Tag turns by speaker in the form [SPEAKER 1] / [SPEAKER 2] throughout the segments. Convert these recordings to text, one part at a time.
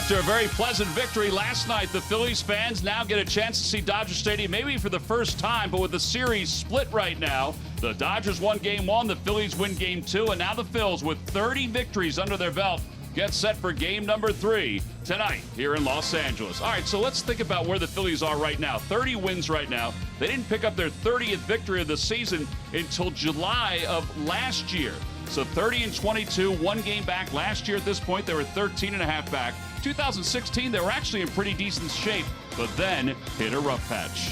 [SPEAKER 1] After a very pleasant victory last night, the Phillies fans now get a chance to see Dodger Stadium maybe for the first time, but with the series split right now, the Dodgers won Game 1, the Phillies win Game 2, and now the Phils, with 30 victories under their belt, get set for Game number 3 tonight here in Los Angeles. All right, so let's think about where the Phillies are right now. 30 wins right now. They didn't pick up their 30th victory of the season until July of last year. So 30-22, one game back. Last year at this point, they were 13.5 back. 2016, they were actually in pretty decent shape, but then hit a rough patch.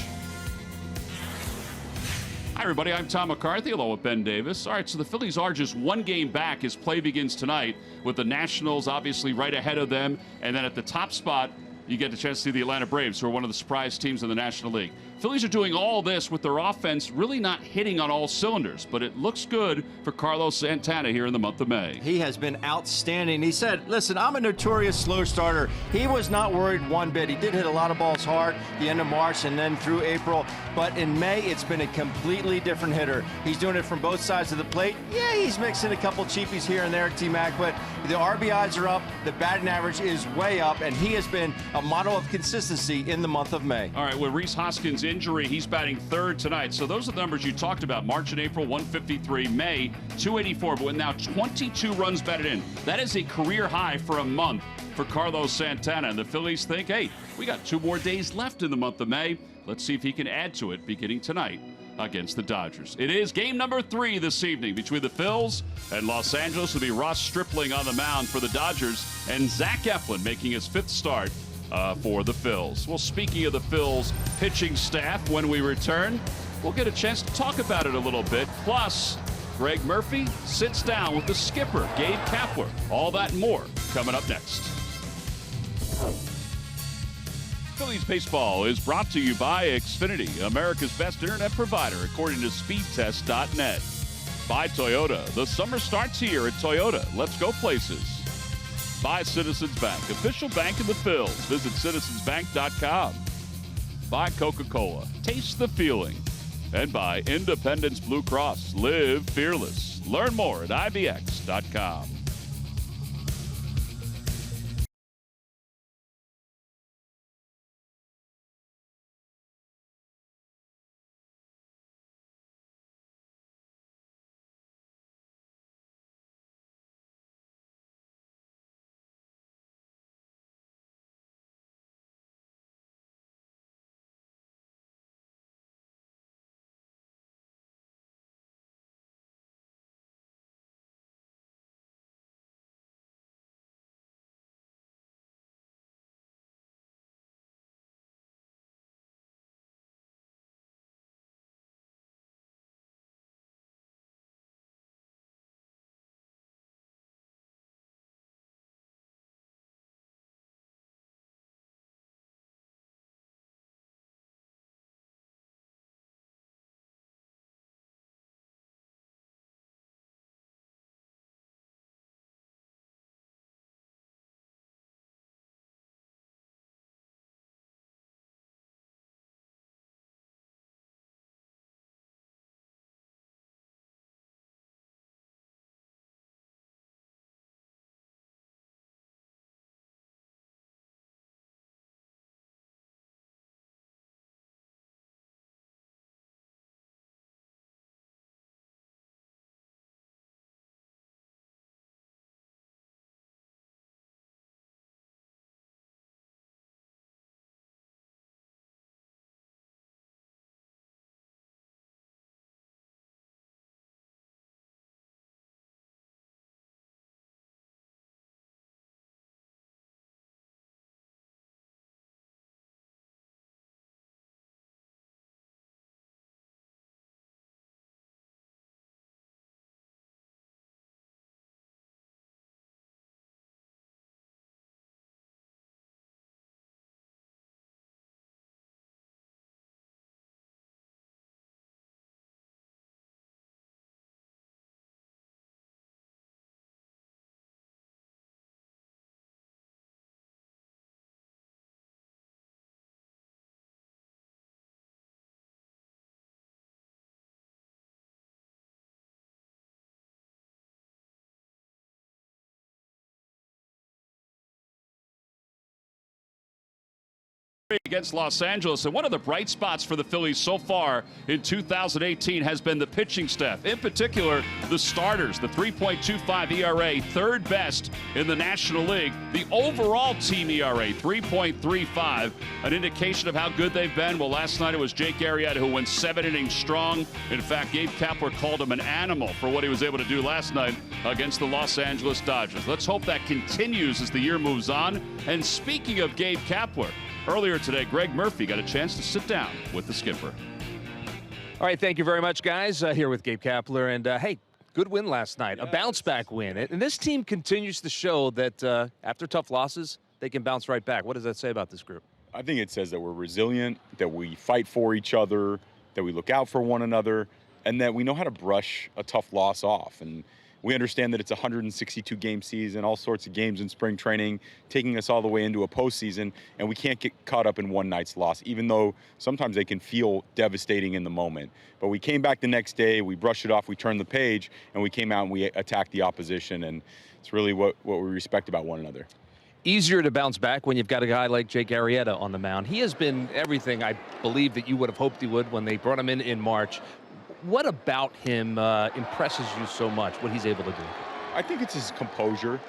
[SPEAKER 1] Hi, everybody. I'm Tom McCarthy, along with Ben Davis. All right, so the Phillies are just one game back as play begins tonight, with the Nationals obviously right ahead of them. And then at the top spot, you get the chance to see the Atlanta Braves, who are one of the surprise teams in the National League. Phillies are doing all this with their offense really not hitting on all cylinders, but it looks good for Carlos Santana here in the month of May.
[SPEAKER 2] He has been outstanding. He said, listen, I'm a notorious slow starter. He was not worried one bit. He did hit a lot of balls hard the end of March and then through April, but in May, it's been a completely different hitter. He's doing it from both sides of the plate. Yeah, he's mixing a couple cheapies here and there, T-Mac, but the RBIs are up, the batting average is way up, and he has been a model of consistency in the month of May.
[SPEAKER 1] All right, with Rhys Hoskins' injury, he's batting third tonight. So those are the numbers you talked about. March and April, 153. May, 284. But with now 22 runs batted in, that is a career high for a month for Carlos Santana. And the Phillies think, hey, we got 2 more days left in the month of May. Let's see if he can add to it beginning tonight against the Dodgers. It is game number 3 this evening between the Phils and Los Angeles. It'll be Ross Stripling on the mound for the Dodgers and Zach Eflin making his 5th start for the Phils. Well, speaking of the Phils pitching staff, when we return, we'll get a chance to talk about it a little bit. Plus, Greg Murphy sits down with the skipper, Gabe Kapler. All that and more coming up next. Phillies baseball is brought to you by Xfinity, America's best internet provider, according to speedtest.net. By Toyota. The summer starts here at Toyota. Let's go places. By Citizens Bank, official bank of the Phils. Visit citizensbank.com. By Coca-Cola, taste the feeling. And by Independence Blue Cross, live fearless. Learn more at ibx.com. against Los Angeles. And one of the bright spots for the Phillies so far in 2018 has been the pitching staff. In particular, the starters, the 3.25 ERA, third best in the National League. The overall team ERA, 3.35, an indication of how good they've been. Well, last night it was Jake Arrieta who went 7 innings strong. In fact, Gabe Kapler called him an animal for what he was able to do last night against the Los Angeles Dodgers. Let's hope that continues as the year moves on. And speaking of Gabe Kapler, earlier today, Greg Murphy got a chance to sit down with the skipper.
[SPEAKER 3] All right, thank you very much, guys. Here with Gabe Kapler. And, hey, good win last night, a bounce-back win. And this team continues to show that after tough losses, they can bounce right back. What does that say about this group?
[SPEAKER 4] I think it says that we're resilient, that we fight for each other, that we look out for one another, and that we know how to brush a tough loss off. And we understand that it's a 162-game season, all sorts of games in spring training, taking us all the way into a postseason, and we can't get caught up in one night's loss, even though sometimes they can feel devastating in the moment. But we came back the next day, we brushed it off, we turned the page, and we came out and we attacked the opposition, and it's really what we respect about one another.
[SPEAKER 3] Easier to bounce back when you've got a guy like Jake Arrieta on the mound. He has been everything I believe that you would have hoped he would when they brought him in March. What about him impresses you so much, what he's able to do?
[SPEAKER 4] I think it's his composure.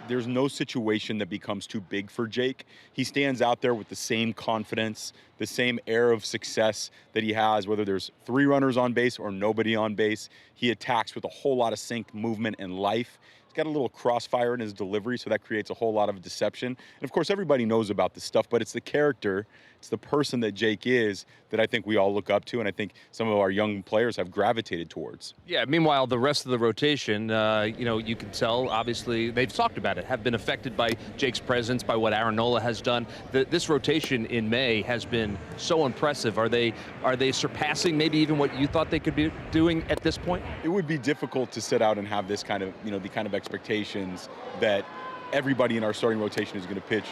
[SPEAKER 4] There's no situation that becomes too big for Jake. He stands out there with the same confidence, the same air of success that he has, whether there's 3 runners on base or nobody on base. He attacks with a whole lot of sync, movement, and life. He's got a little crossfire in his delivery, so that creates a whole lot of deception. And of course, everybody knows about this stuff, but it's the character, it's the person that Jake is that I think we all look up to, and I think some of our young players have gravitated towards.
[SPEAKER 3] Yeah, meanwhile, the rest of the rotation, you know, you can tell, obviously, they've talked about it, have been affected by Jake's presence, by what Aaron Nola has done. This rotation in May has been so impressive. Are they surpassing maybe even what you thought they could be doing at this point?
[SPEAKER 4] It would be difficult to set out and have this kind of, the kind of expectations that everybody in our starting rotation is going to pitch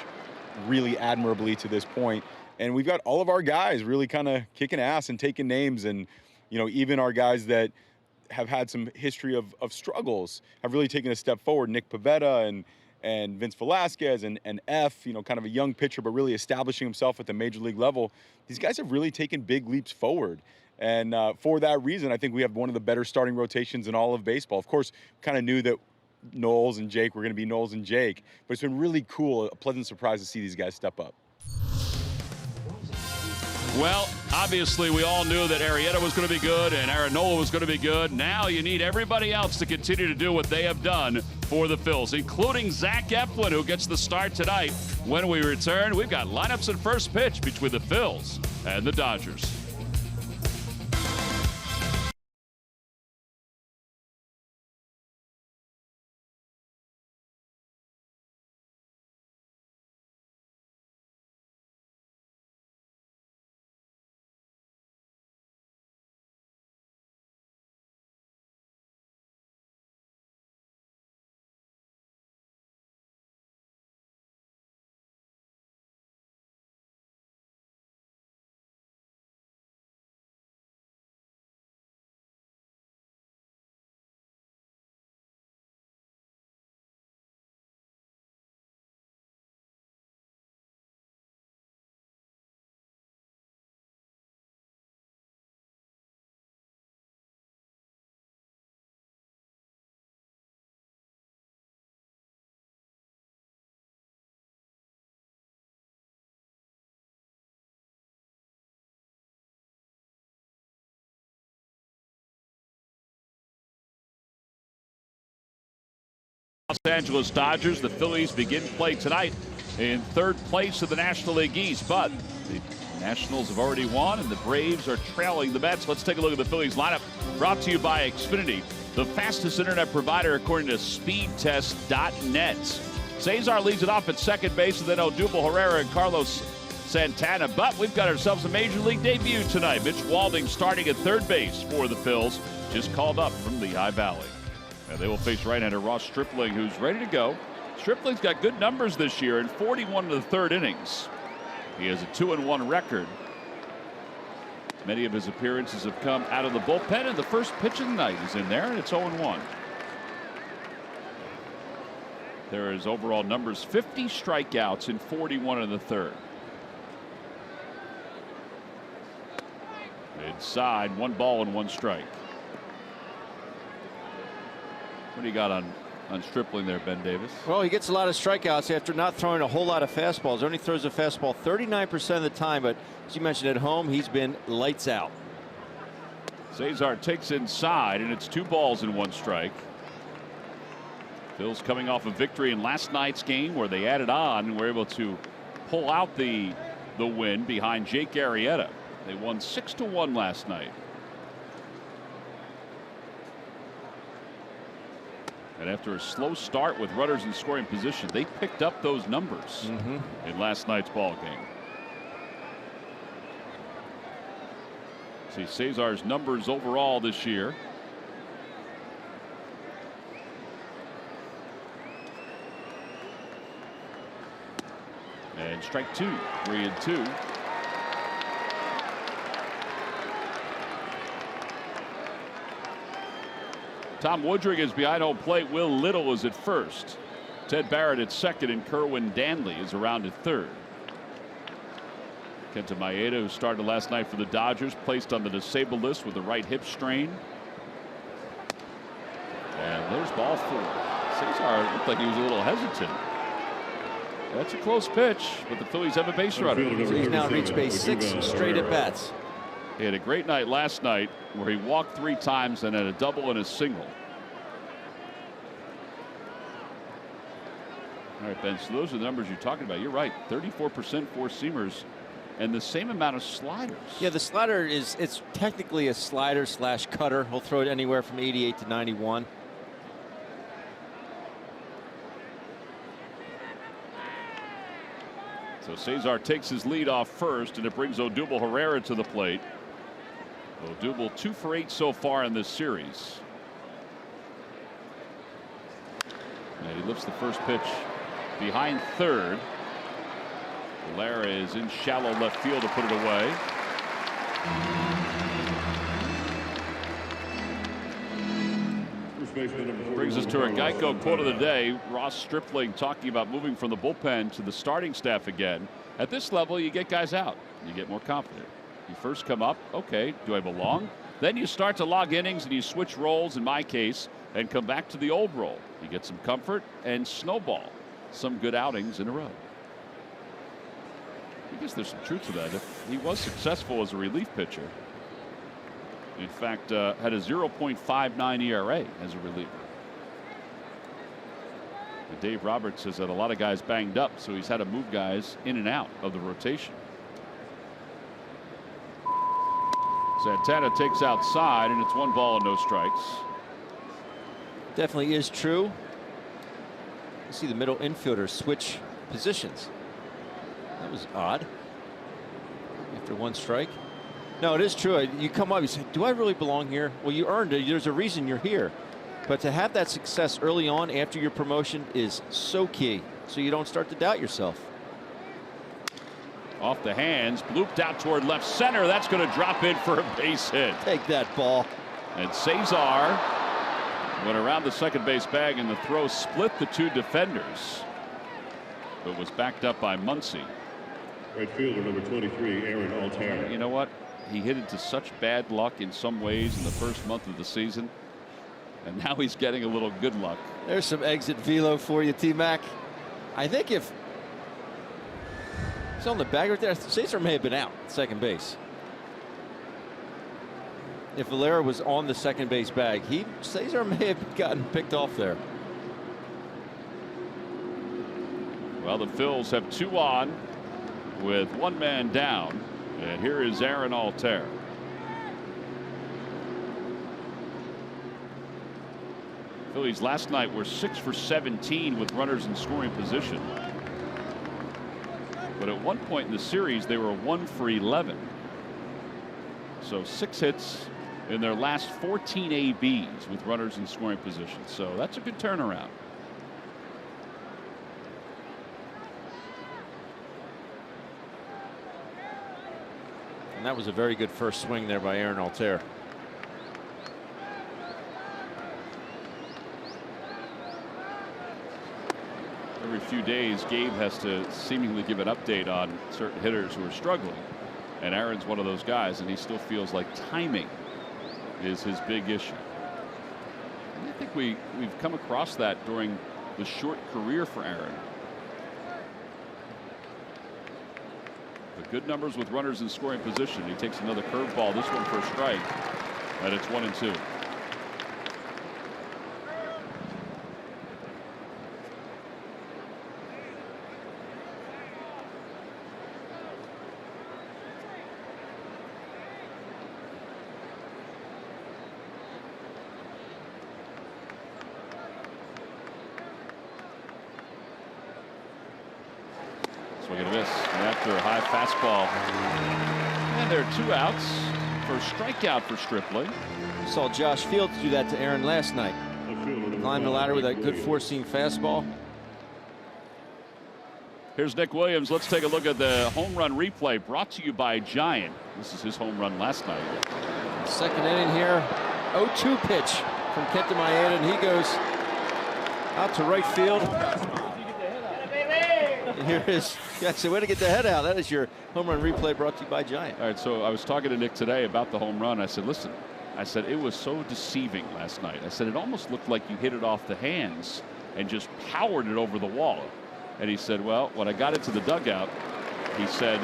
[SPEAKER 4] really admirably to this point. And we've got all of our guys really kind of kicking ass and taking names. And, even our guys that have had some history of struggles have really taken a step forward. Nick Pivetta and Vince Velasquez and F, kind of a young pitcher, but really establishing himself at the major league level. These guys have really taken big leaps forward. And for that reason, I think we have one of the better starting rotations in all of baseball. Of course, kind of knew that Knowles and Jake were going to be Knowles and Jake, but it's been really cool, a pleasant surprise to see these guys step up.
[SPEAKER 1] Well, obviously, we all knew that Arrieta was going to be good and Aaron Nola was going to be good. Now you need everybody else to continue to do what they have done for the Phils, including Zach Eflin, who gets the start tonight. When we return, we've got lineups and first pitch between the Phils and the Dodgers. Los Angeles Dodgers, the Phillies begin play tonight in third place of the National League East, but the Nationals have already won and the Braves are trailing the Mets. Let's take a look at the Phillies lineup, brought to you by Xfinity, the fastest internet provider according to speedtest.net. Cesar leads it off at second base, and then Odubel Herrera and Carlos Santana. But we've got ourselves a major league debut tonight. Mitch Walding starting at third base for the Phils, just called up from Lehigh Valley. And they will face right-hander Ross Stripling, who's ready to go. Stripling's got good numbers this year in 41 of the third innings. He has a 2-1 record. Many of his appearances have come out of the bullpen, and the first pitch of the night is in there, and it's 0-1. There is overall numbers, 50 strikeouts in 41 in the third. Inside, 1 ball and 1 strike. What do you got on Stripling there, Ben Davis?
[SPEAKER 2] Well, he gets a lot of strikeouts after not throwing a whole lot of fastballs. Only throws a fastball 39% of the time, but as you mentioned, at home, he's been lights out.
[SPEAKER 1] Cesar takes inside, and it's 2 balls and 1 strike. Phil's coming off a victory in last night's game where they added on and were able to pull out the win behind Jake Arrieta. They won 6-1 last night. And after a slow start with runners in scoring position, they picked up those numbers in last night's ball game. See Cesar's numbers overall this year. And strike 2, 3-2. Tom Woodring is behind home plate. Will Little is at first. Ted Barrett at second, and Kerwin Danley is around at third. Kenta Maeda, who started last night for the Dodgers, placed on the disabled list with a right hip strain. And there's ball 4. Cesar looked like he was a little hesitant. That's a close pitch, but the Phillies have a base runner.
[SPEAKER 2] So he's now reached base 6 straight at bats.
[SPEAKER 1] He had a great night last night where he walked 3 times and had a double and a single. All right, Ben, so those are the numbers you're talking about. You're right, 34% four-seamers and the same amount of sliders.
[SPEAKER 2] Yeah, the slider it's technically a slider slash cutter. He'll throw it anywhere from 88 to 91.
[SPEAKER 1] So Cesar takes his lead off first, and it brings Odubel Herrera to the plate. Odubel 2 for 8 so far in this series. And he lifts the first pitch behind third. Herrera is in shallow left field to put it away. Brings us to our Geico quote of the day. Ross Stripling talking about moving from the bullpen to the starting staff again. At this level, you get guys out. You get more confident. You first come up, okay, do I belong? Then you start to log innings and you switch roles, in my case, and come back to the old role. You get some comfort and snowball some good outings in a row. I guess there's some truth to that. If he was successful as a relief pitcher, in fact, had a 0.59 ERA as a reliever. And Dave Roberts says that a lot of guys banged up, so he's had to move guys in and out of the rotation. Santana takes outside, and it's 1 ball and no strikes.
[SPEAKER 2] Definitely is true. You see the middle infielder switch positions. That was odd. After 1 strike. No, it is true. You come up, you say, do I really belong here? Well, you earned it. There's a reason you're here. But to have that success early on after your promotion is so key, so you don't start to doubt yourself.
[SPEAKER 1] Off the hands, looped out toward left center. That's going to drop in for a base hit.
[SPEAKER 2] Take that ball.
[SPEAKER 1] And Cesar went around the second base bag, and the throw split the 2 defenders, but was backed up by Muncy.
[SPEAKER 5] Right fielder number 23, Aaron Altair.
[SPEAKER 1] You know what? He hit into such bad luck in some ways in the first month of the season, and now he's getting a little good luck.
[SPEAKER 2] There's some exit velo for you, T-Mac. I think if it's on the bag right there, Cesar may have been out at second base. If Valera was on the second base bag, Cesar may have gotten picked off there.
[SPEAKER 1] Well, the Phils have 2 on with 1 man down, and here is Aaron Altair. Phillies last night were 6 for 17 with runners in scoring position. But at one point in the series, they were 1 for 11. So 6 hits in their last 14 ABs with runners in scoring position. So that's a good turnaround.
[SPEAKER 2] And that was a very good first swing there by Aaron Altair.
[SPEAKER 1] Every few days, Gabe has to seemingly give an update on certain hitters who are struggling. And Aaron's one of those guys, and he still feels like timing is his big issue. And I think we've come across that during the short career for Aaron. But good numbers with runners in scoring position. He takes another curveball, this one for a strike, and it's 1-2. Swing and a miss. And after a high fastball. And there are 2 outs for a strikeout for Stripling.
[SPEAKER 2] Saw Josh Fields do that to Aaron last night. Climbed the ladder with that good four-seam fastball.
[SPEAKER 1] Here's Nick Williams. Let's take a look at the home run replay brought to you by Giant. This is his home run last night.
[SPEAKER 2] Second inning here. 0-2 pitch from Kenta Maeda, and he goes out to right field. And here is, that's the way to get the head out. That is your home run replay brought to you by Giant.
[SPEAKER 1] All right, so I was talking to Nick today about the home run. I said, listen, I said, it was so deceiving last night. I said, it almost looked like you hit it off the hands and just powered it over the wall. And he said, well, when I got into the dugout, he said,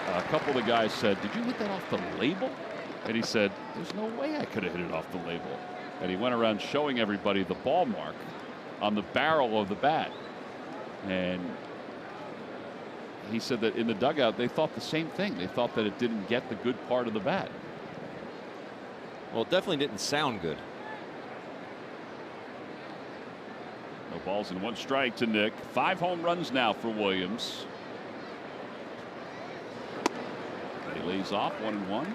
[SPEAKER 1] a couple of the guys said, did you hit that off the label? And he said, there's no way I could have hit it off the label. And he went around showing everybody the ball mark on the barrel of the bat. And he said that in the dugout, they thought the same thing. They thought that it didn't get the good part of the bat.
[SPEAKER 2] Well, it definitely didn't sound good.
[SPEAKER 1] No balls and 1 strike to Nick. 5 home runs now for Williams. And he lays off 1-1.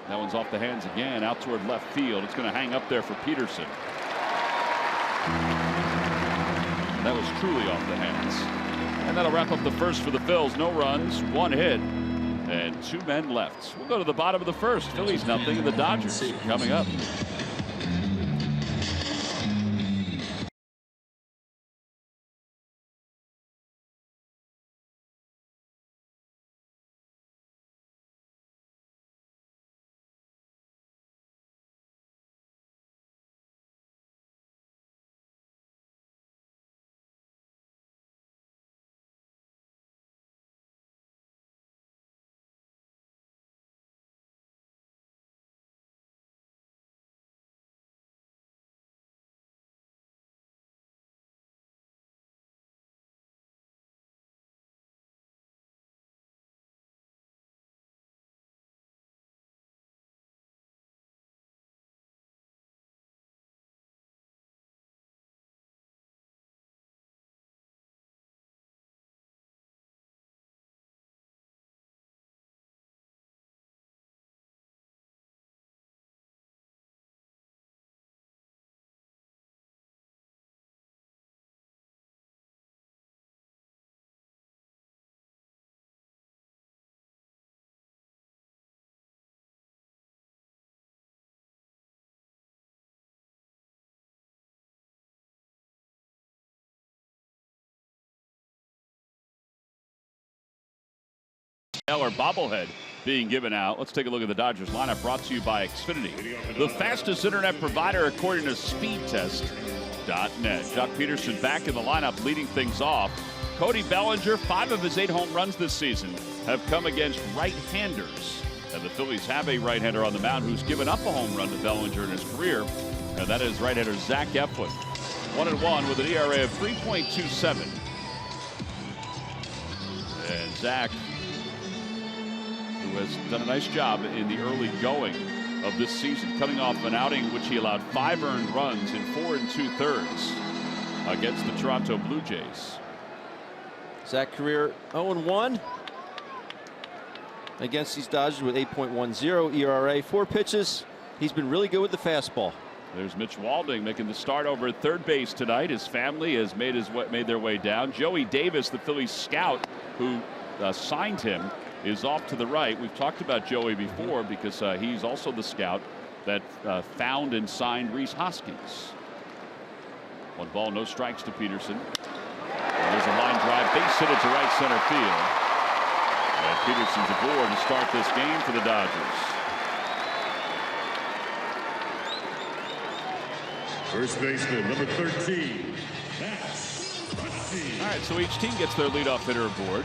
[SPEAKER 1] That one's off the hands again, out toward left field. It's going to hang up there for Peterson. And that was truly off the hands. And that'll wrap up the first for the Phils. No runs, 1 hit, and 2 men left. We'll go to the bottom of the first. Phillies nothing, and the Dodgers coming up. Or bobblehead being given out. Let's take a look at the Dodgers lineup brought to you by Xfinity, the fastest internet provider according to speedtest.net. Jock Peterson back in the lineup leading things off. Cody Bellinger, 5 of his 8 home runs this season have come against right-handers. And the Phillies have a right-hander on the mound who's given up a home run to Bellinger in his career. And that is right-hander Zach Eflin. 1-1 with an ERA of 3.27. And Zach, who has done a nice job in the early going of this season, coming off an outing in which he allowed 5 earned runs in 4 2/3 against the Toronto Blue Jays.
[SPEAKER 2] Zach career 0-1 against these Dodgers with 8.10 ERA. 4 pitches. He's been really good with the fastball.
[SPEAKER 1] There's Mitch Walding making the start over at third base tonight. His family has made their way down. Joey Davis, the Phillies scout who signed him, is off to the right. We've talked about Joey before because he's also the scout that found and signed Rhys Hoskins. 1 ball, no strikes to Peterson. There's a line drive, base hit it to right center field. And Peterson's aboard to start this game for the Dodgers.
[SPEAKER 5] First baseman, number 13, that's Pastime.
[SPEAKER 1] All right, so each team gets their leadoff hitter aboard.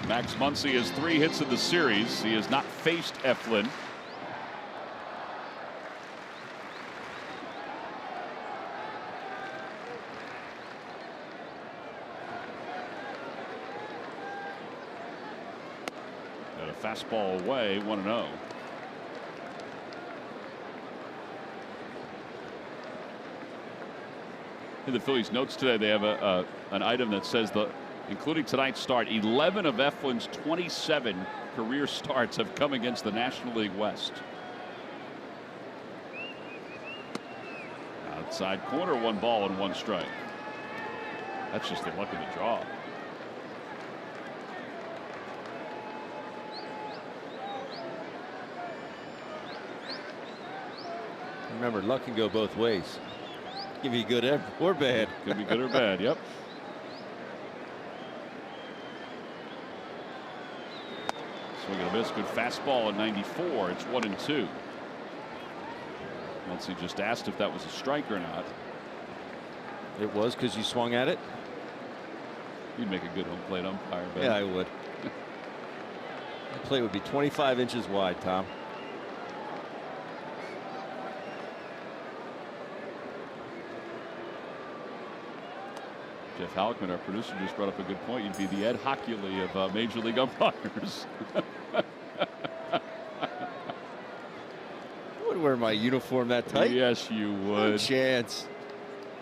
[SPEAKER 1] Max Muncy has 3 hits in the series. He has not faced Eflin. Fastball away, 1-0. In the Phillies notes today, they have an item that says including tonight's start, 11 of Eflin's 27 career starts have come against the National League West. Outside corner, 1 ball and 1 strike. That's just the luck of the draw.
[SPEAKER 2] Remember, luck can go both ways. Give you good or bad.
[SPEAKER 1] Could be good or bad. Yep. Swing and a miss. Good fastball at 94. It's 1-2. Muncy just asked if that was a strike or not.
[SPEAKER 2] It was, because you swung at it.
[SPEAKER 1] You'd make a good home plate umpire, Ben.
[SPEAKER 2] Yeah, I would. The plate would be 25 inches wide, Tom.
[SPEAKER 1] Jeff Halleckman, our producer, just brought up a good point. You'd be the Ed Hockley of Major League umpires.
[SPEAKER 2] I wouldn't wear my uniform that tight.
[SPEAKER 1] Yes, you would.
[SPEAKER 2] No chance.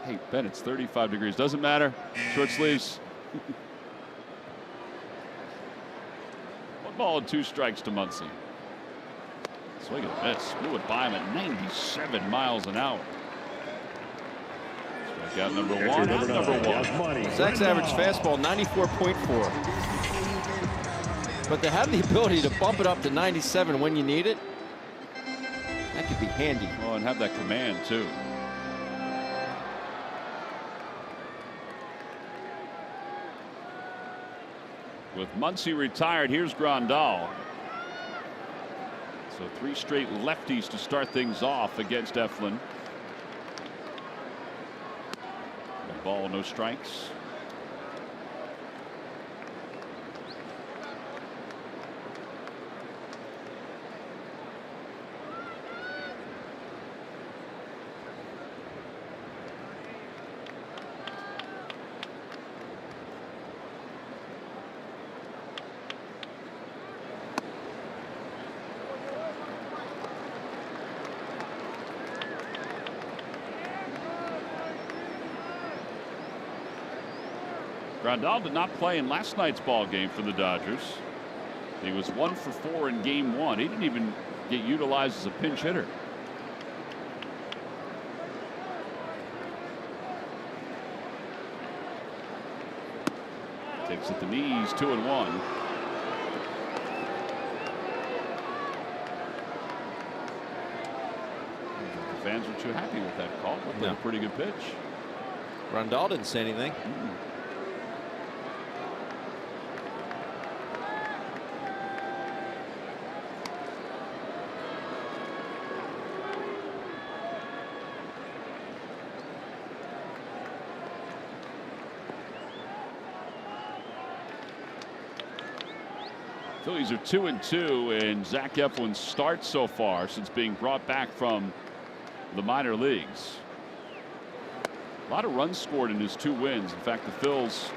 [SPEAKER 1] Hey, Ben, it's 35 degrees. Doesn't matter. Short sleeves. 1 ball and 2 strikes to Muncy. Swing and a miss. Blew it by him at 97 miles an hour. Strikeout number 1. Number 1.
[SPEAKER 2] Zach's average fastball 94.4. But to have the ability to bump it up to 97 when you need it, that could be handy.
[SPEAKER 1] Oh, and have that command too. With Muncy retired, here's Grandal. So 3 straight lefties to start things off against Eflin. 1 ball, no strikes. Grandal did not play in last night's ball game for the Dodgers. He was 1 for 4 in game 1. He didn't even get utilized as a pinch hitter. Takes at the knees, 2-1. The fans were too happy with that call. Looked like a pretty good pitch.
[SPEAKER 2] Grandal didn't say anything.
[SPEAKER 1] Phillies are 2-2 in Zach Eflin's start so far since being brought back from the minor leagues. A lot of runs scored in his 2 wins. In fact, the Phils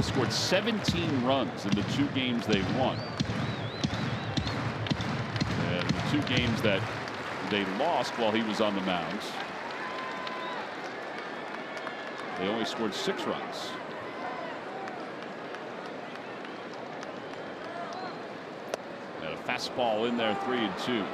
[SPEAKER 1] scored 17 runs in the 2 games they won. And the 2 games that they lost while he was on the mound. They only scored 6 runs. And a fastball in there, 3-2.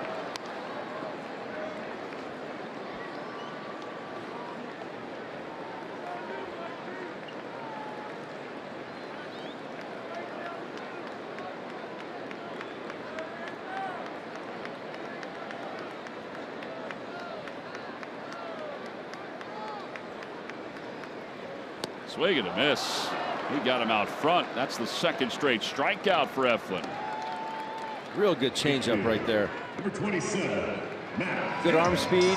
[SPEAKER 1] Swing and a miss. He got him out front. That's the 2nd straight strikeout for Eflin.
[SPEAKER 2] Real good changeup right there.
[SPEAKER 5] Number 27, Matt.
[SPEAKER 2] Good arm speed.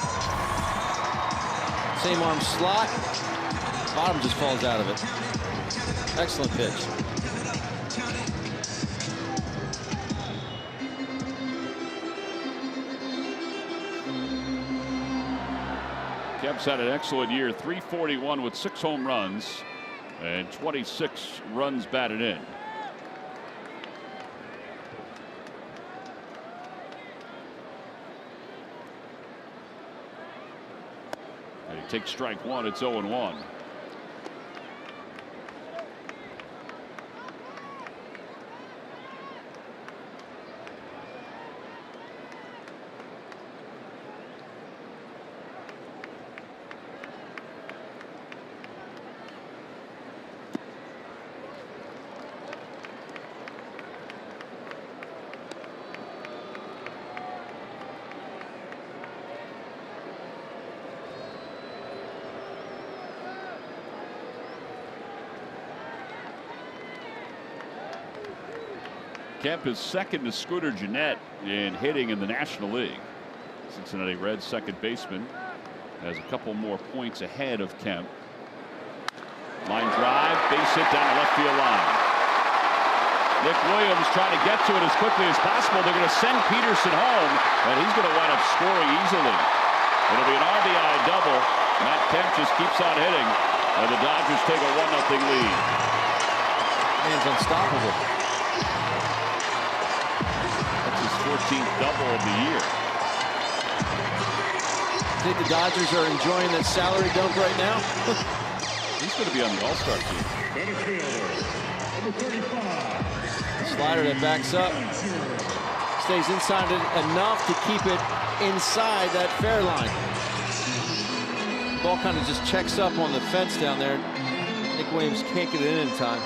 [SPEAKER 2] Same arm slot. Bottom just falls out of it. Excellent pitch.
[SPEAKER 1] Kemp's had an excellent year. 341 with 6 home runs and 26 runs batted in. And he takes strike 1. It's 0-1. Kemp is second to Scooter Gennett in hitting in the National League. Cincinnati Reds second baseman has a couple more points ahead of Kemp. Line drive, base hit down the left field line. Nick Williams trying to get to it as quickly as possible. They're going to send Peterson home, and he's going to wind up scoring easily. It'll be an RBI double. Matt Kemp just keeps on hitting, and the Dodgers take a 1-0 lead.
[SPEAKER 2] Man's unstoppable.
[SPEAKER 1] 14th double of the year.
[SPEAKER 2] I think the Dodgers are enjoying that salary dump right now.
[SPEAKER 1] He's going to be on the All-Star team.
[SPEAKER 5] Center fielder, number 35.
[SPEAKER 2] Slider that backs up. Stays inside it enough to keep it inside that fair line. Ball kind of just checks up on the fence down there. Nick Williams can't get it in time.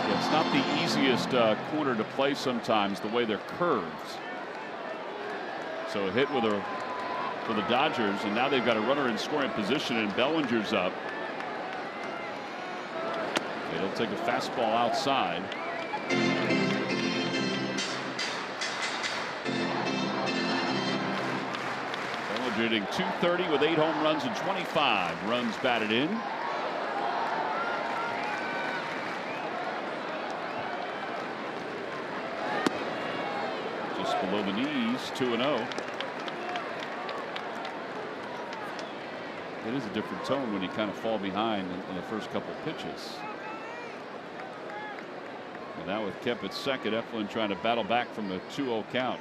[SPEAKER 1] Yeah, it's not the easiest corner to play sometimes, the way they're curved. So a hit with for the Dodgers, and now they've got a runner in scoring position, and Bellinger's up. They'll take a fastball outside. Bellinger hitting .230 with 8 home runs and 25 runs batted in. Just below the knees, 2-0. It is a different tone when you kind of fall behind in the first couple of pitches. And now with Kemp at second, Eflin trying to battle back from a 2-0 count.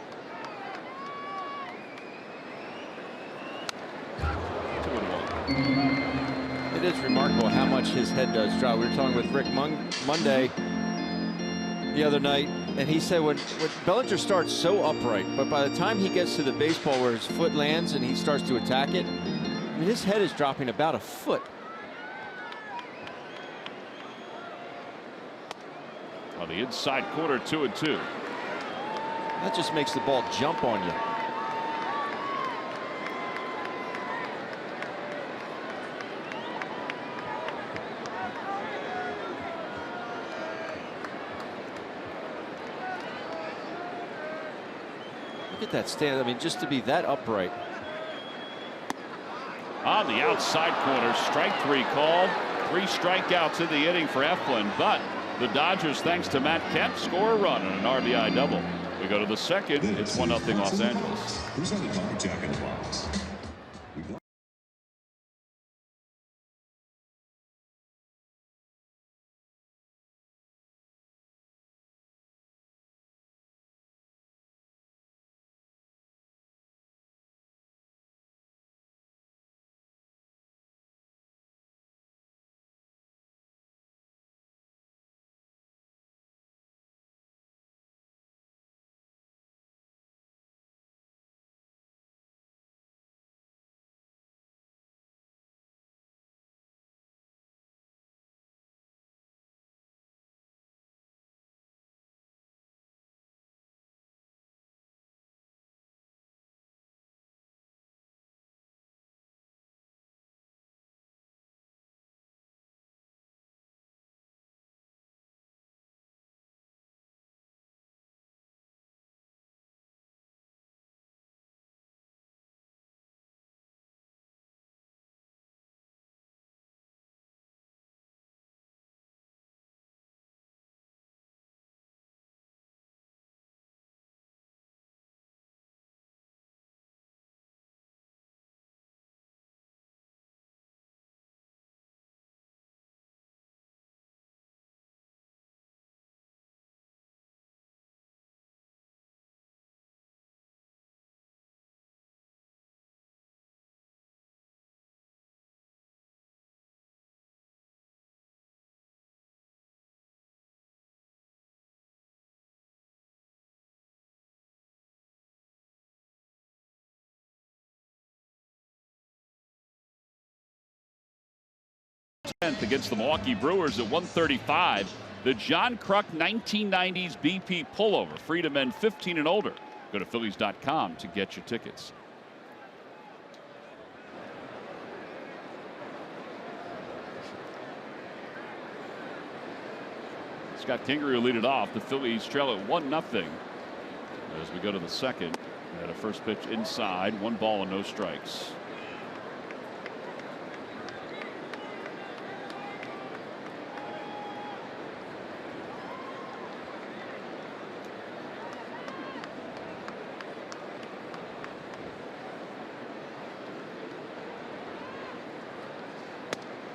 [SPEAKER 1] 2-1.
[SPEAKER 2] It is remarkable how much his head does drop. We were talking with Rick Monday the other night, and he said when Bellinger starts so upright, but by the time he gets to the baseball where his foot lands and he starts to attack it, I mean, his head is dropping about a foot.
[SPEAKER 1] On the inside corner, 2-2.
[SPEAKER 2] That just makes the ball jump on you. Look at that stand. I mean, just to be that upright.
[SPEAKER 1] On the outside corner, strike 3 called. 3 strikeouts in the inning for Eflin, but the Dodgers, thanks to Matt Kemp, score a run and an RBI double. We go to the second. It's 1-0 Los Angeles.
[SPEAKER 5] Presented by Jack in the Box.
[SPEAKER 1] 10th against the Milwaukee Brewers at 135. The John Kruk 1990s BP pullover, free to men 15 and older. Go to Phillies.com to get your tickets. Scott Kingery will lead it off. The Phillies trail at 1-0 as we go to the second. At a first pitch inside, 1 ball and no strikes.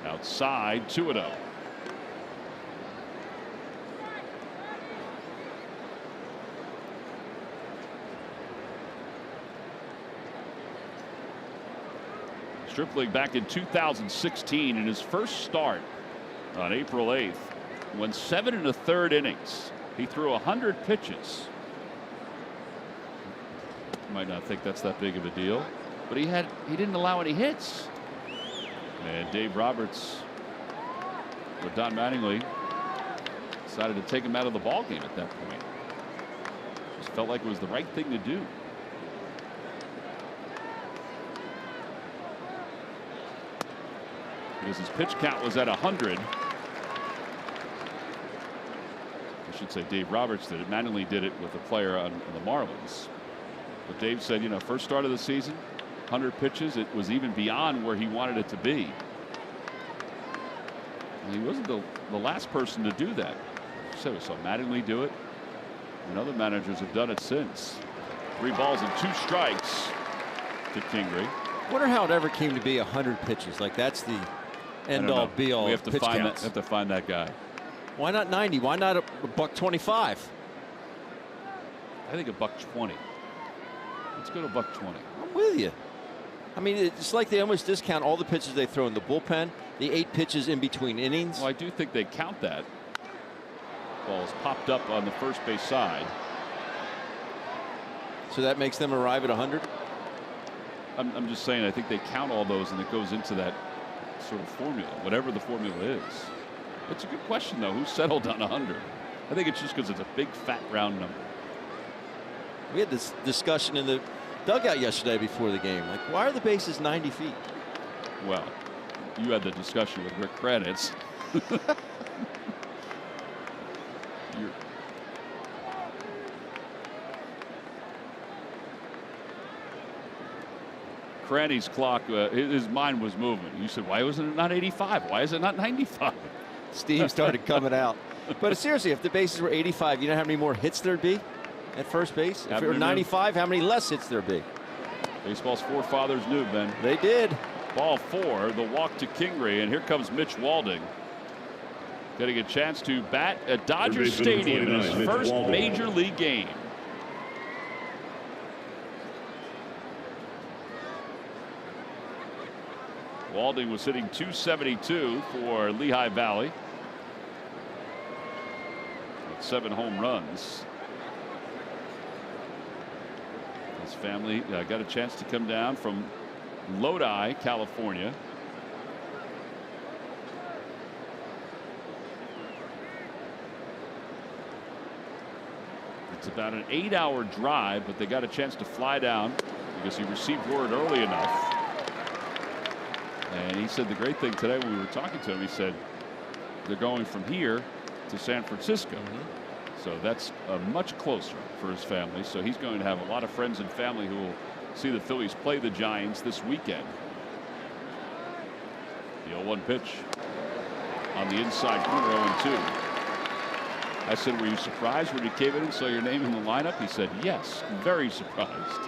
[SPEAKER 1] Outside, 2-0. Stripling back in 2016 in his first start on April 8th went 7 1/3 innings. He threw 100 pitches. You might not think that's that big of a deal, but he didn't allow any hits. And Dave Roberts or Don Mattingly decided to take him out of the ball game at that point. Just felt like it was the right thing to do. Because his pitch count was at 100. I should say Dave Roberts did it. Mattingly did it with a player on the Marlins. But Dave said, you know, first start of the season, 100 pitches, it was even beyond where he wanted it to be. And he wasn't the last person to do that. So we saw Mattingly do it, and other managers have done it since. 3 balls and 2 strikes to Kingery.
[SPEAKER 2] Wonder how it ever came to be 100 pitches. Like that's the end all be all.
[SPEAKER 1] We have to
[SPEAKER 2] pitch
[SPEAKER 1] find
[SPEAKER 2] counts.
[SPEAKER 1] that. Have to find that guy.
[SPEAKER 2] Why not 90? Why not a $125?
[SPEAKER 1] I think $120. Let's go to $120.
[SPEAKER 2] I'm with you. I mean, it's like they almost discount all the pitches they throw in the bullpen, the 8 pitches in between innings.
[SPEAKER 1] Well, I do think they count that. Ball's popped up on the first base side.
[SPEAKER 2] So that makes them arrive at 100?
[SPEAKER 1] I'm just saying, I think they count all those and it goes into that sort of formula, whatever the formula is. It's a good question, though. Who settled on 100? I think it's just because it's a big, fat, round number.
[SPEAKER 2] We had this discussion in the dugout yesterday before the game. Like, why are the bases 90 feet?
[SPEAKER 1] Well, you had the discussion with Rick Kranitz. Cranny's clock, his mind was moving. You said, why wasn't it not 85? Why is it not 95?
[SPEAKER 2] Steve started coming out. But seriously, if the bases were 85, you know how many more hits there'd be at first base? If it were 95, how many less hits there'd be?
[SPEAKER 1] Baseball's forefathers knew, Ben.
[SPEAKER 2] They did.
[SPEAKER 1] Ball 4, the walk to Kingery, and here comes Mitch Walding. Getting a chance to bat at Dodger Stadium in his first major league game. Walding was hitting .272 for Lehigh Valley with 7 home runs. His family got a chance to come down from Lodi, California. It's about an 8-hour drive, but they got a chance to fly down because he received word early enough. And he said the great thing today when we were talking to him, he said they're going from here to San Francisco. So that's much closer for his family. So he's going to have a lot of friends and family who will see the Phillies play the Giants this weekend. The 0-1 pitch on the inside corner, 0-2. I said, were you surprised when you came in and saw your name in the lineup? He said, yes, very surprised.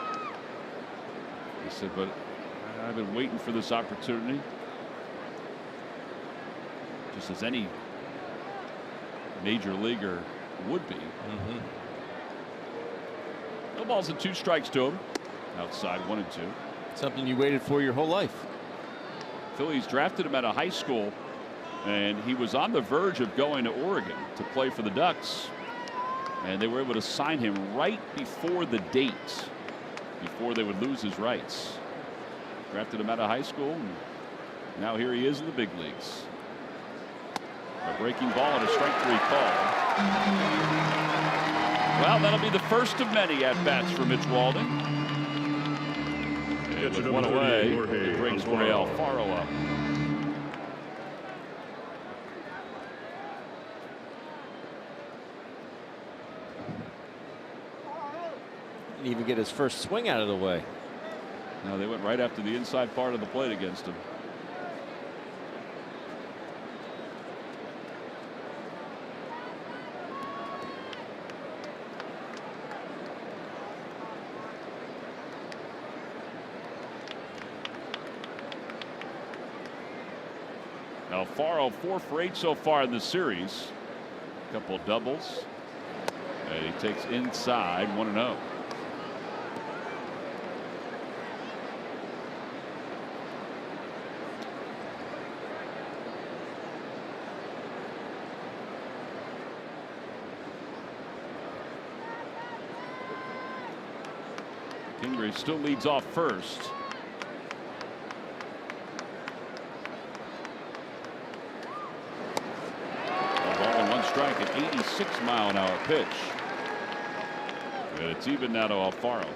[SPEAKER 1] He said, but I've been waiting for this opportunity, just as any major leaguer would be. No balls and 2 strikes to him. Outside, 1-2.
[SPEAKER 2] Something you waited for your whole life.
[SPEAKER 1] Phillies drafted him out of high school, and he was on the verge of going to Oregon to play for the Ducks, and they were able to sign him right before the date, before they would lose his rights. Drafted him out of high school, and now here he is in the big leagues. A breaking ball and a strike 3 call. Well, that'll be the first of many at-bats for Mitch Walding. And with one away, it brings Jorge Alfaro up.
[SPEAKER 2] Didn't even get his first swing out of the way.
[SPEAKER 1] No, they went right after the inside part of the plate against him. Alfaro 4 for 8 so far in the series. A couple of doubles. And he takes inside 1-0. Gingrich still leads off first. Strike, an 86-mile-an-hour pitch. And it's even now to Alfaro.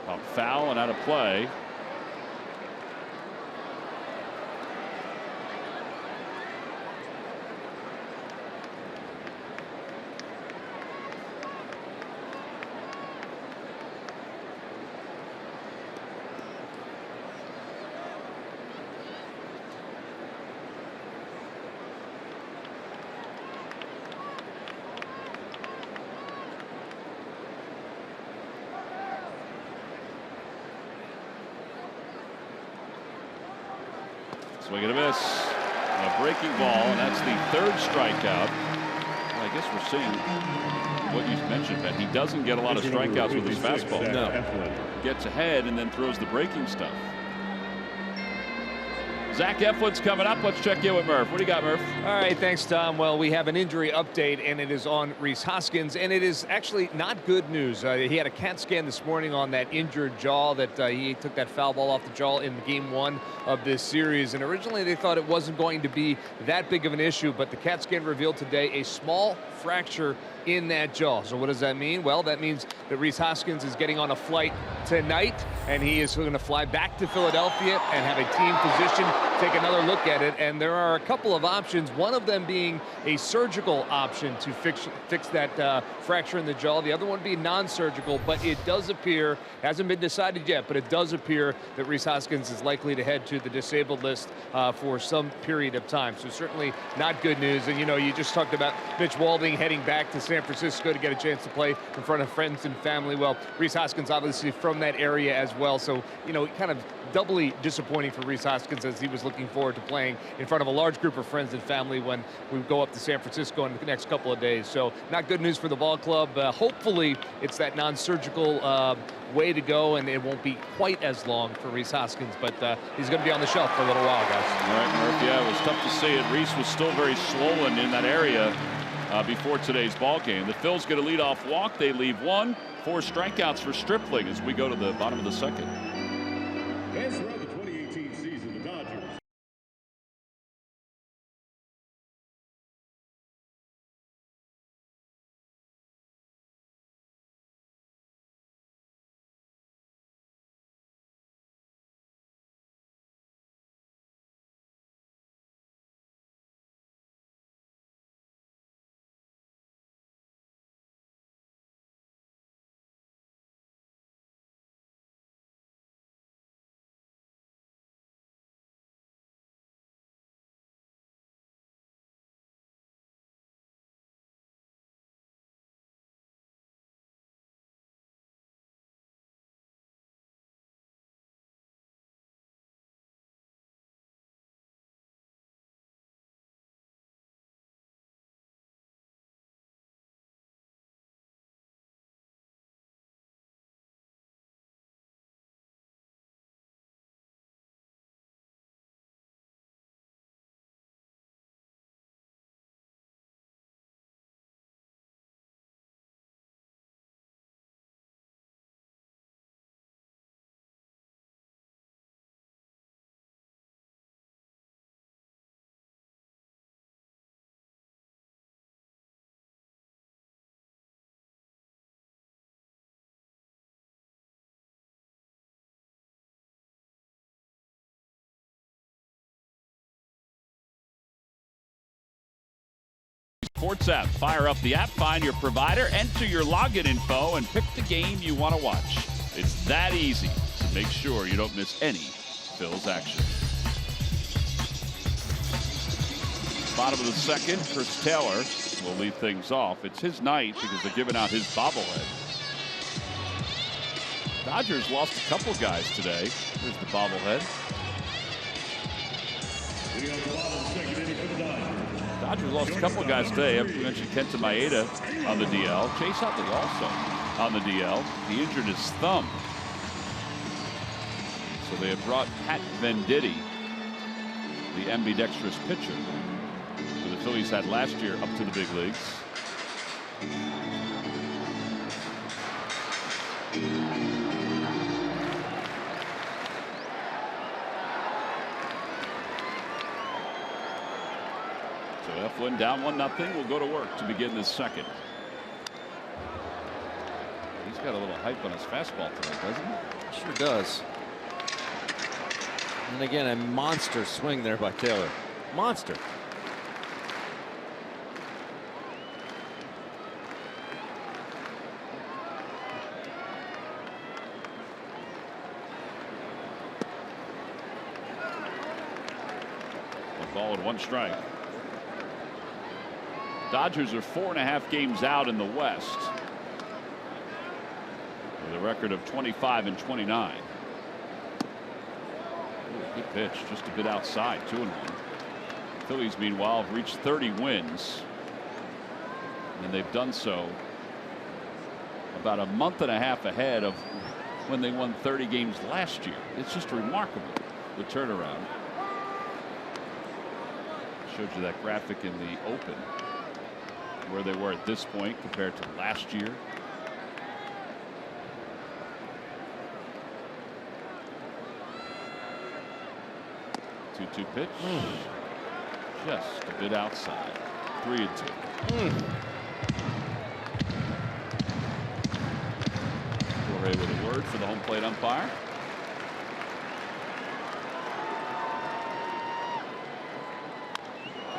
[SPEAKER 1] A foul and out of play. Swing and a miss. A breaking ball, and that's the 3rd strikeout. Well, I guess we're seeing what you mentioned, that he doesn't get a lot of strikeouts with his fastball.
[SPEAKER 5] No.
[SPEAKER 1] Gets ahead and then throws the breaking stuff. Zach Eflin's coming up. Let's check in with Murph. What do you got, Murph?
[SPEAKER 3] All right, thanks, Tom. Well, we have an injury update, and it is on Rhys Hoskins, and it is actually not good news. He had a CAT scan this morning on that injured jaw that he took that foul ball off the jaw in game 1 of this series, and originally they thought it wasn't going to be that big of an issue, but the CAT scan revealed today a small fracture in that jaw. So what does that mean? Well, that means that Rhys Hoskins is getting on a flight tonight, and he is going to fly back to Philadelphia and have a team physician take another look at it. And there are a couple of options, one of them being a surgical option to fix that fracture in the jaw. The other one being non-surgical, but it does appear, hasn't been decided yet, but it does appear that Rhys Hoskins is likely to head to the disabled list for some period of time. So certainly not good news. And, you know, you just talked about Mitch Walding heading back to San Francisco to get a chance to play in front of friends and family. Well, Rhys Hoskins obviously from that area as well. So, you know, kind of doubly disappointing for Rhys Hoskins, as he was looking forward to playing in front of a large group of friends and family when we go up to San Francisco in the next couple of days. So not good news for the ball club. Hopefully it's that non-surgical way to go, and it won't be quite as long for Rhys Hoskins, but he's going to be on the shelf for a little while, guys.
[SPEAKER 1] All right, Murph, yeah, it was tough to see it. Rhys was still very swollen in that area before today's ball game. The Phils get a leadoff walk. They leave 1. 4 strikeouts for Stripling as we go to the bottom of the 2nd. Sports app. Fire up the app, find your provider, enter your login info, and pick the game you want to watch. It's that easy, so make sure you don't miss any Phil's action. Bottom of the second, Chris Taylor will lead things off. It's his night because they're giving out his bobblehead. Dodgers lost a couple guys today. Here's the bobblehead. Dodgers lost a couple guys today. I mentioned Kenta Maeda on the DL. Chase Utley also on the DL. He injured his thumb. So they have brought Pat Venditti, the ambidextrous pitcher, who the Phillies had last year, up to the big leagues. So Eflin down 1-0. Will go to work to begin this second. He's got a little hype on his fastball tonight, doesn't he?
[SPEAKER 2] Sure does. And again, a monster swing there by Taylor. Monster.
[SPEAKER 1] One ball and one strike. Dodgers are 4.5 games out in the West, with a record of 25-29. Good pitch, just a bit outside, 2-1. Phillies, meanwhile, have reached 30 wins, and they've done so about a month and a half ahead of when they won 30 games last year. It's just remarkable, the turnaround. Showed you that graphic in the open, where they were at this point compared to last year. Two-two pitch. Just a bit outside. 3-2. Jorge with a word for the home plate umpire.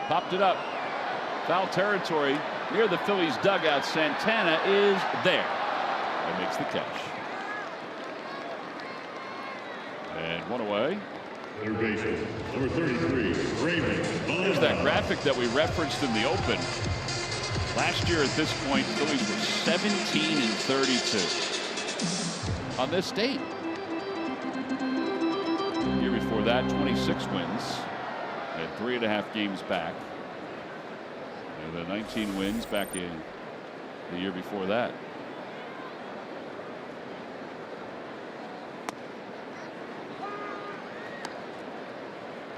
[SPEAKER 1] Popped it up. Foul territory near the Phillies dugout. Santana is there and makes the catch. And one away.
[SPEAKER 5] Third baseman, number 33, Raymond.
[SPEAKER 1] There's that graphic that we referenced in the open. Last year at this point, Phillies were 17-32 on this date. The year before that, 26 wins. They had 3.5 games back. And the 19 wins back in the year before that.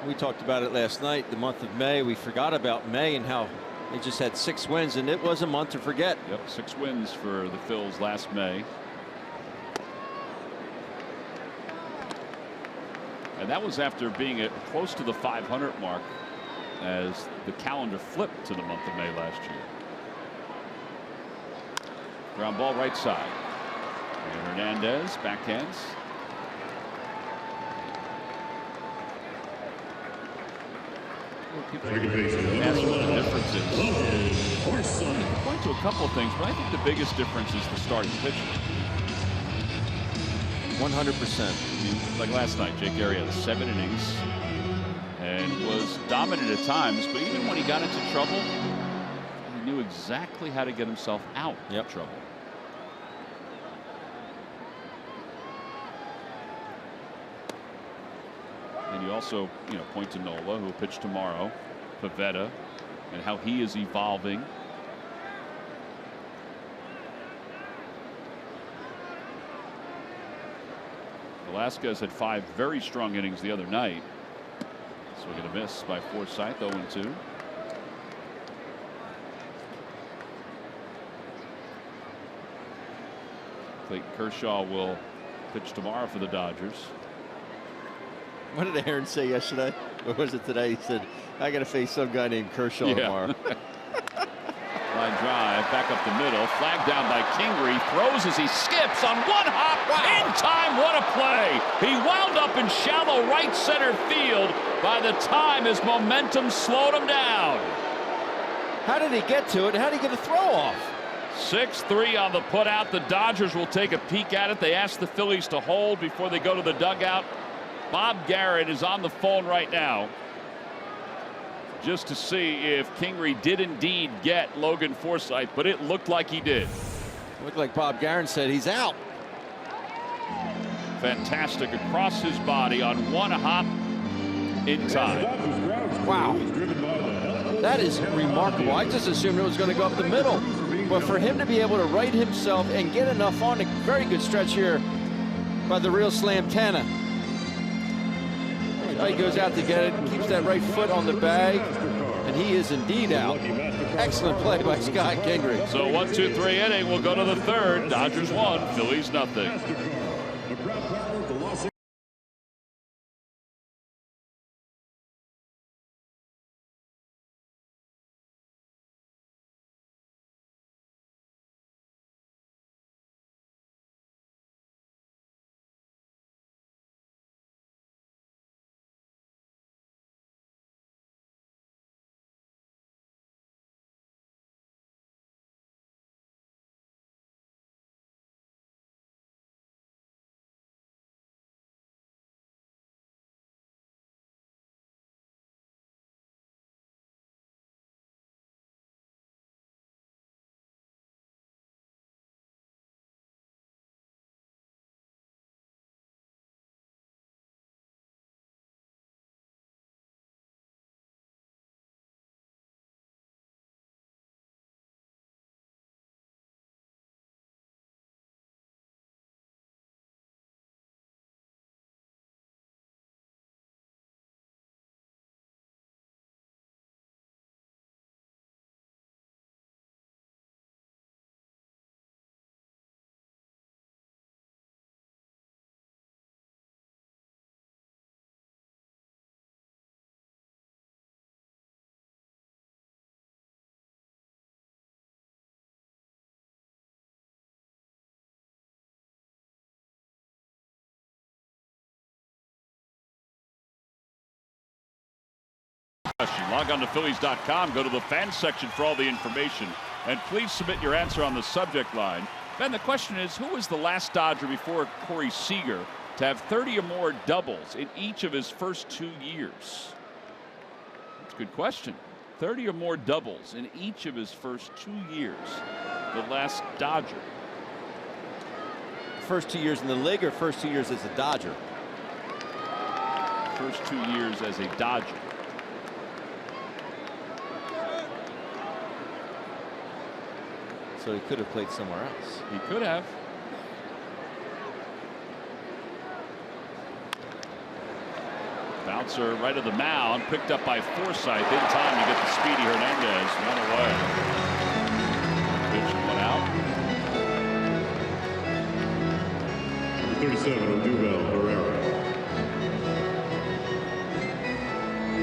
[SPEAKER 2] We talked about it last night, the month of May. We forgot about May and how they just had 6 wins, and it was a month to forget.
[SPEAKER 1] Yep, 6 wins for the Phils last May. And that was after being at close to the 500 mark as the calendar flipped to the month of May last year. Ground ball right side. And Hernandez backhands. People ask what the difference is. Point to a couple of things, but I think the biggest difference is the starting pitcher.
[SPEAKER 2] 100%.
[SPEAKER 1] Like last night, Jake Arrieta had 7 innings and was dominant at times, but even when he got into trouble, he knew exactly how to get himself out of trouble. And you also, point to Nola, who will pitch tomorrow, Pavetta, and how he is evolving. Velasquez had 5 very strong innings the other night. So we're going to miss by Forsythe, 0-2. Clayton Kershaw will pitch tomorrow for the Dodgers.
[SPEAKER 2] What did Aaron say yesterday? Or was it today? He said, I got to face some guy named Kershaw tomorrow.
[SPEAKER 1] Line drive back up the middle. Flag down by Kingery. Throws as he skips on one hop. In time. What a play. He wound up in shallow right center field by the time his momentum slowed him down.
[SPEAKER 2] How did he get to it? How did he get a throw off?
[SPEAKER 1] 6-3 on the putout. The Dodgers will take a peek at it. They ask the Phillies to hold before they go to the dugout. Bob Garrett is on the phone right now just to see if Kingery did indeed get Logan Forsythe, but it looked like he did.
[SPEAKER 2] It looked like Bob Garrett said he's out.
[SPEAKER 1] Fantastic across his body on one hop in time.
[SPEAKER 2] Wow. That is remarkable. I just assumed it was going to go up the middle. But for him to be able to right himself and get enough on a very good stretch here by the real Slam Tana. He goes out to get it, keeps that right foot on the bag, and he is indeed out. Excellent play by Scott Kingery.
[SPEAKER 1] So 1-2-3 inning. We'll go to the third. Dodgers 1, Phillies nothing. Log on to Phillies.com, go to the fans section for all the information, and please submit your answer on the subject line. Ben, the question is, who was the last Dodger before Corey Seager to have 30 or more doubles in each of his first 2 years? That's a good question. 30 or more doubles in each of his first 2 years. The last Dodger.
[SPEAKER 2] First 2 years in the league or first 2 years as a Dodger?
[SPEAKER 1] First 2 years as a Dodger.
[SPEAKER 2] So he could have played somewhere else.
[SPEAKER 1] He could have. Bouncer right of the mound, picked up by Forsythe in time to get the speedy Hernandez one away. Pitch one out.
[SPEAKER 5] Number 37, Odubel Herrera.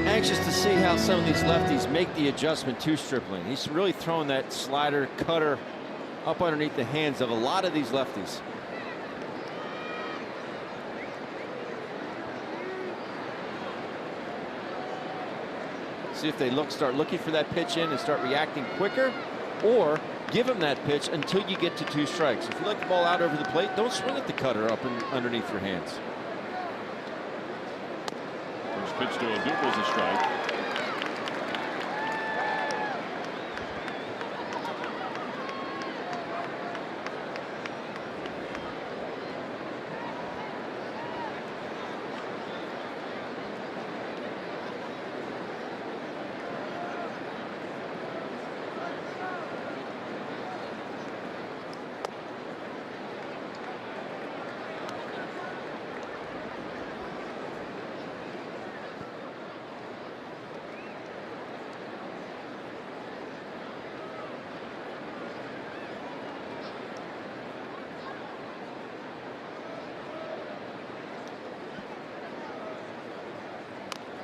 [SPEAKER 2] Anxious to see how some of these lefties make the adjustment to Stripling. He's really throwing that slider, cutter up underneath the hands of a lot of these lefties. See if they start looking for that pitch in and start reacting quicker, or give him that pitch until you get to 2 strikes. If you like the ball out over the plate, don't swing at the cutter up and underneath your hands.
[SPEAKER 1] First pitch to Odubel is a strike.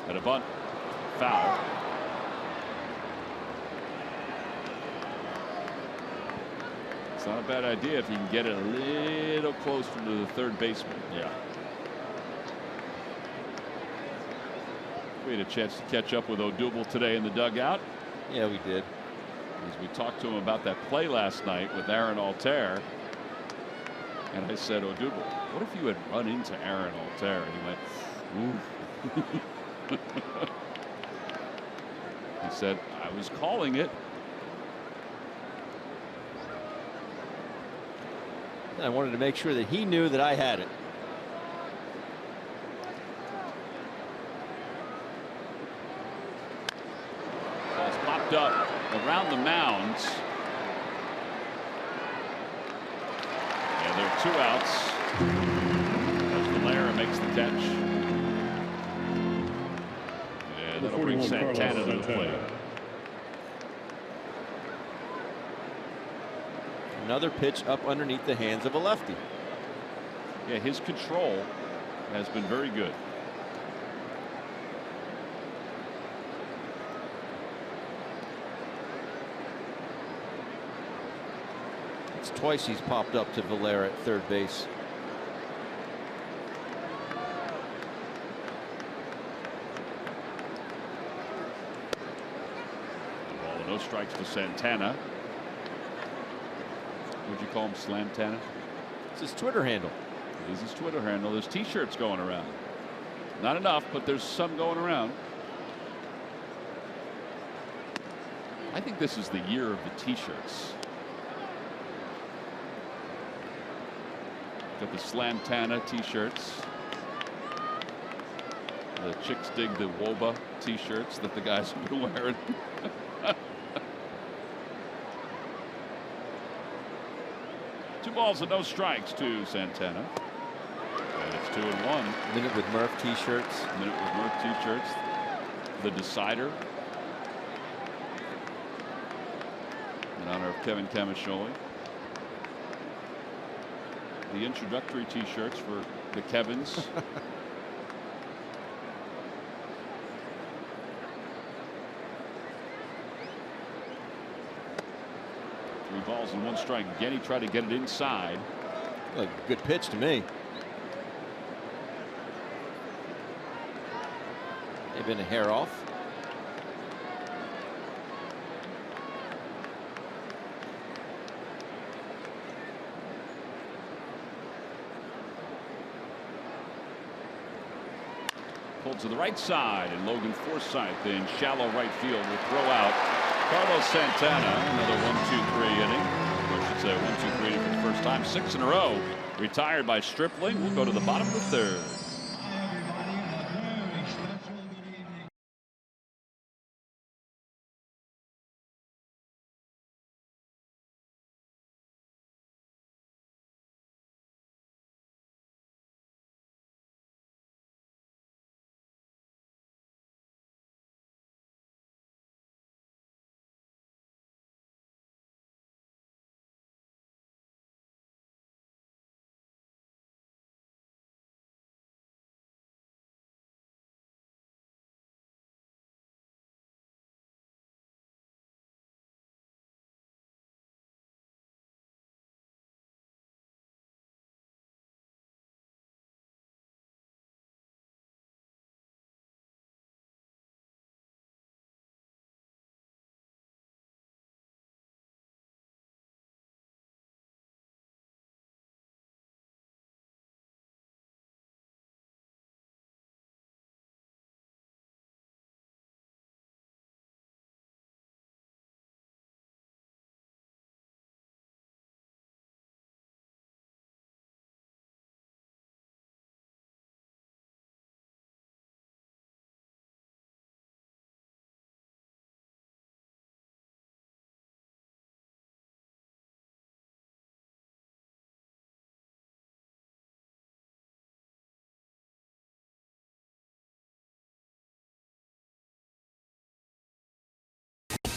[SPEAKER 1] And a bunt, foul. It's not a bad idea if you can get it a little closer to the third baseman.
[SPEAKER 2] Yeah.
[SPEAKER 1] We had a chance to catch up with Odubel today in the dugout.
[SPEAKER 2] Yeah, we did.
[SPEAKER 1] As we talked to him about that play last night with Aaron Altair, and I said, "Oh, Dougal, what if you had run into Aaron Altair?" And he went, "Ooh." He said, "I was calling it."
[SPEAKER 2] I wanted to make sure that he knew that I had it.
[SPEAKER 1] Ball's popped up around the mounds. And there are 2 outs as Valera makes the catch. And that'll bring Santana to the plate.
[SPEAKER 2] Another pitch up underneath the hands of a lefty.
[SPEAKER 1] Yeah, his control has been very good.
[SPEAKER 2] It's twice he's popped up to Valera at third base.
[SPEAKER 1] Ball with no strikes to Santana. Would you call him Slantana?
[SPEAKER 2] It's his Twitter handle.
[SPEAKER 1] It is his Twitter handle. There's T-shirts going around. Not enough, but there's some going around. I think this is the year of the T-shirts. Got the Slantana T-shirts. The chicks dig the Woba T-shirts that the guys have been wearing. 2 balls and no strikes to Santana. And it's 2-1.
[SPEAKER 2] Minute with Murph T-shirts.
[SPEAKER 1] Minute with Murph T-shirts. The decider. In honor of Kevin Kamisholi. The introductory T-shirts for the Kevins. 3 balls and 1 strike. Again, he tried to get it inside.
[SPEAKER 2] Look, good pitch to me. They've been a hair off.
[SPEAKER 1] Pulled to the right side, and Logan Forsythe in shallow right field will throw out Carlos Santana. Another 1-2-3 inning. Or I should say 1-2-3 inning for the first time. 6 in a row. Retired by Stripling. We'll go to the bottom of the 3rd.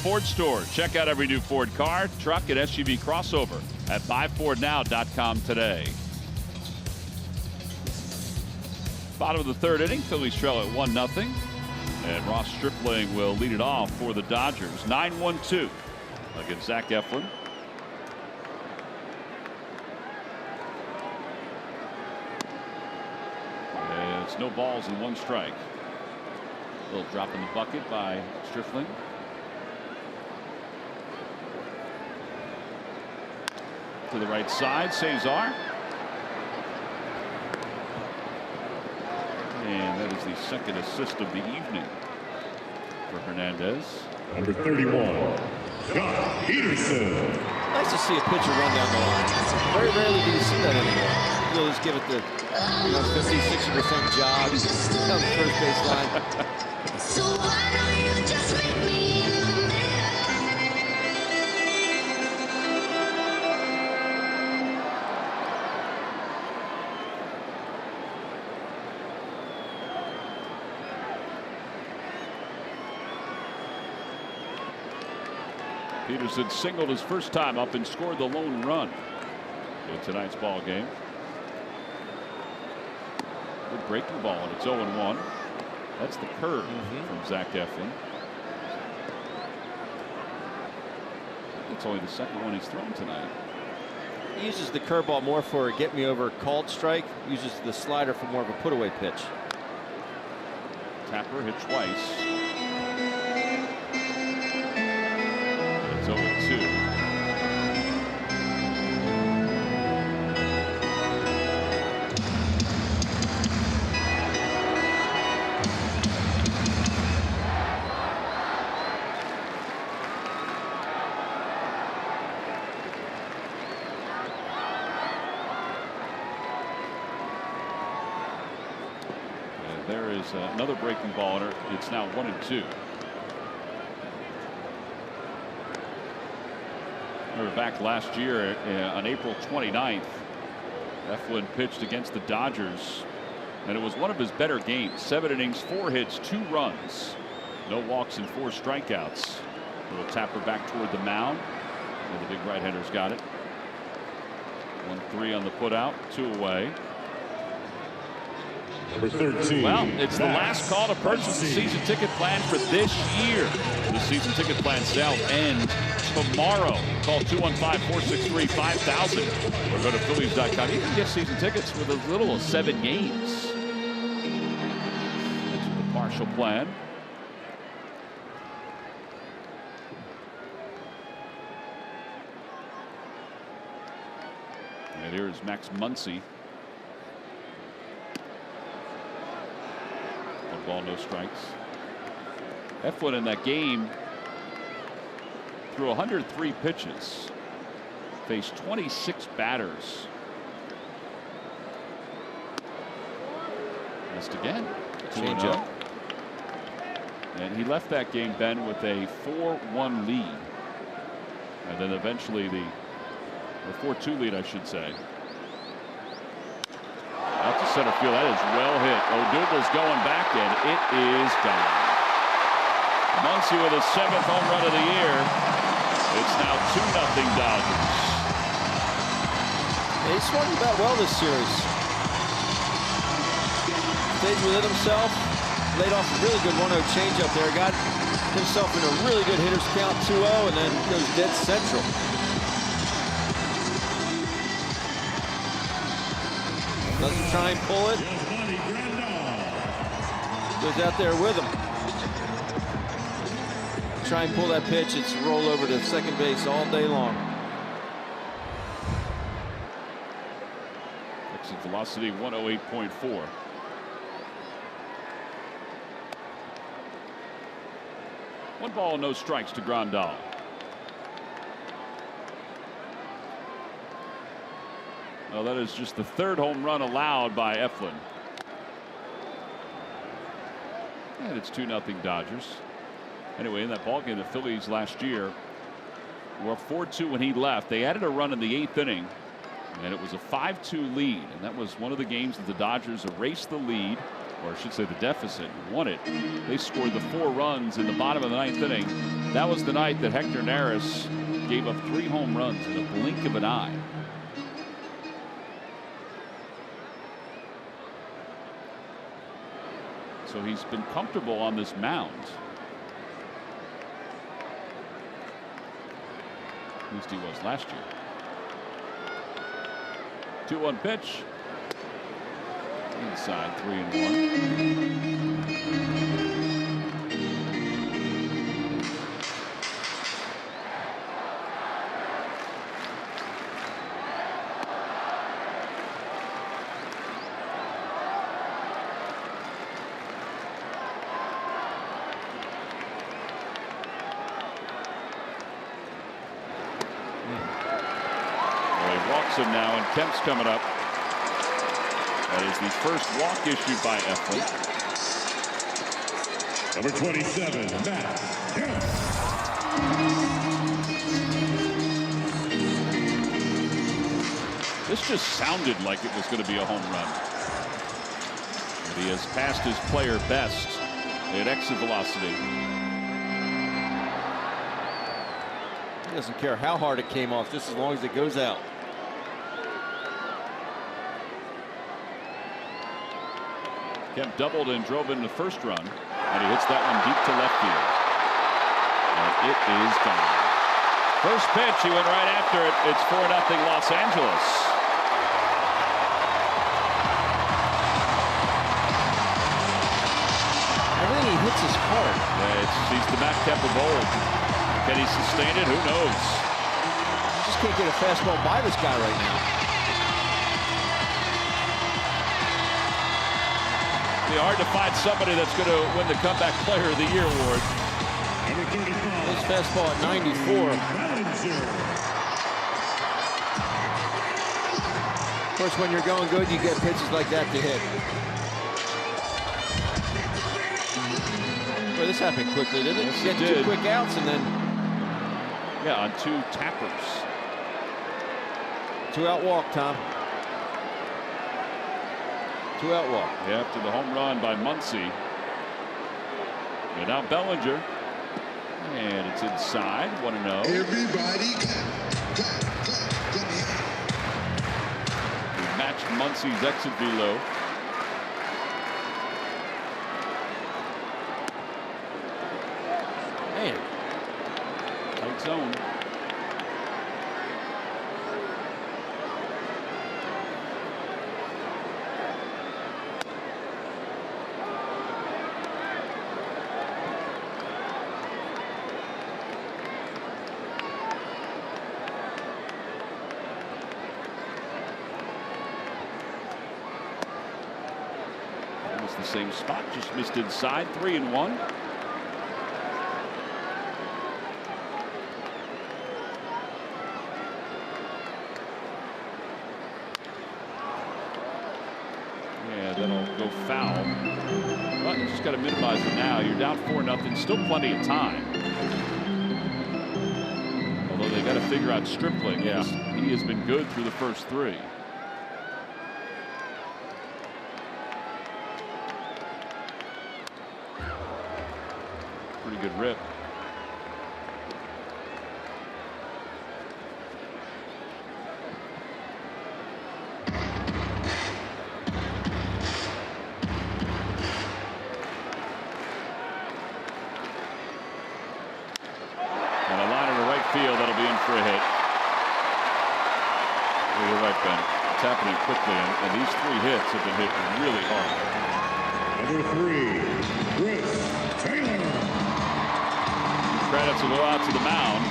[SPEAKER 1] Ford store. Check out every new Ford car, truck, and SUV crossover at buyfordnow.com today. Bottom of the 3rd inning, Phillies trail at 1-0. And Ross Stripling will lead it off for the Dodgers. 9-1-2 against Zach Eflin. And it's no balls and 1 strike. Little drop in the bucket by Stripling. to the right side. Cesar. And that is the second assist of the evening for Hernandez.
[SPEAKER 5] Number 31, Josh Peterson.
[SPEAKER 2] Nice to see a pitcher run down the line. Very rarely do you see that anymore. You'll just give it the 50–60% job on the first baseline.
[SPEAKER 6] So why don't you just meet me in the
[SPEAKER 1] Peterson singled his first time up and scored the lone run in tonight's ball game. Good breaking ball, and it's 0-1. That's the curve from Zach Eflin. It's only the second one he's thrown tonight.
[SPEAKER 2] He uses the curveball more for a get me over called strike. Uses the slider for more of a put away pitch.
[SPEAKER 1] Tapper hit twice. It's 0-2. There is another breaking ball. It's now 1-2. Remember back last year on April 29th, Eflin pitched against the Dodgers, and it was one of his better games. 7 innings, 4 hits, 2 runs, no walks and 4 strikeouts. A little tapper back toward the mound, and the big right-hander's got it. 1-3 on the putout, 2 away.
[SPEAKER 5] Number 13.
[SPEAKER 1] Well, it's the last call to purchase the season ticket plan for this year. The season ticket plan sales end tomorrow. Call 215-463-5000 or go to Phillies.com. You can get season tickets with as little as 7 games. That's the partial plan. And here's Max Muncy. 1 ball, no strikes. Eflin in that game threw 103 pitches, faced 26 batters. Missed again.
[SPEAKER 2] Change up.
[SPEAKER 1] And he left that game, Ben, with a 4-1 lead. And then eventually the 4-2 lead, I should say. Out to center field. That is well hit. Odubel's going back, and it is gone. Muncy with his 7th home run of the year. It's now 2-0 Dodgers.
[SPEAKER 2] He swung the bat well this series. Stayed within himself. Laid off a really good 1-0 changeup there. Got himself in a really good hitter's count, 2-0, and then goes dead central. Doesn't try and pull it. Goes out there with him. Try and pull that pitch. It's roll over to second base all day long.
[SPEAKER 1] Exit velocity 108.4. One ball, no strikes to Grandal. Well, that is just the 3rd home run allowed by Eflin. And it's 2-0 Dodgers. Anyway, in that ballgame, the Phillies last year were 4-2 when he left. They added a run in the 8th inning, and it was a 5-2 lead. And that was one of the games that the Dodgers erased the lead, or I should say the deficit, and won it. They scored the 4 runs in the bottom of the 9th inning. That was the night that Hector Neris gave up 3 home runs in a blink of an eye. So he's been comfortable on this mound. At least he was last year. 2-1 pitch. Inside, 3-1. walks him now, and Kemp's coming up. That is the first walk issued by Eflin.
[SPEAKER 5] Number 27, Matt Kemp.
[SPEAKER 1] This just sounded like it was going to be a home run. But he has passed his player best at exit velocity.
[SPEAKER 2] He doesn't care how hard it came off, just as long as it goes out.
[SPEAKER 1] Kemp doubled and drove in the first run, and he hits that one deep to left field. And it is gone. First pitch, he went right after it. It's 4-0 Los Angeles.
[SPEAKER 2] Everything he hits is hard.
[SPEAKER 1] He's the Matt Kemp of old. Can he sustain it? Who knows?
[SPEAKER 2] Just can't get a fastball by this guy right now.
[SPEAKER 1] It'll be hard to find somebody that's going to win the Comeback Player of the Year award.
[SPEAKER 5] Number 35.
[SPEAKER 2] His fastball at 94. Of course, when you're going good, you get pitches like that to hit. Well, this happened quickly, didn't it?
[SPEAKER 1] Yes,
[SPEAKER 2] He had
[SPEAKER 1] it did.
[SPEAKER 2] 2 quick outs and then
[SPEAKER 1] Yeah, on 2 tappers.
[SPEAKER 2] 2-out walk, Tom. 2-out walk.
[SPEAKER 1] Yeah, after the home run by Muncy. And now Bellinger. And it's inside. 1-0.
[SPEAKER 7] Everybody clap, clap, clap. Let me hear it.
[SPEAKER 1] He matched Muncy's exit velo.
[SPEAKER 2] Man,
[SPEAKER 1] Tight zone. Almost the same spot, just missed inside. 3-1. That'll go foul. But you just got to minimize it now. You're down 4-0. Still plenty of time. Although they got to figure out Stripling.
[SPEAKER 2] Yeah.
[SPEAKER 1] He has been good through the first 3. Pretty good rip. Field, that'll be in for a hit. Well, you're right, Ben. It's happening quickly, and these 3 hits have been hit really hard.
[SPEAKER 5] Number 3, Chris Taylor.
[SPEAKER 1] Credits will go out to the mound.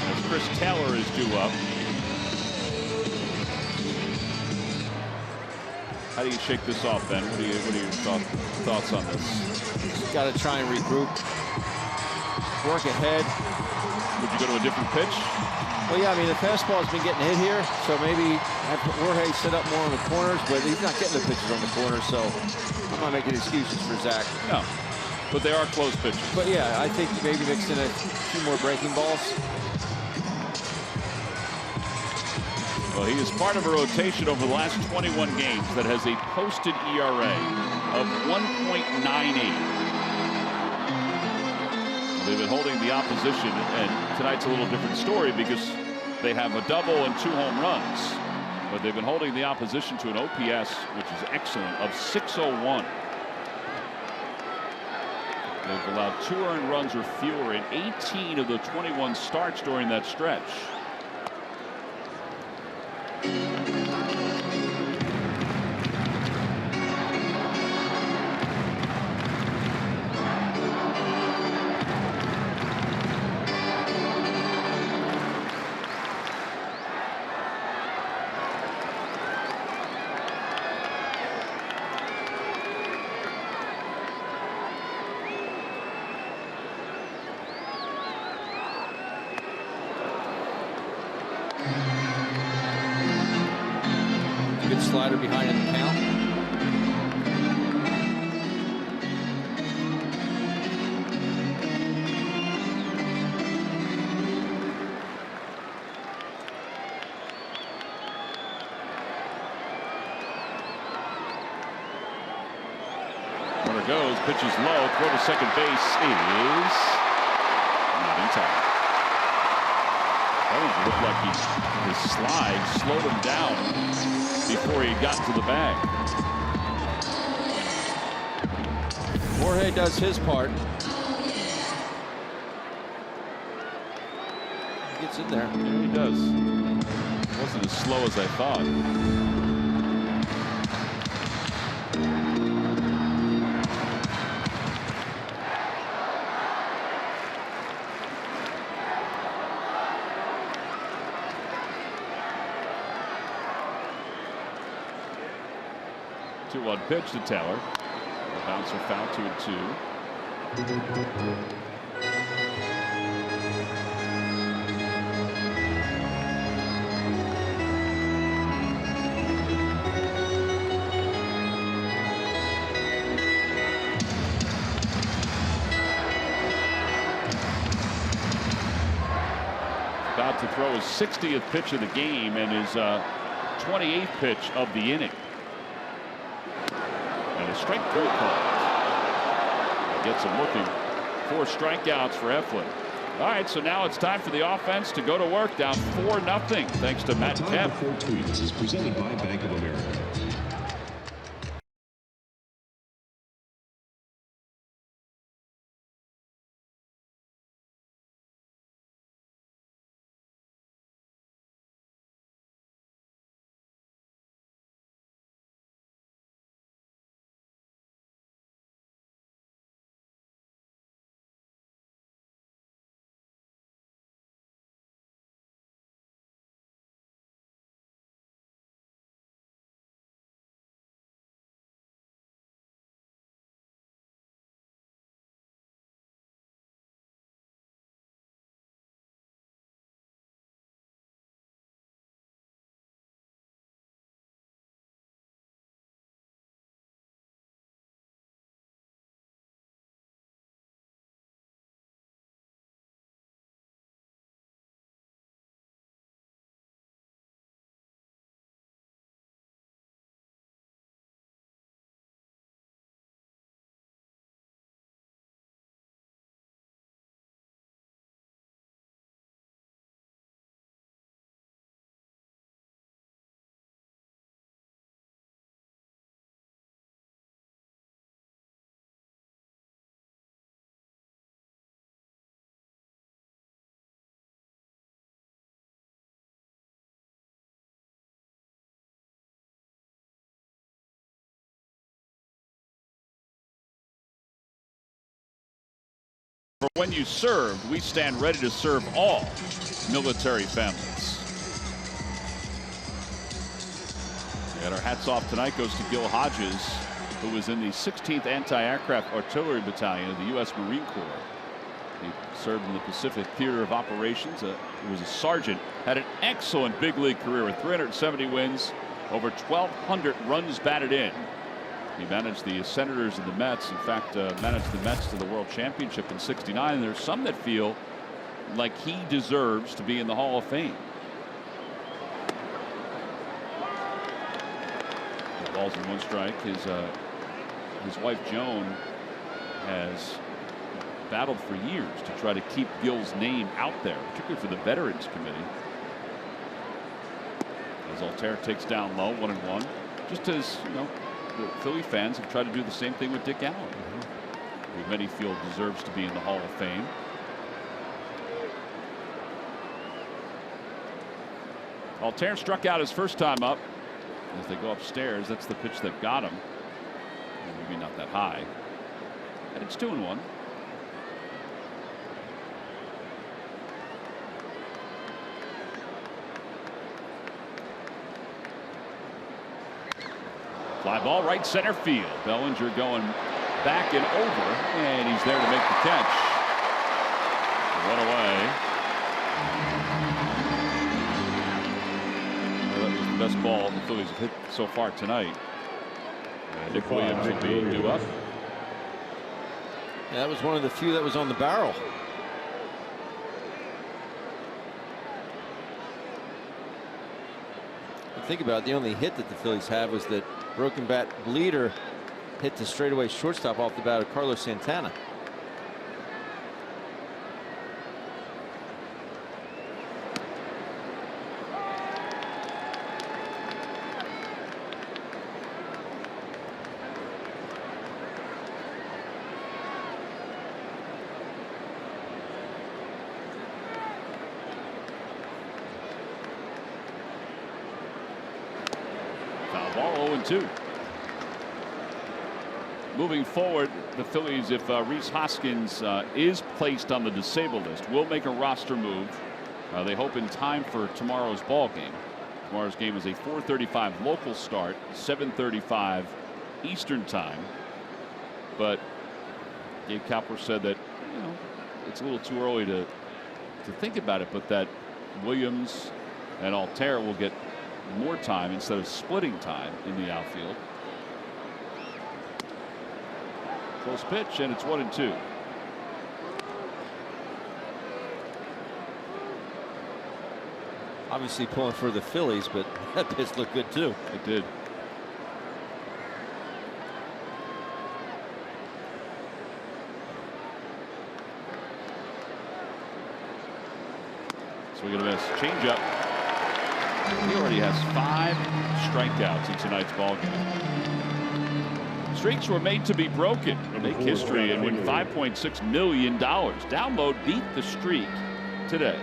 [SPEAKER 1] As Chris Taylor is due up. How do you shake this off, Ben? What are your thoughts on this?
[SPEAKER 2] got to try and regroup, work ahead.
[SPEAKER 1] Would you go to a different pitch?
[SPEAKER 2] Well, yeah, I mean, the fastball's been getting hit here, so maybe have Jorge set up more on the corners, but he's not getting the pitches on the corners, so I'm not making excuses for Zach.
[SPEAKER 1] No, but they are close pitches.
[SPEAKER 2] But yeah, I think maybe mix in a few more breaking balls.
[SPEAKER 1] Well, he is part of a rotation over the last 21 games that has a posted ERA of 1.98. They've been holding the opposition, and tonight's a little different story because they have a double and 2 home runs. But they've been holding the opposition to an OPS, which is excellent, of 601. They've allowed 2 earned runs or fewer in 18 of the 21 starts during that stretch.
[SPEAKER 3] slider behind in the count.
[SPEAKER 1] Runner goes, pitches low, throw to second base is not in time. That one looked like his slide slowed him down before he got to the bag.
[SPEAKER 2] Jorge does his part. He gets in there.
[SPEAKER 1] Yeah, he does. Wasn't as slow as I thought. 2-1 pitch to Taylor. The bouncer foul, 2-2. About to throw his 60th pitch of the game and his 28th pitch of the inning. And a strike 3 call. Gets him looking. 4 strikeouts for Eflin. All right, so now it's time for the offense to go to work, down 4-0 thanks to Matt Kemp.
[SPEAKER 5] Time for tweets is presented by Bank of America.
[SPEAKER 1] For when you served, we stand ready to serve all military families. And our hats off tonight goes to Gil Hodges, who was in the 16th Anti-Aircraft Artillery Battalion of the U.S. Marine Corps. He served in the Pacific Theater of Operations. He was a sergeant, had an excellent big league career with 370 wins, over 1,200 runs batted in. He managed the Senators and the Mets. In fact, managed the Mets to the World Championship in '69. And there's some that feel like he deserves to be in the Hall of Fame. The ball's in 1 strike. His wife Joan has battled for years to try to keep Gil's name out there, particularly for the Veterans Committee. As Altair takes down low, 1-1. Just as you know, the Philly fans have tried to do the same thing with Dick Allen, who many feel deserves to be in the Hall of Fame. Altair struck out his first time up. As they go upstairs, that's the pitch that got him. Maybe not that high. And it's 2-1. Fly ball right center field. Bellinger going back and over, and he's there to make the catch. One away. Well, that was the best ball the Phillies have hit so far tonight. Nick Williams will be due up.
[SPEAKER 2] Yeah, that was one of the few that was on the barrel. Think about it, the only hit that the Phillies have was that broken bat bleeder hit the straightaway shortstop off the bat of Carlos Santana.
[SPEAKER 1] Ball 0-2. Moving forward, the Phillies, if Rhys Hoskins is placed on the disabled list, will make a roster move. They hope in time for tomorrow's ball game. Tomorrow's game is a 4:35 local start, 7:35 Eastern time. But Gabe Kapler said that it's a little too early to think about it, but that Williams and Altair will get more time instead of splitting time in the outfield. Close pitch, and it's 1-2.
[SPEAKER 2] Obviously pulling for the Phillies, but that pitch looked good too.
[SPEAKER 1] It did. Swing and a miss. Change up. He already has 5 strikeouts in tonight's ball game. Streaks were made to be broken. Make history and win $5.6 million. Download Beat the Streak today.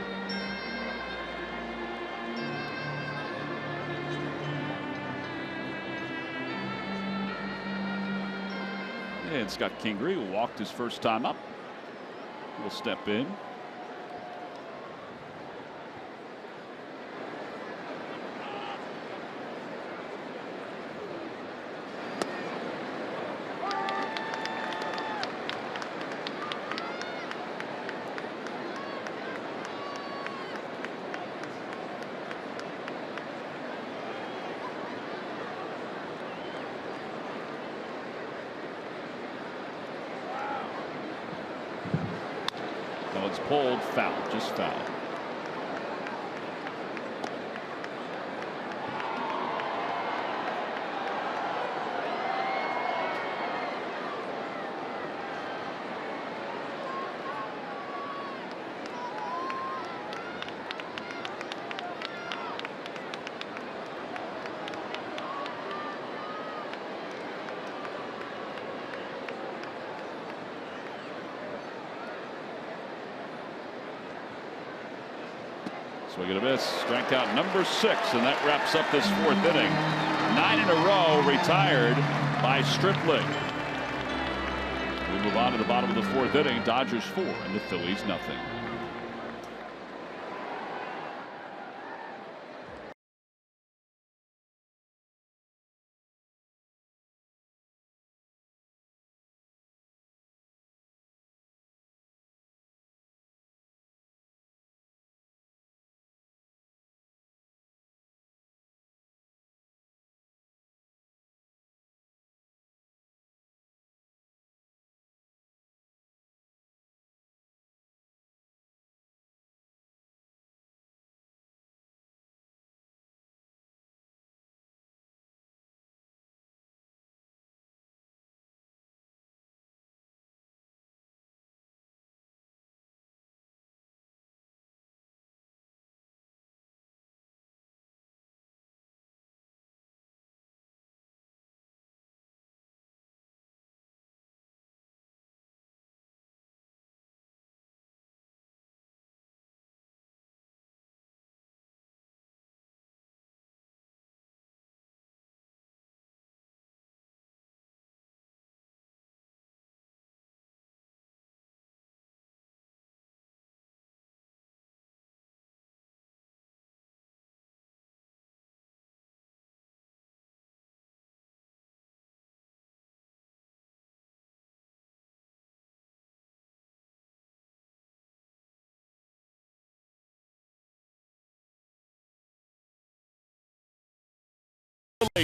[SPEAKER 1] And Scott Kingery, who walked his first time up, will step in. It's pulled, foul, just foul. Swing and a miss. Strikeout number 6, and that wraps up this 4th inning. 9 in a row retired by Stripling. We move on to the bottom of the 4th inning. Dodgers 4 and the Phillies nothing.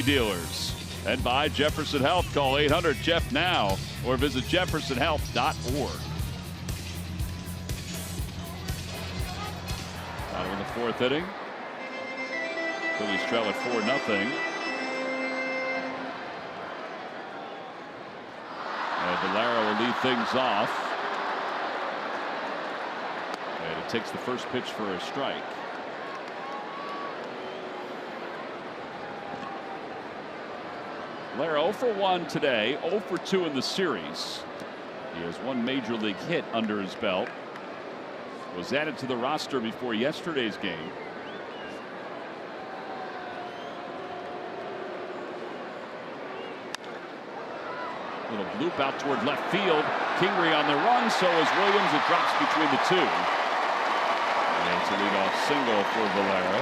[SPEAKER 1] Dealers. And by Jefferson Health. Call 800-JEFF now or visit jeffersonhealth.org. Bottom of the fourth inning. Phillies trail at 4-0. And Valera will lead things off. And it takes the first pitch for a strike. Valera 0 for 1 today, 0 for 2 in the series. He has one major league hit under his belt. Was added to the roster before yesterday's game. Little bloop out toward left field. Kingery on the run, so is Williams. It drops between the two. And it's a leadoff single for Valera.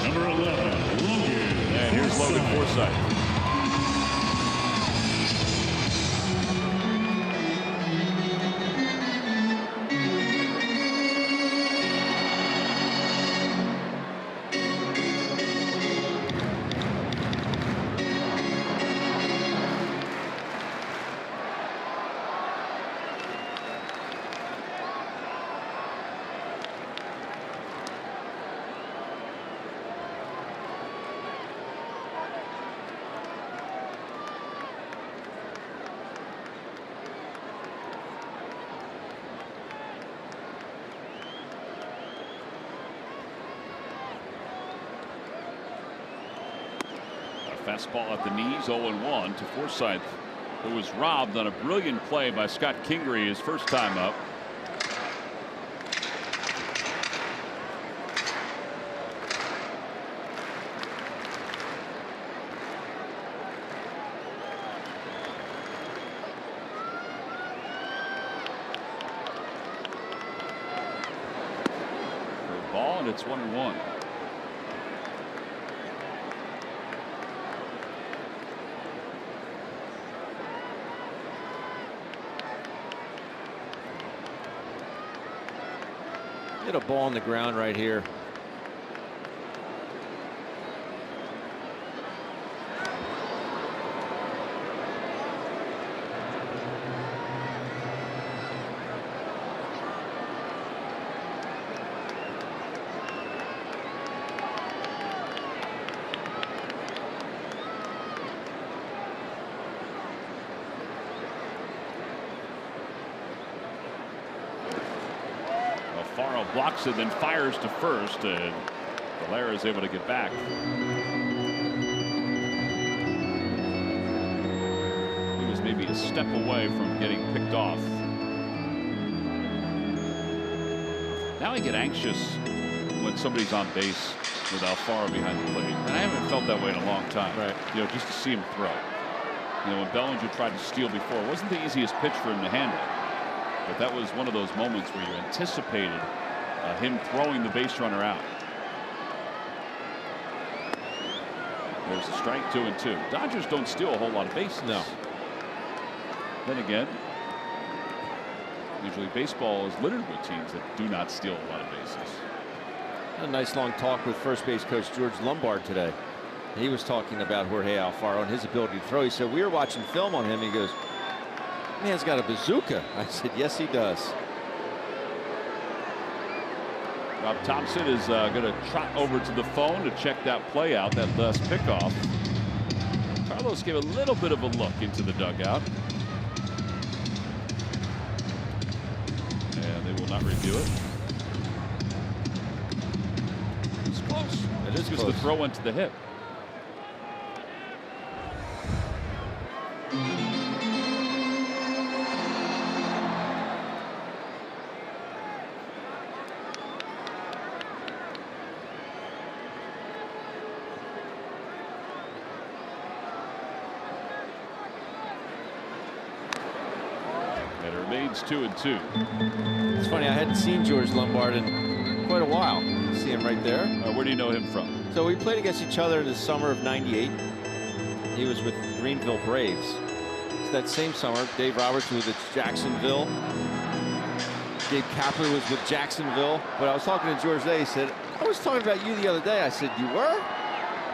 [SPEAKER 5] Number 11, Logan.
[SPEAKER 1] And here's Logan Forsythe. Fastball at the knees, 0-1 to Forsythe, who was robbed on a brilliant play by Scott Kingery his first time up. For a ball, and it's 1-1.
[SPEAKER 2] Get a ball on the ground right here.
[SPEAKER 1] Alfaro blocks it, then fires to first, and Valera is able to get back. He was maybe a step away from getting picked off. Now I get anxious when somebody's on base with Alfaro behind the plate, and I haven't felt that way in a long time.
[SPEAKER 2] Right.
[SPEAKER 1] You know, just to see him throw. You know, when Bellinger tried to steal before, it wasn't the easiest pitch for him to handle. But that was one of those moments where you anticipated him throwing the base runner out. There's a strike, 2-2. Dodgers don't steal a whole lot of bases.
[SPEAKER 2] No.
[SPEAKER 1] Then again, usually baseball is littered with teams that do not steal a lot of bases.
[SPEAKER 2] A nice long talk with first base coach George Lombard today. He was talking about Jorge Alfaro and his ability to throw. He said, we were watching film on him. He goes, man's got a bazooka. I said, yes, he does.
[SPEAKER 1] Rob Thompson is going to trot over to the phone to check that play out, that last pickoff. Carlos gave a little bit of a look into the dugout. And they will not review it. It's close.
[SPEAKER 2] It is
[SPEAKER 1] because
[SPEAKER 2] close.
[SPEAKER 1] the throw went to the hip. And it remains 2-2.
[SPEAKER 2] It's funny, I hadn't seen George Lombard in quite a while. See him right there.
[SPEAKER 1] Where do you know him from?
[SPEAKER 2] So we played against each other in the summer of '98. He was with Greenville Braves. So that same summer, Dave Roberts was at Jacksonville. Gabe Kapler was with Jacksonville. But I was talking to George today. He said, I was talking about you the other day. I said, you were?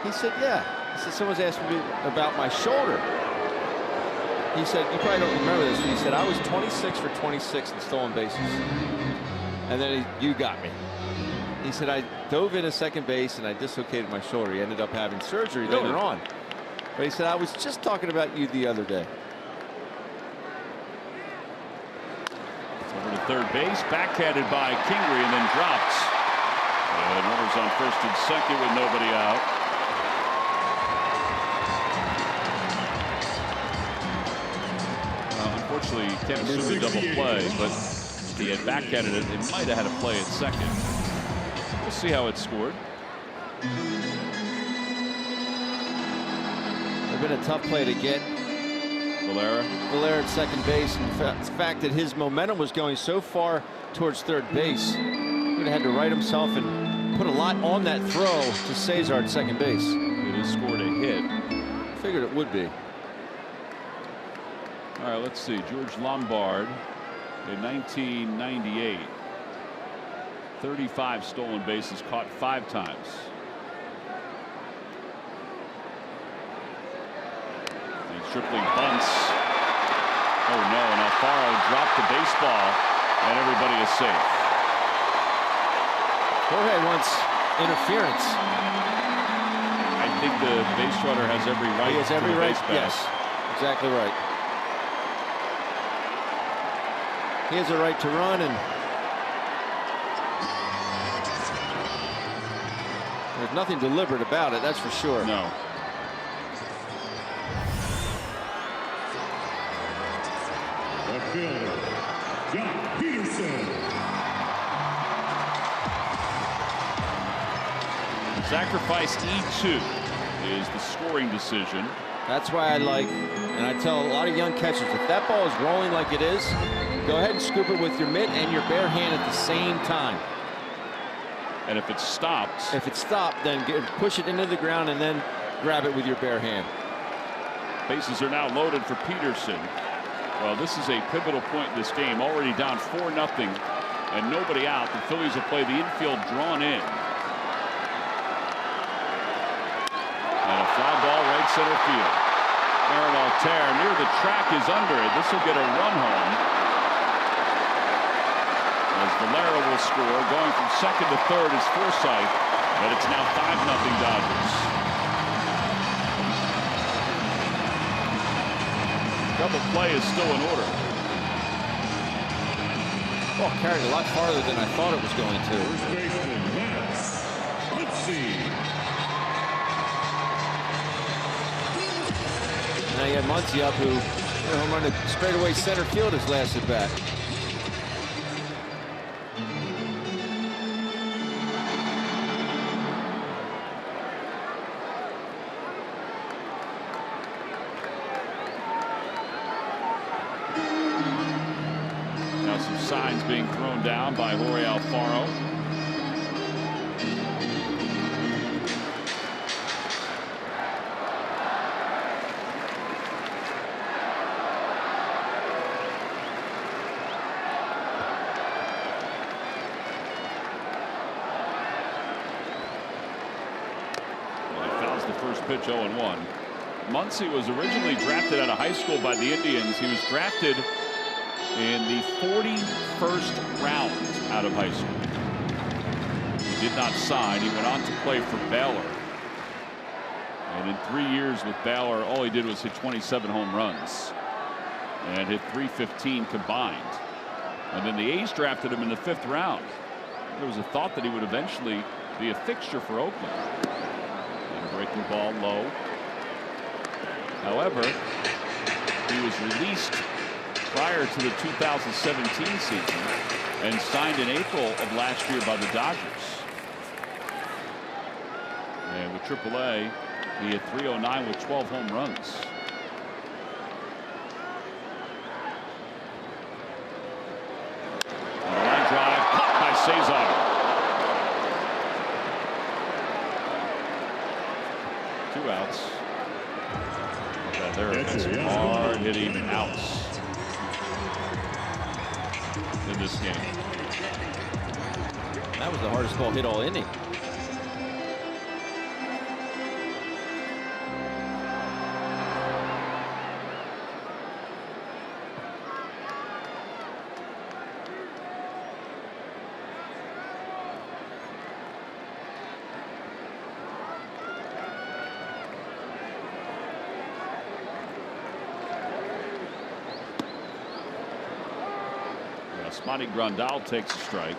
[SPEAKER 2] He said, yeah. He said, someone's asking me about my shoulder. He said, you probably don't remember this, but he said, I was 26 for 26 in stolen bases. And then you got me. He said, I dove into second base and I dislocated my shoulder. He ended up having surgery later on. But he said, I was just talking about you the other day.
[SPEAKER 1] Over to third base, backhanded by Kingery and then dropped. And runners on first and second with nobody out. Unfortunately, you can't assume a double play, but if he had backhanded it, it might have had a play at second. We'll see how it's scored.
[SPEAKER 2] It's been a tough play to get. Valera at second base. In fact, the fact that his momentum was going so far towards third base, he would have had to right himself and put a lot on that throw to Cesar at second base.
[SPEAKER 1] It has scored a hit.
[SPEAKER 2] Figured it would be.
[SPEAKER 1] All right, let's see. George Lombard in 1998. 35 stolen bases, caught 5 times. And Stripling bunts. Oh no, and Alfaro dropped the baseball, and everybody is safe.
[SPEAKER 2] Jorge wants interference.
[SPEAKER 1] I think the base runner has every right.
[SPEAKER 2] He has every
[SPEAKER 1] to the
[SPEAKER 2] right.
[SPEAKER 1] base pass.
[SPEAKER 2] Yes, exactly right. He has a right to run, and there's nothing deliberate about it, that's for sure.
[SPEAKER 1] No.
[SPEAKER 5] The fielder, John Peterson.
[SPEAKER 1] Sacrifice E2 is the scoring decision.
[SPEAKER 2] That's why I like, and I tell a lot of young catchers, if that ball is rolling like it is, go ahead and scoop it with your mitt and your bare hand at the same time.
[SPEAKER 1] And if it stops,
[SPEAKER 2] then push it into the ground and then grab it with your bare hand.
[SPEAKER 1] Bases are now loaded for Peterson. Well, this is a pivotal point in this game. Already down 4-0 and nobody out. The Phillies will play the infield drawn in. And a fly ball right center field. Aaron Altair near the track is under it. This will get a run home. As Valera will score. Going from second to third is Forsythe. And it's now 5-0 Dodgers. Double play is still in order.
[SPEAKER 2] Ball carried a lot farther than I thought it was going to.
[SPEAKER 5] First baseman, let's see.
[SPEAKER 2] Now you got Muncy up, who home run to straightaway center field his last at bat.
[SPEAKER 1] Now some signs being thrown down by Jorge Alfaro. Pitch 0-1. Muncy was originally drafted out of high school by the Indians. He was drafted in the 41st round out of high school. He did not sign. He went on to play for Baylor. And in 3 years with Baylor, all he did was hit 27 home runs and hit .315 combined. And then the A's drafted him in the 5th round. There was a thought that he would eventually be a fixture for Oakland. Breaking ball low. However, he was released prior to the 2017 season and signed in April of last year by the Dodgers. And with AAA, he hit .309 with 12 home runs. And a line drive caught by Cesar. 2 outs. There are some hard-hitting outs in this game.
[SPEAKER 2] That was the hardest ball hit all inning.
[SPEAKER 1] Monty Grandal takes a strike.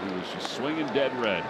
[SPEAKER 1] He was just swinging dead red.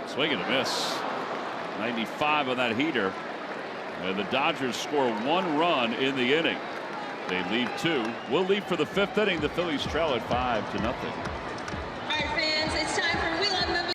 [SPEAKER 1] Swing and a miss. 95 on that heater. And the Dodgers score 1 run in the inning. They lead 2. We'll leave for the 5th inning. The Phillies trail at 5-0.
[SPEAKER 8] All right, fans, it's time for We Love Memphis.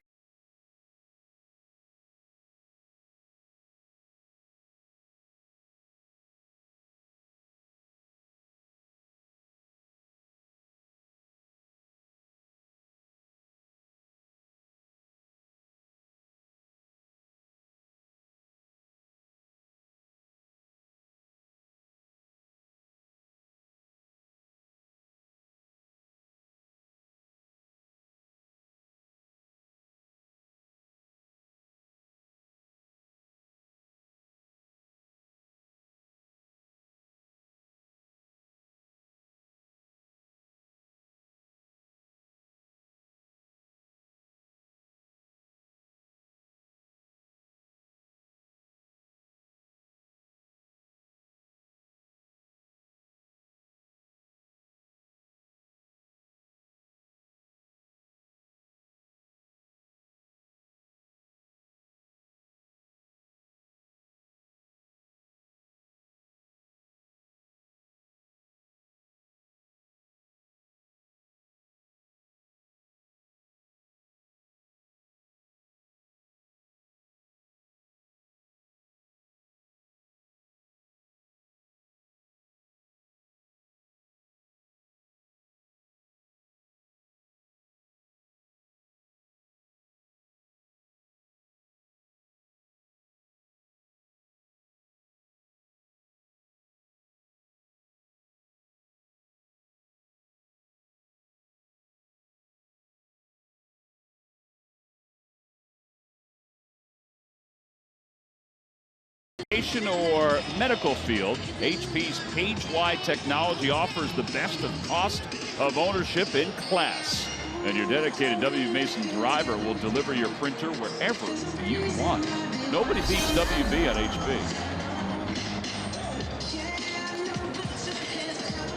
[SPEAKER 1] Or medical field, HP's page-wide technology offers the best of cost of ownership in class. And your dedicated W. Mason driver will deliver your printer wherever you want. Nobody beats WB on HP.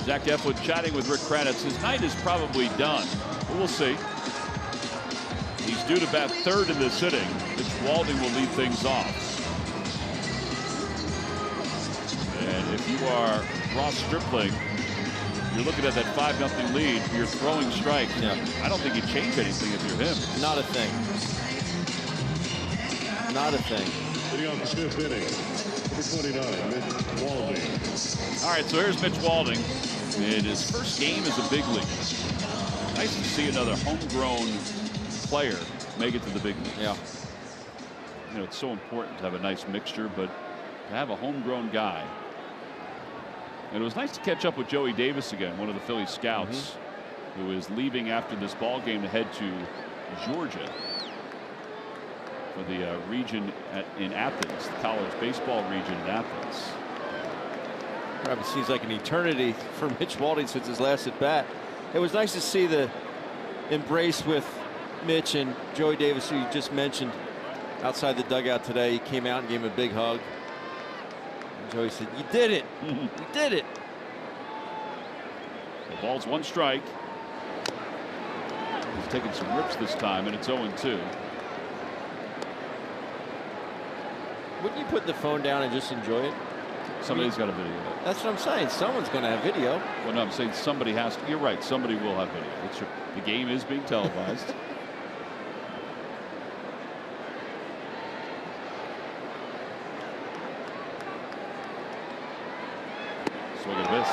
[SPEAKER 1] Zach Eflin chatting with Rick Kranitz. His night is probably done, but we'll see. He's due to bat 3rd in this inning. Mitch Walding will lead things off. And if you are Ross Stripling, you're looking at that 5-0 lead. You're throwing strikes.
[SPEAKER 2] Yeah.
[SPEAKER 1] I don't think you change anything if you're him.
[SPEAKER 2] Not a thing. Not a thing.
[SPEAKER 5] Hitting off the 5th inning, number 29, Mitch Walding.
[SPEAKER 1] All right, so here's Mitch Walding in his first game as a big league. Nice to see another homegrown player make it to the big leagues.
[SPEAKER 2] Yeah.
[SPEAKER 1] You know, it's so important to have a nice mixture, but to have a homegrown guy. And it was nice to catch up with Joey Davis again, one of the Philly scouts. who is leaving after this ball game to head to Georgia for the region in Athens, the college baseball region in Athens.
[SPEAKER 2] Probably seems like an eternity for Mitch Walding since his last at bat. It was nice to see the embrace with Mitch and Joey Davis, who you just mentioned, outside the dugout today. He came out and gave him a big hug. And Joey said, "You did it. You did it."
[SPEAKER 1] The ball's 1 strike. He's taking some rips this time, and it's 0-2.
[SPEAKER 2] Wouldn't you put the phone down and just enjoy it?
[SPEAKER 1] Somebody's got a video.
[SPEAKER 2] That's what I'm saying. Someone's going to have video.
[SPEAKER 1] Well, no, I'm saying somebody has to. You're right. Somebody will have video. It's true. The game is being televised. Swing and miss.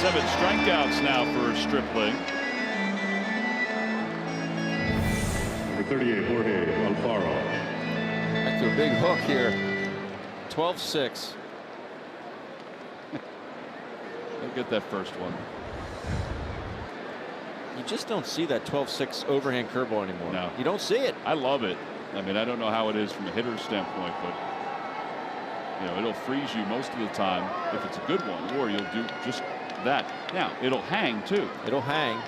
[SPEAKER 1] 7 strikeouts now for Stripling.
[SPEAKER 5] Number 38, Jorge Alfaro.
[SPEAKER 2] Back to a big hook here. 12-6.
[SPEAKER 1] He'll get that first one.
[SPEAKER 2] You just don't see that 12-6 overhand curveball anymore.
[SPEAKER 1] No.
[SPEAKER 2] You don't see it.
[SPEAKER 1] I love it. I mean, I don't know how it is from a hitter's standpoint, but you know, it'll freeze you most of the time if it's a good one, or you'll do just that. Now, it'll hang too.
[SPEAKER 2] It'll hang.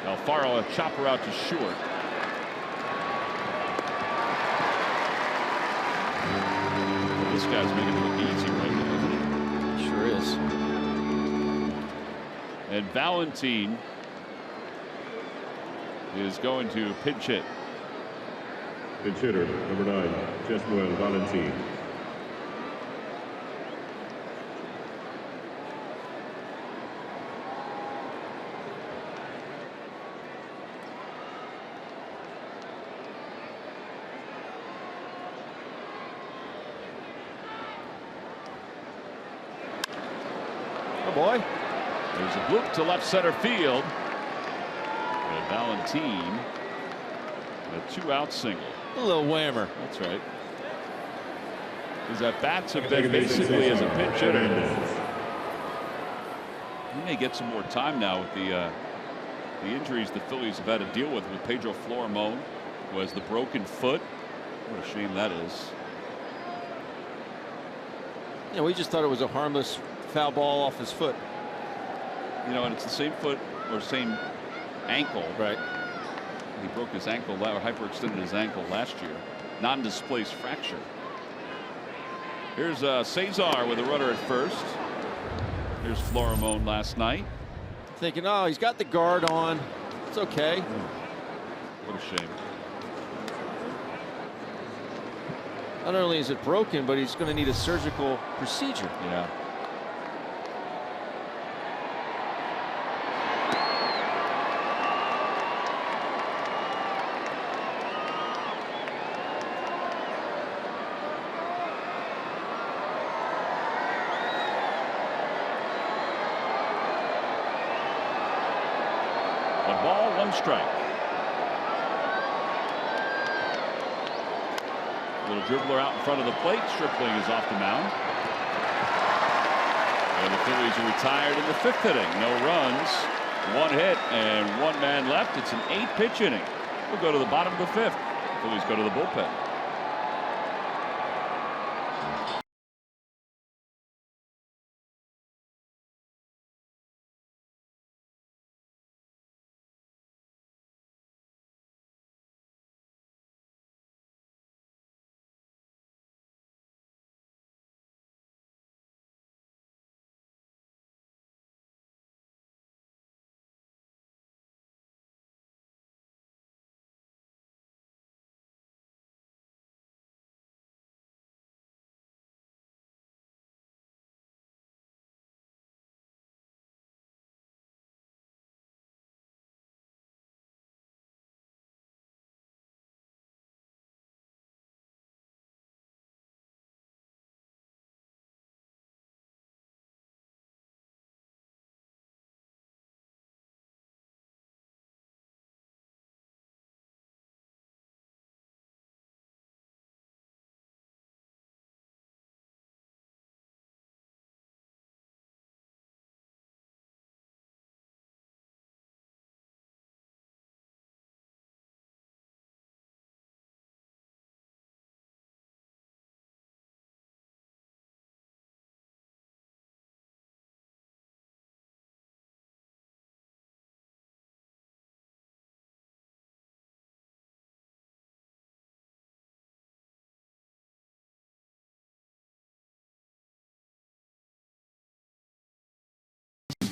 [SPEAKER 1] Alfaro, a chopper out to short. This guy's making it look easy right now, isn't he?
[SPEAKER 2] Sure is.
[SPEAKER 1] And Valentin is going to pinch hit.
[SPEAKER 5] Pinch hitter, number 9, Jesmuel Valentin.
[SPEAKER 2] Oh boy.
[SPEAKER 1] There's a bloop to left center field. And Valentin, a 2-out single.
[SPEAKER 2] A little whammer.
[SPEAKER 1] That's right. His at-bats have been basically as a pinch hitter. He may get some more time now with the injuries the Phillies have had to deal with Pedro Florimon, who has the broken foot. What a shame that is.
[SPEAKER 2] Yeah, we just thought it was a harmless foul ball off his foot.
[SPEAKER 1] You know, and it's the same foot or same ankle.
[SPEAKER 2] Right.
[SPEAKER 1] He broke his ankle or hyperextended his ankle last year. Non-displaced fracture. Here's Cesar with a runner at first. Here's Florimon last night.
[SPEAKER 2] Thinking, oh, he's got the guard on. It's okay.
[SPEAKER 1] What a shame.
[SPEAKER 2] Not only is it broken, but he's going to need a surgical procedure.
[SPEAKER 1] Yeah. One ball, 1 strike. Little dribbler out in front of the plate. Stripling is off the mound. And the Phillies are retired in the 5th inning. No runs, 1 hit, and 1 man left. It's an 8-pitch inning. We'll go to the bottom of the 5th. Phillies go to the bullpen.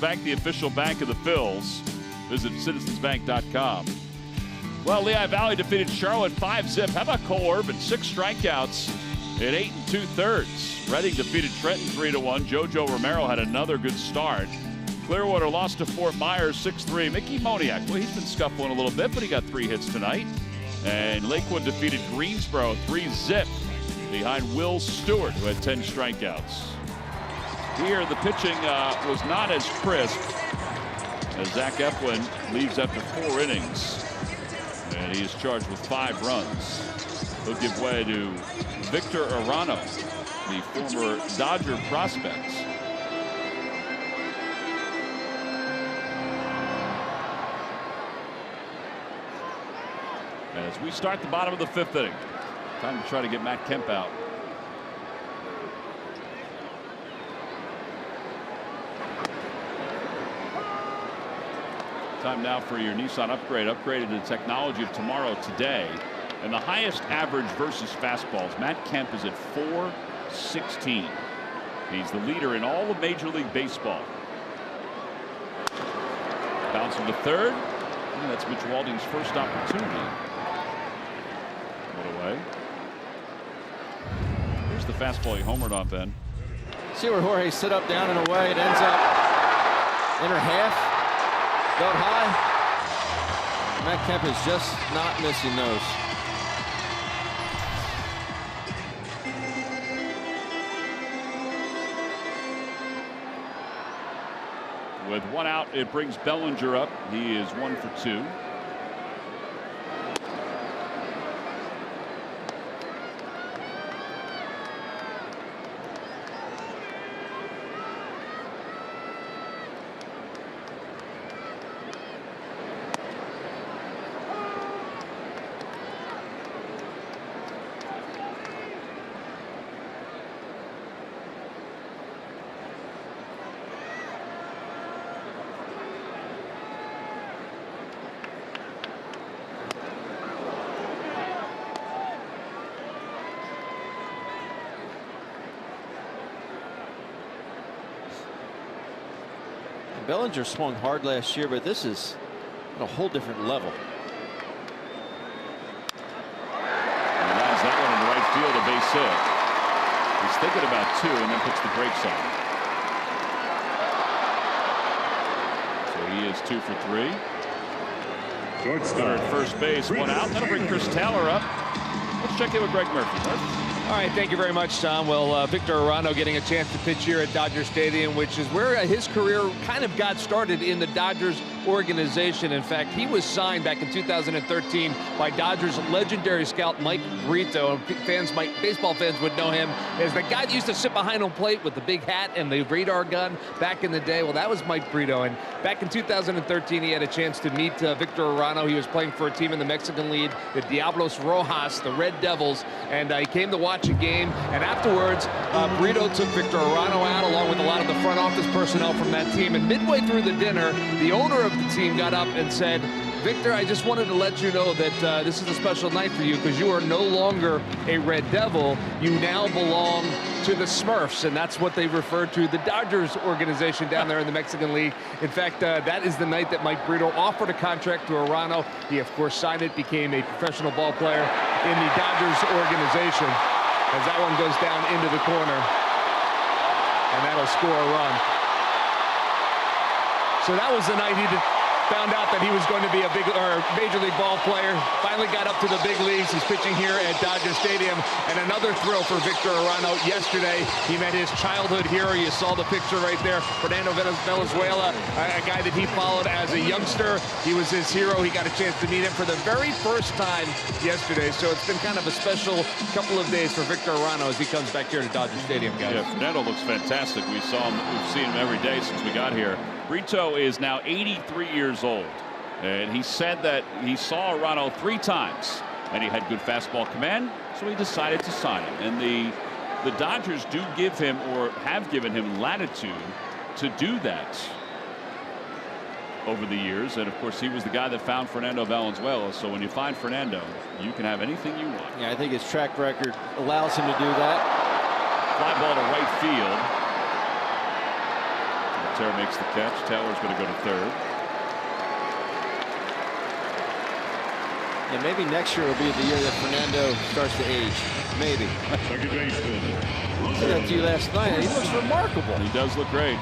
[SPEAKER 1] Bank, the official bank of the Phils. Visit citizensbank.com. Well, Lehigh Valley defeated Charlotte 5-zip. How about Cole Urban? 6 strikeouts in 8 2/3. Reading defeated Trenton 3-1. JoJo Romero had another good start. Clearwater lost to Fort Myers 6-3. Mickey Moniak, well, he's been scuffling a little bit, but he got 3 hits tonight. And Lakewood defeated Greensboro 3-zip behind Will Stewart, who had 10 strikeouts. Here, the pitching was not as crisp as Zach Eflin leaves after 4 innings. And he is charged with 5 runs. He'll give way to Victor Arano, the former Dodger prospect. As we start the bottom of the 5th inning. Time to try to get Matt Kemp out. Time now for your Nissan upgrade. Upgraded to the technology of tomorrow today. And the highest average versus fastballs. Matt Kemp is at 416. He's the leader in all of Major League Baseball. Bouncing to third. And that's Mitch Walding's first opportunity. What away. Here's the fastball he homered on, Ben.
[SPEAKER 2] See where Jorge sit up, down, and away. It ends up inner half. Going high. Matt Kemp is just not missing those.
[SPEAKER 1] With 1 out, it brings Bellinger up. He is 1 for 2.
[SPEAKER 2] Bellinger swung hard last year, but this is at a whole different level.
[SPEAKER 1] He lines that one in right field, a base hit. He's thinking about 2 and then puts the brakes on. So he is 2 for 3. Third, first base, 1 out. That'll bring Chris Taylor up. Let's check in with Greg Murphy.
[SPEAKER 3] All right, thank you very much, Tom. Well, Victor Arano getting a chance to pitch here at Dodger Stadium, which is where his career kind of got started in the Dodgers organization. In fact, he was signed back in 2013 by Dodgers legendary scout Mike Brito. Baseball fans would know him as the guy that used to sit behind home plate with the big hat and the radar gun back in the day. Well, that was Mike Brito. And back in 2013, he had a chance to meet Victor Arano. He was playing for a team in the Mexican League, the Diablos Rojas, the Red Devils, and he came to watch a game. And afterwards, Brito took Victor Arano out along with a lot of the front office personnel from that team. And midway through the dinner, the owner of the team got up and said, Victor, I just wanted to let you know that this is a special night for you because you are no longer a Red Devil. You now belong to the Smurfs, and that's what they refer to the Dodgers organization down there in the Mexican League. In fact, that is the night that Mike Brito offered a contract to Arano. He, of course, signed it, became a professional ball player in the Dodgers organization. As that one goes down into the corner, and that'll score a run. So that was the night he found out that he was going to be a major league ball player. Finally got up to the big leagues. He's pitching here at Dodger Stadium. And another thrill for Victor Arano. Yesterday, he met his childhood hero. You saw the picture right there. Fernando Valenzuela, a guy that he followed as a youngster. He was his hero. He got a chance to meet him for the very first time yesterday. So it's been kind of a special couple of days for Victor Arano as he comes back here to Dodger Stadium, guys.
[SPEAKER 1] Yeah, Fernando looks fantastic. We've seen him every day since we got here. Brito is now 83 years old, and he said that he saw Arano 3 times, and he had good fastball command, so he decided to sign him. And the Dodgers do give him, or have given him, latitude to do that over the years. And of course, he was the guy that found Fernando Valenzuela. So when you find Fernando, you can have anything you want.
[SPEAKER 2] Yeah, I think his track record allows him to do that.
[SPEAKER 1] Fly ball to right field. Altera makes the catch. Taylor's going to go to third.
[SPEAKER 2] Yeah, maybe next year will be the year that Fernando starts to age. Maybe.
[SPEAKER 5] Second baseman.
[SPEAKER 2] I said that to you last night. He looks remarkable.
[SPEAKER 1] He does look great.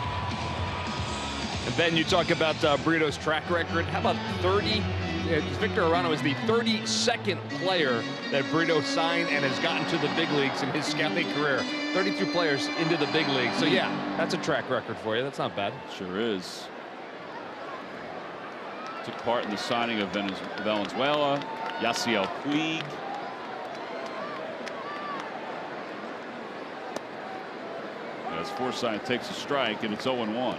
[SPEAKER 3] And Ben, you talk about Brito's track record. How about 30? Victor Arano is the 32nd player that Brito signed and has gotten to the big leagues in his scouting career. 32 players into the big leagues. So yeah, that's a track record for you. That's not bad.
[SPEAKER 1] Sure is. Took part in the signing of Valenzuela, Yasiel Puig. As Forsythe takes a strike, and it's 0-1.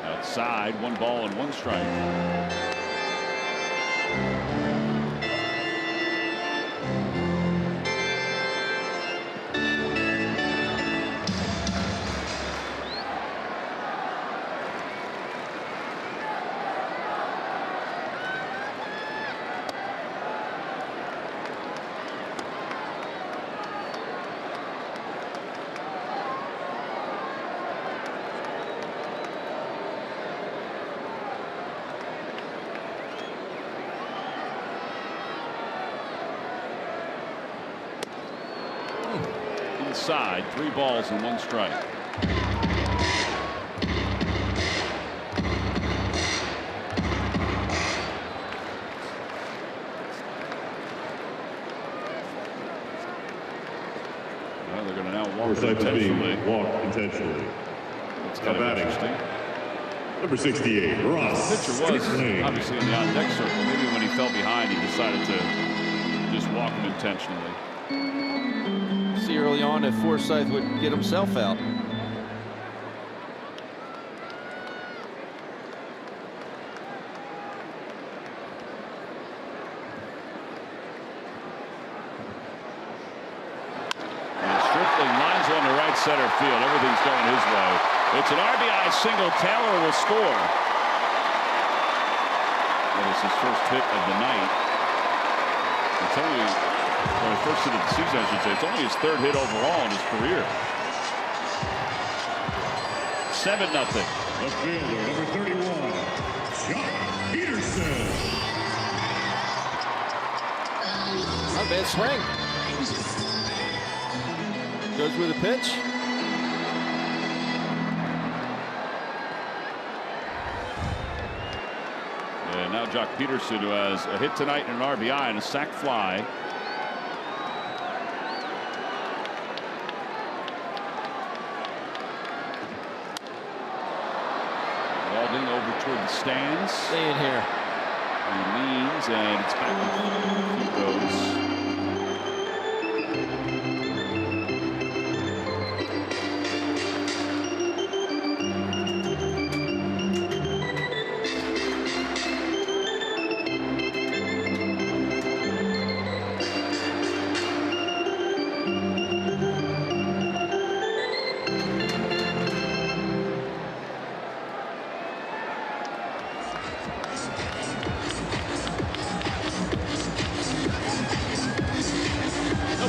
[SPEAKER 1] Outside, 1 ball and 1 strike. Inside, 3 balls and 1 strike. Well, they're going to now walk
[SPEAKER 5] Forsythe is being
[SPEAKER 1] intentionally.
[SPEAKER 5] walked intentionally.
[SPEAKER 1] It's kind of
[SPEAKER 5] batting.
[SPEAKER 1] interesting.
[SPEAKER 5] Number 68, Ross.
[SPEAKER 1] The pitcher was
[SPEAKER 5] Stricklin.
[SPEAKER 1] obviously in the on-deck circle. Maybe when he fell behind, he decided to just walk him intentionally.
[SPEAKER 2] See early on if Forsythe would get himself out.
[SPEAKER 1] Stricklin lines on the right center field. Everything's going his way. It's an RBI single. Taylor will score. That is his first hit of the night. It's only, or first hit of the season, I should say. It's only his 3rd hit overall in his career. 7-0.
[SPEAKER 5] Left fielder, number 31, Chuck Peterson.
[SPEAKER 2] Not a bad swing. Goes with a pitch.
[SPEAKER 1] And now Jock Peterson, who has a hit tonight and an RBI and a sac fly. Walding over toward the stands.
[SPEAKER 2] Stay in here.
[SPEAKER 1] He leans and it's back. He goes.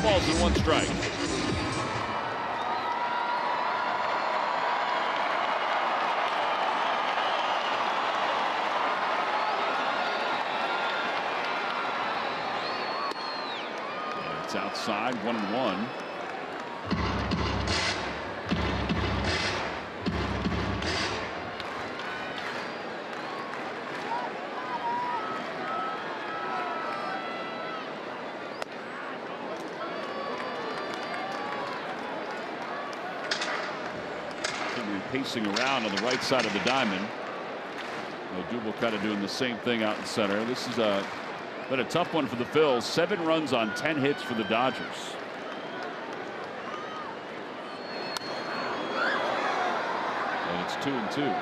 [SPEAKER 1] Balls and 1 strike. And it's outside, 1-1. Pacing around on the right side of the diamond. Odubel kind of doing the same thing out in center. This is been a tough one for the Phils. 7 runs on 10 hits for the Dodgers. And it's 2-2.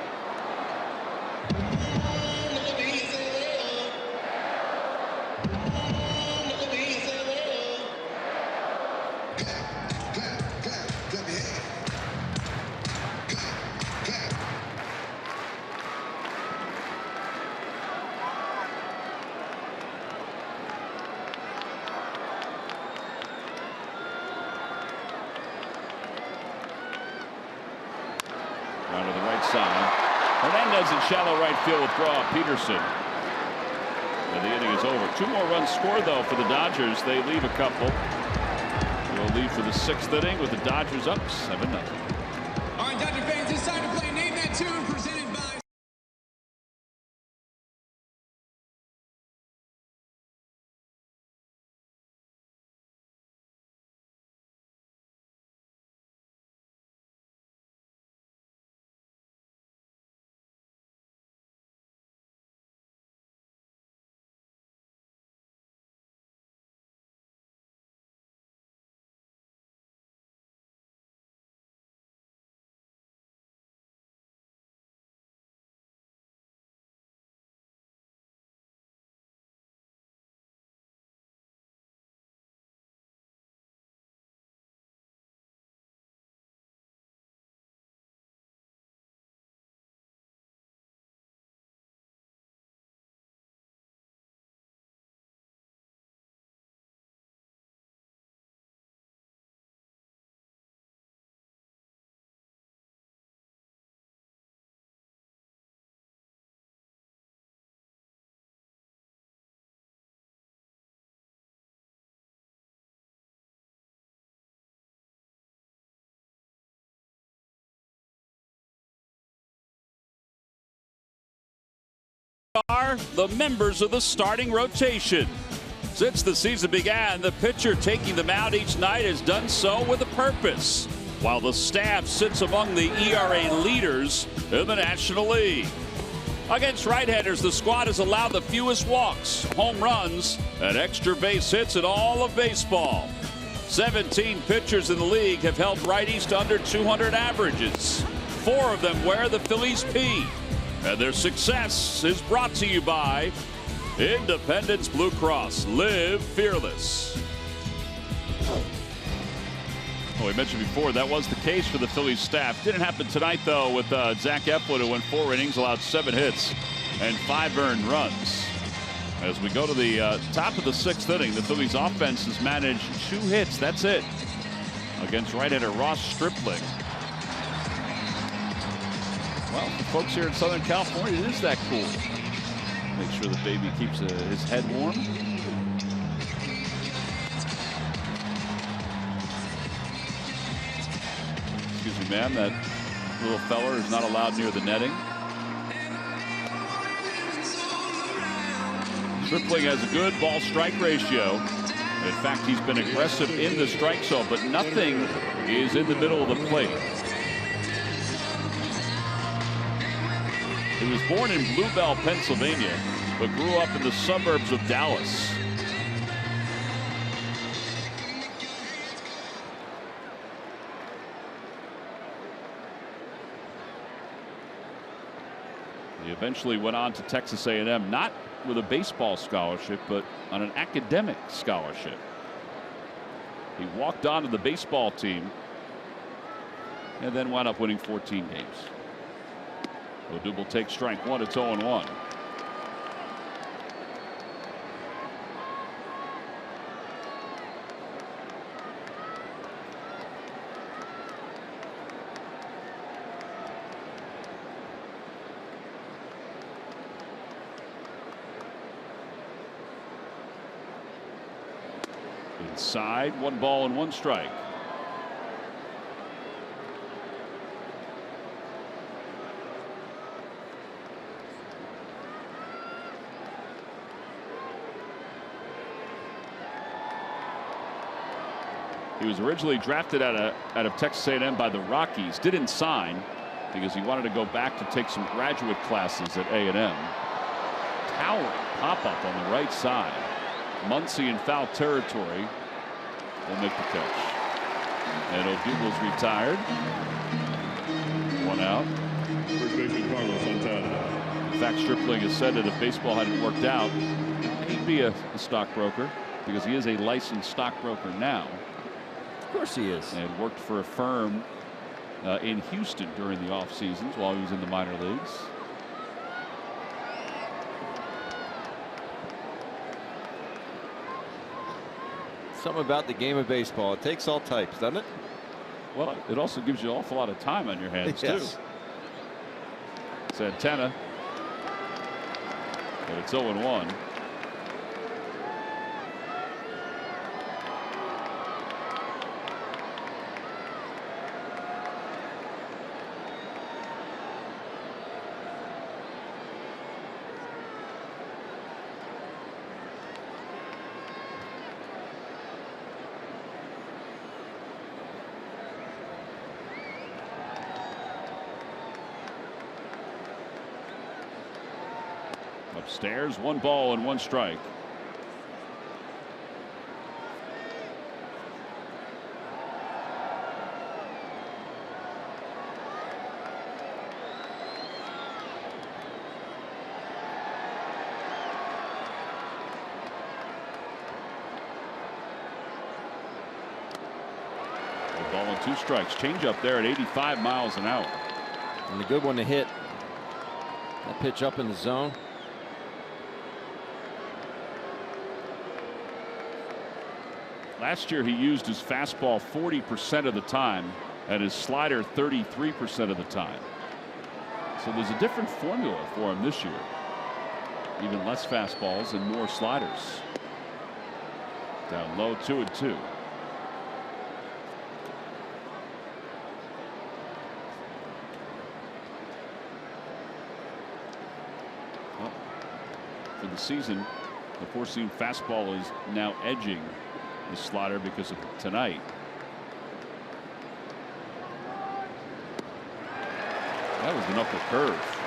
[SPEAKER 1] Round to the right side. Hernandez in shallow right field with draw Peterson. And the inning is over. 2 more runs scored, though, for the Dodgers. They leave a couple. They'll leave for the 6th inning with the Dodgers up 7-0.
[SPEAKER 9] All right, Dodger fans, it's time to play Name That Tune, presented by...
[SPEAKER 1] Are the members of the starting rotation. Since the season began, the pitcher taking them out each night has done so with a purpose, while the staff sits among the ERA leaders in the National League. Against right-handers, the squad has allowed the fewest walks, home runs, and extra base hits in all of baseball. 17 pitchers in the league have held righties to under 200 averages. 4 of them wear the Phillies P. And their success is brought to you by Independence Blue Cross. Live fearless. Well, we mentioned before that was the case for the Phillies staff. Didn't happen tonight, though, with Zach Eflin, who went 4 innings, allowed 7 hits and 5 earned runs. As we go to the top of the 6th inning, the Phillies offense has managed 2 hits. That's it. Against right-hander Ross Stripling. Well, for folks here in Southern California, it is that cool. Make sure the baby keeps his head warm. Excuse me, ma'am. That little feller is not allowed near the netting. Stripling has a good ball-strike ratio. In fact, he's been aggressive in the strike zone, but nothing is in the middle of the plate. He was born in Blue Bell, Pennsylvania, but grew up in the suburbs of Dallas. He eventually went on to Texas A&M, not with a baseball scholarship, but on an academic scholarship. He walked on to the baseball team and then wound up winning 14 games. Odubel takes strike 1. It's 0-1. Inside, 1 ball and 1 strike. He was originally drafted out of Texas A&M by the Rockies. Didn't sign because he wanted to go back to take some graduate classes at A&M. Towering pop-up on the right side. Muncy in foul territory will make the catch. And Odubel's retired. 1 out.
[SPEAKER 5] First baseman Carlos Santana.
[SPEAKER 1] In fact, Stripling has said that if baseball hadn't worked out, he'd be a stockbroker because he is a licensed stockbroker now.
[SPEAKER 2] Of course he is.
[SPEAKER 1] And worked for a firm in Houston during the off seasons while he was in the minor leagues.
[SPEAKER 2] Something about the game of baseball. It takes all types, doesn't it?
[SPEAKER 1] Well, it also gives you an awful lot of time on your hands,
[SPEAKER 2] yes.
[SPEAKER 1] too. Santana. But it's 0-1. Upstairs, 1 ball and 1 strike. A ball and 2 strikes. Change up there at 85 miles an hour.
[SPEAKER 2] And a good one to hit. That pitch up in the zone.
[SPEAKER 1] Last year he used his fastball 40% of the time and his slider 33% of the time. So there's a different formula for him this year. Even less fastballs and more sliders. Down low, 2-2. Well, for the season, the 4-seam fastball is now edging the slider because of tonight. That was the knuckle curve.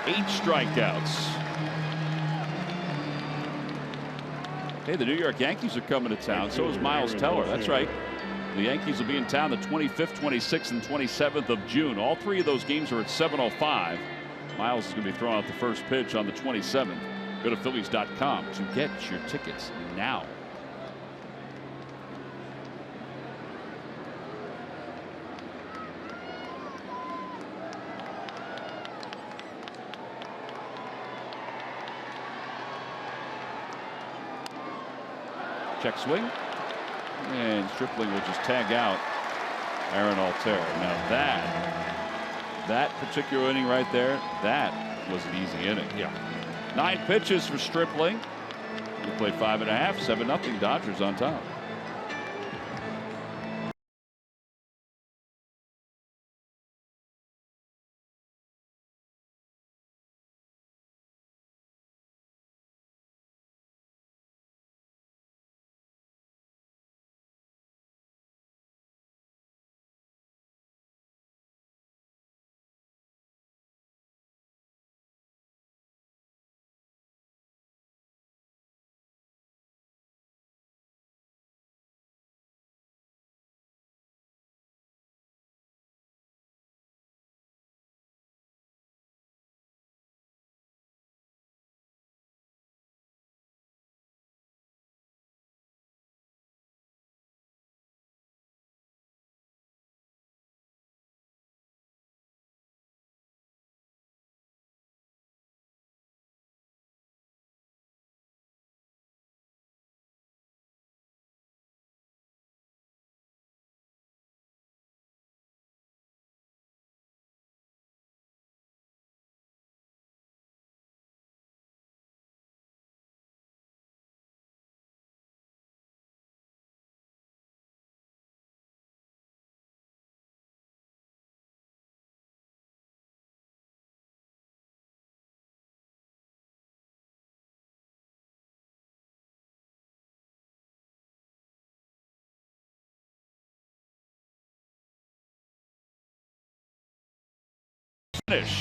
[SPEAKER 1] 8 strikeouts. Hey, the New York Yankees are coming to town. So is Miles Teller. That's right. The Yankees will be in town the 25th, 26th, and 27th of June. All 3 of those games are at 7:05. Miles is going to be throwing out the first pitch on the 27th. Go to Phillies.com to get your tickets now. Check swing, and Stripling will just tag out Aaron Altherr. Now that particular inning right there, that was an easy inning.
[SPEAKER 3] Yeah.
[SPEAKER 1] 9 pitches for Stripling. He played 5.5, 7-0 Dodgers on top.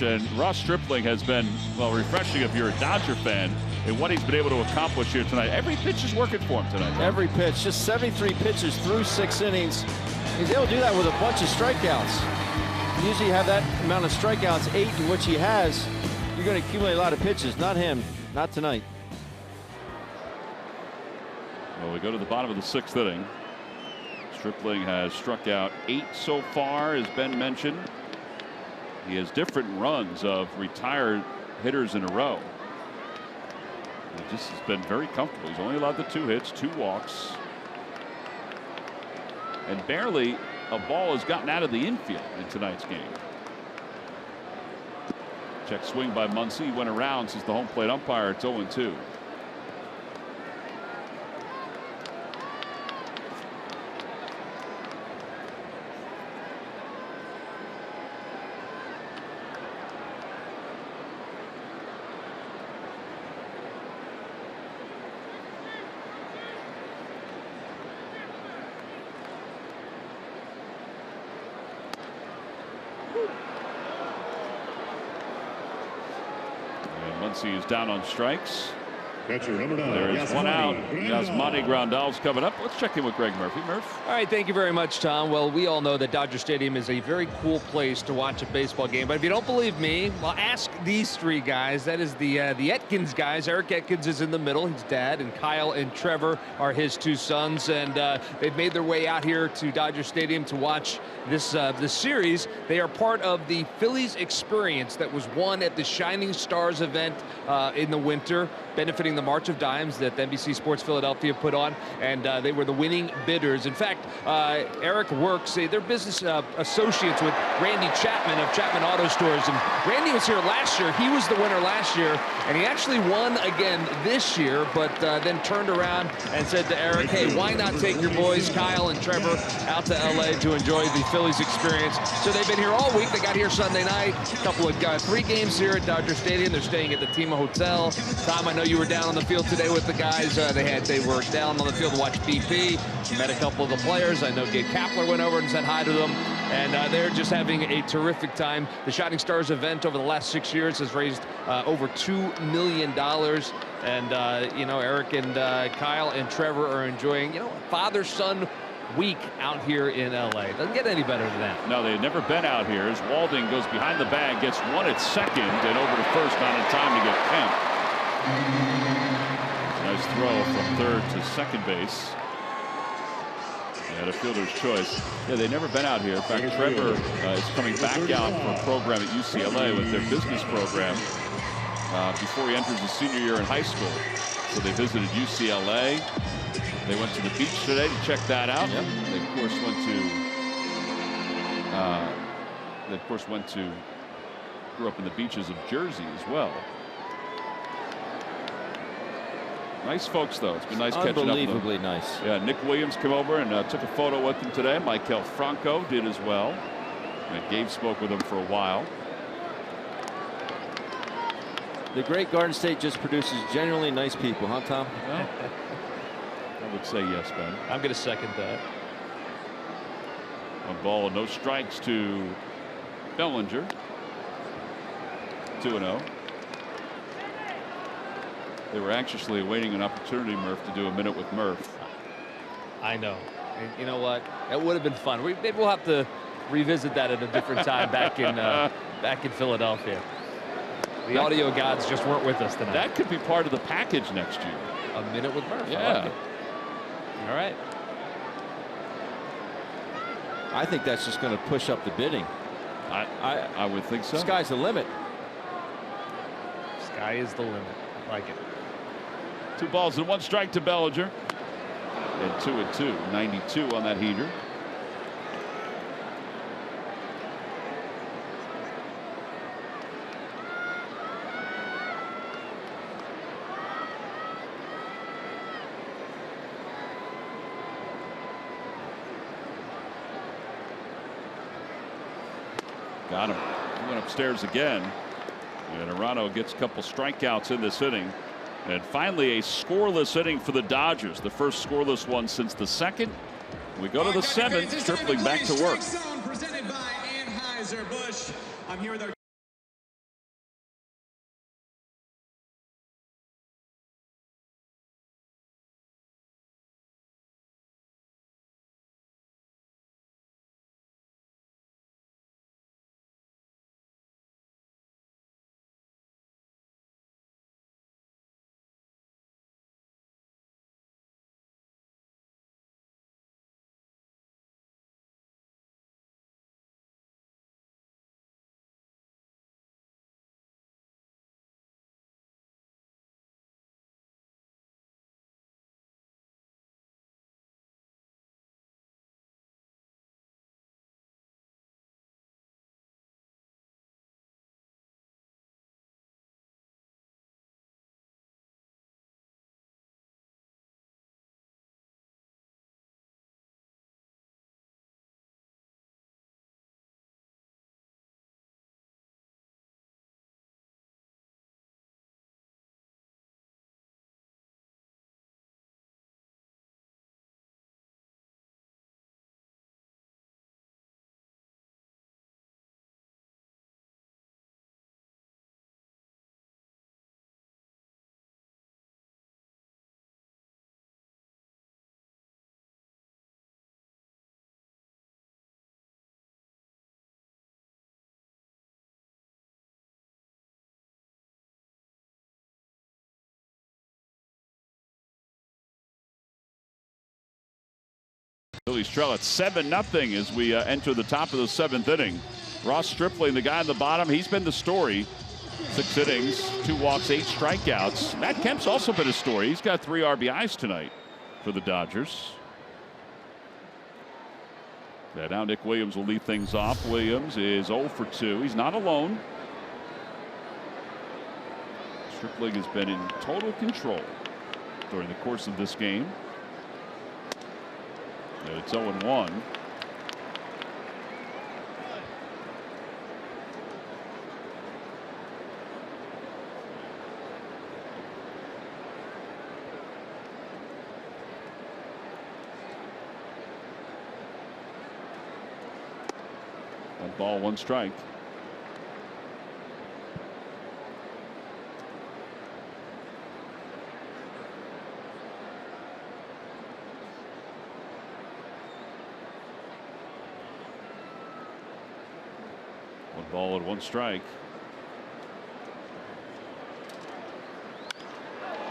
[SPEAKER 1] And Ross Stripling has been, well, refreshing if you're a Dodger fan and what he's been able to accomplish here tonight. Every pitch is working for him tonight.
[SPEAKER 2] Every pitch, just 73 pitches through 6 innings. He's able to do that with a bunch of strikeouts. Usually you have that amount of strikeouts, 8 in which he has. You're going to accumulate a lot of pitches. Not him, not tonight.
[SPEAKER 1] Well, we go to the bottom of the 6th inning. Stripling has struck out 8 so far, as Ben mentioned. He has different runs of retired hitters in a row. He just has been very comfortable. He's only allowed the 2 hits, 2 walks. And barely a ball has gotten out of the infield in tonight's game. Check swing by Muncy. He went around since the home plate umpire. It's 0-2. Muncy is down on strikes.
[SPEAKER 5] Catcher number 9.
[SPEAKER 1] There's one out. Yasmani Grandal's coming up. Let's check in with Greg Murphy. Murph.
[SPEAKER 3] All right, thank you very much, Tom. Well, we all know that Dodger Stadium is a very cool place to watch a baseball game. But if you don't believe me, well, ask these three guys. That is the Etkins guys. Eric Etkins is in the middle. His dad, and Kyle and Trevor are his two sons. And they've made their way out here to Dodger Stadium to watch this series. They are part of the Phillies experience that was won at the Shining Stars event in the winter, benefiting the March of Dimes that NBC Sports Philadelphia put on, and they were the winning bidders. In fact, Eric works, they're business associates with Randy Chapman of Chapman Auto Stores, and Randy was here last year. He was the winner last year, and he actually won again this year, but then turned around and said to Eric, hey, why not take your boys, Kyle and Trevor, out to LA to enjoy the Phillies experience? So they've been here all week. They got here Sunday night, a couple of 3 games here at Dodger Stadium. They're staying at the Tima Hotel. Tom, I know you were down on the field today with the guys. They were down on the field to watch BP. Met a couple of the players. I know Gabe Kapler went over and said hi to them, and they're just having a terrific time. The Shining Stars event over the last 6 years has raised over $2 million, and you know, Eric and Kyle and Trevor are enjoying, you know, father-son week out here in LA. Doesn't get any better than that.
[SPEAKER 1] No, they've never been out here. As Walding goes behind the bag, gets one at second, and over to first, not in time to get Kemp. Nice throw from third to second base. And a fielder's choice. Yeah, they've never been out here. In fact, Trevor is coming back out for a program at UCLA with their business program before he enters his senior year in high school. So they visited UCLA. They went to the beach today to check that out. Yep. They of course went to grew up in the beaches of Jersey as well. Nice folks, though. It's been nice catching up with them.
[SPEAKER 2] Unbelievably nice.
[SPEAKER 1] Yeah, Nick Williams came over and took a photo with them today. Michael Franco did as well. And Gabe spoke with him for a while.
[SPEAKER 2] The great Garden State just produces genuinely nice people, huh, Tom?
[SPEAKER 1] Well, I would say yes, Ben.
[SPEAKER 3] I'm going to second that.
[SPEAKER 1] 1 ball, no strikes to Bellinger. 2-0. They were anxiously awaiting an opportunity, Murph, to do a minute with Murph.
[SPEAKER 3] I know. And you know what? That would have been fun. Maybe we'll have to revisit that at a different time back in Philadelphia. The audio gods just weren't with us tonight.
[SPEAKER 1] That could be part of the package next year.
[SPEAKER 3] A minute with Murph.
[SPEAKER 1] Yeah.
[SPEAKER 3] I like it. All right.
[SPEAKER 2] I think that's just going to push up the bidding.
[SPEAKER 1] I would think so.
[SPEAKER 2] Sky's the limit.
[SPEAKER 3] Sky is the limit. I like it.
[SPEAKER 1] 2 balls and 1 strike to Bellinger. And 2-2. 92 on that heater. Got him. He went upstairs again. And Arano gets a couple strikeouts in this inning. And finally a scoreless inning for the Dodgers. The first scoreless one since the second. We go to the 7th, tripling back to work.
[SPEAKER 9] Presented by Anheuser-Busch. I'm here with our
[SPEAKER 1] Phillies trail at 7-0 as we enter the top of the 7th inning. Ross Stripling, the guy on the bottom, he's been the story. 6 innings, 2 walks, 8 strikeouts. Matt Kemp's also been a story. He's got 3 RBIs tonight for the Dodgers. Yeah, now Nick Williams will lead things off. Williams is 0 for 2. He's not alone. Stripling has been in total control during the course of this game. And it's 0-1. One ball, 1 strike. One ball and 1 strike.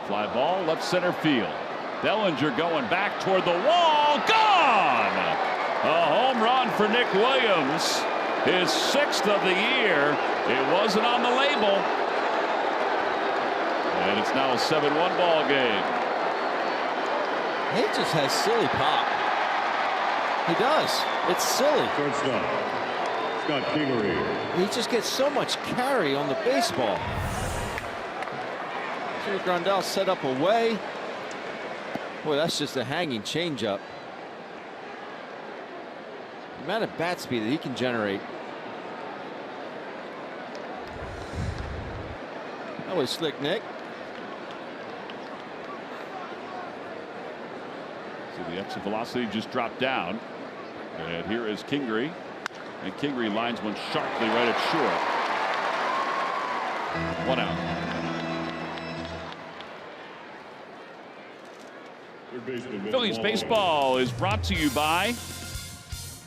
[SPEAKER 1] Fly ball, left center field. Bellinger going back toward the wall. Gone! A home run for Nick Williams. His 6th of the year. It wasn't on the label. And it's now a 7-1 ball game.
[SPEAKER 2] He just has silly pop. He does. It's silly.
[SPEAKER 5] Shortstop, Scott Kingery.
[SPEAKER 2] He just gets so much carry on the baseball. Grandal set up away. Boy, that's just a hanging changeup. The amount of bat speed that he can generate. That was slick, Nick.
[SPEAKER 1] So the exit velocity just dropped down. And here is Kingery. And Kingery lines one sharply right at short. 1 out. Phillies baseball is brought to you by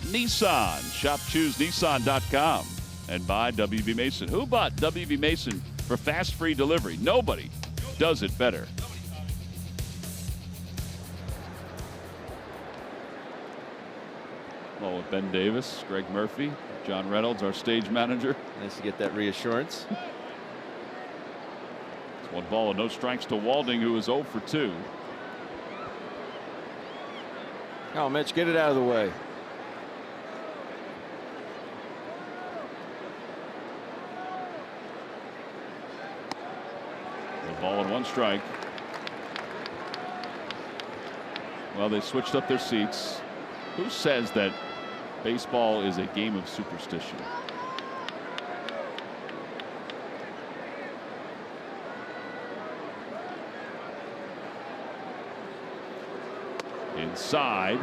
[SPEAKER 1] Nissan. Shop ChooseNissan.com. And by WB Mason. Who bought WB Mason for fast free delivery? Nobody does it better. Well, with Ben Davis, Greg Murphy, John Reynolds, our stage manager.
[SPEAKER 2] Nice to get that reassurance.
[SPEAKER 1] It's 1 ball and no strikes to Walding, who is 0 for 2.
[SPEAKER 2] Oh, Mitch, get it out of the way.
[SPEAKER 1] A ball and 1 strike. Well, they switched up their seats. Who says that baseball is a game of superstition? Inside.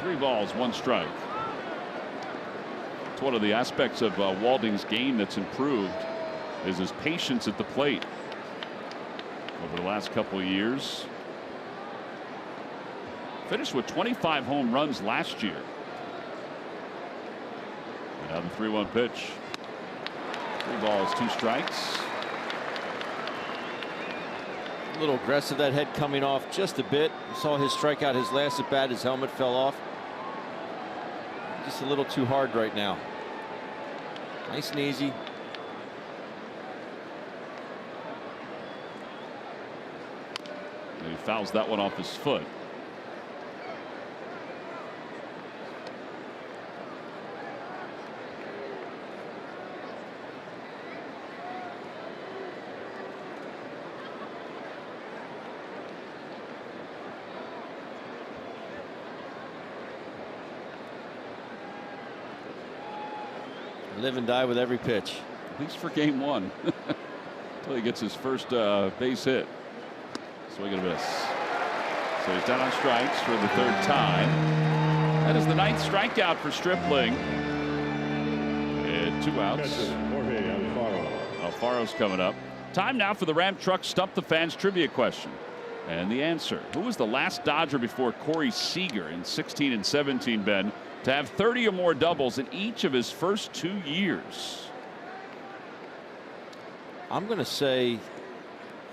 [SPEAKER 1] Three balls, 1 strike. It's one of the aspects of Walding's game that's improved is his patience at the plate. Over the last couple of years, finished with 25 home runs last year. And now the 3-1 pitch. 3 balls, 2 strikes.
[SPEAKER 2] A little aggressive, that head coming off just a bit. You saw his strikeout, his last at bat, his helmet fell off. Just a little too hard right now. Nice and easy.
[SPEAKER 1] He fouls that one off his foot.
[SPEAKER 2] Live and die with every pitch.
[SPEAKER 1] At least for game 1. Until he gets his first base hit. Swing and a miss. So he's down on strikes for the 3rd time. That is the 9th strikeout for Stripling. And 2 outs. Alfaro's coming up. Time now for the Ram Truck Stump the Fans trivia question. And the answer, who was the last Dodger before Corey Seager in 16 and 17, Ben, to have 30 or more doubles in each of his first 2 years?
[SPEAKER 2] I'm going to say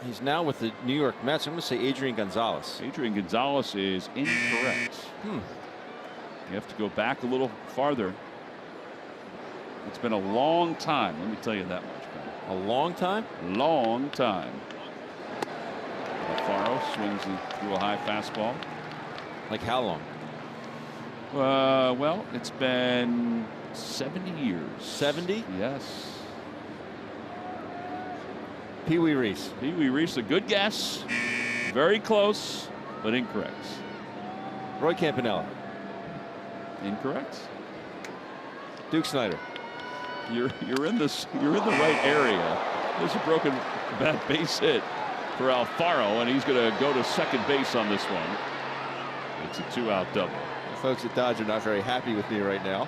[SPEAKER 2] he's now with the New York Mets. I'm going to say Adrian Gonzalez.
[SPEAKER 1] Adrian Gonzalez is incorrect. You have to go back a little farther. It's been a long time, let me tell you that much, Ben.
[SPEAKER 2] A long time?
[SPEAKER 1] Long time. Alfaro swings through a high fastball.
[SPEAKER 2] Like how long?
[SPEAKER 1] Well, it's been 70 years.
[SPEAKER 2] 70?
[SPEAKER 1] Yes.
[SPEAKER 2] Pee Wee Reese.
[SPEAKER 1] Pee Wee Reese, a good guess. Very close, but incorrect.
[SPEAKER 2] Roy Campanella.
[SPEAKER 1] Incorrect.
[SPEAKER 2] Duke Snyder.
[SPEAKER 1] You're in the right area. There's a broken bat base hit for Alfaro, and he's going to go to second base on this one. It's a 2-out double.
[SPEAKER 2] The folks at Dodge are not very happy with me right now.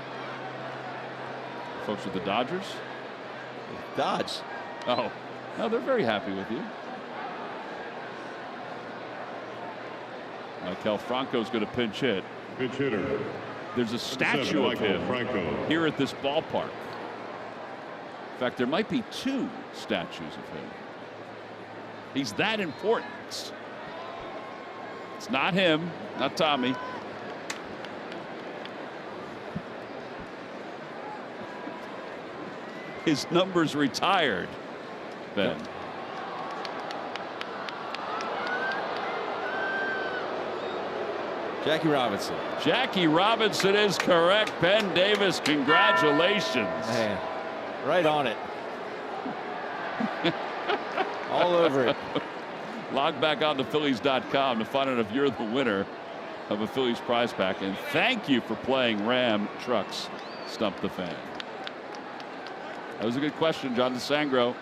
[SPEAKER 1] Folks with the Dodgers?
[SPEAKER 2] Dodge.
[SPEAKER 1] Oh, no, they're very happy with you. Michael Franco's going to pinch hit.
[SPEAKER 5] Pinch hitter.
[SPEAKER 1] There's a statue of him here at this ballpark. In fact, there might be 2 statues of him. He's that important. It's not him, not Tommy. His number's retired, Ben.
[SPEAKER 2] Yep. Jackie Robinson.
[SPEAKER 1] Jackie Robinson is correct. Ben Davis, congratulations.
[SPEAKER 2] Man, right on it. All over it.
[SPEAKER 1] Log back on to Phillies.com to find out if you're the winner of a Phillies prize pack. And thank you for playing Ram Trucks Stump the Fan. That was a good question, John DeSangro.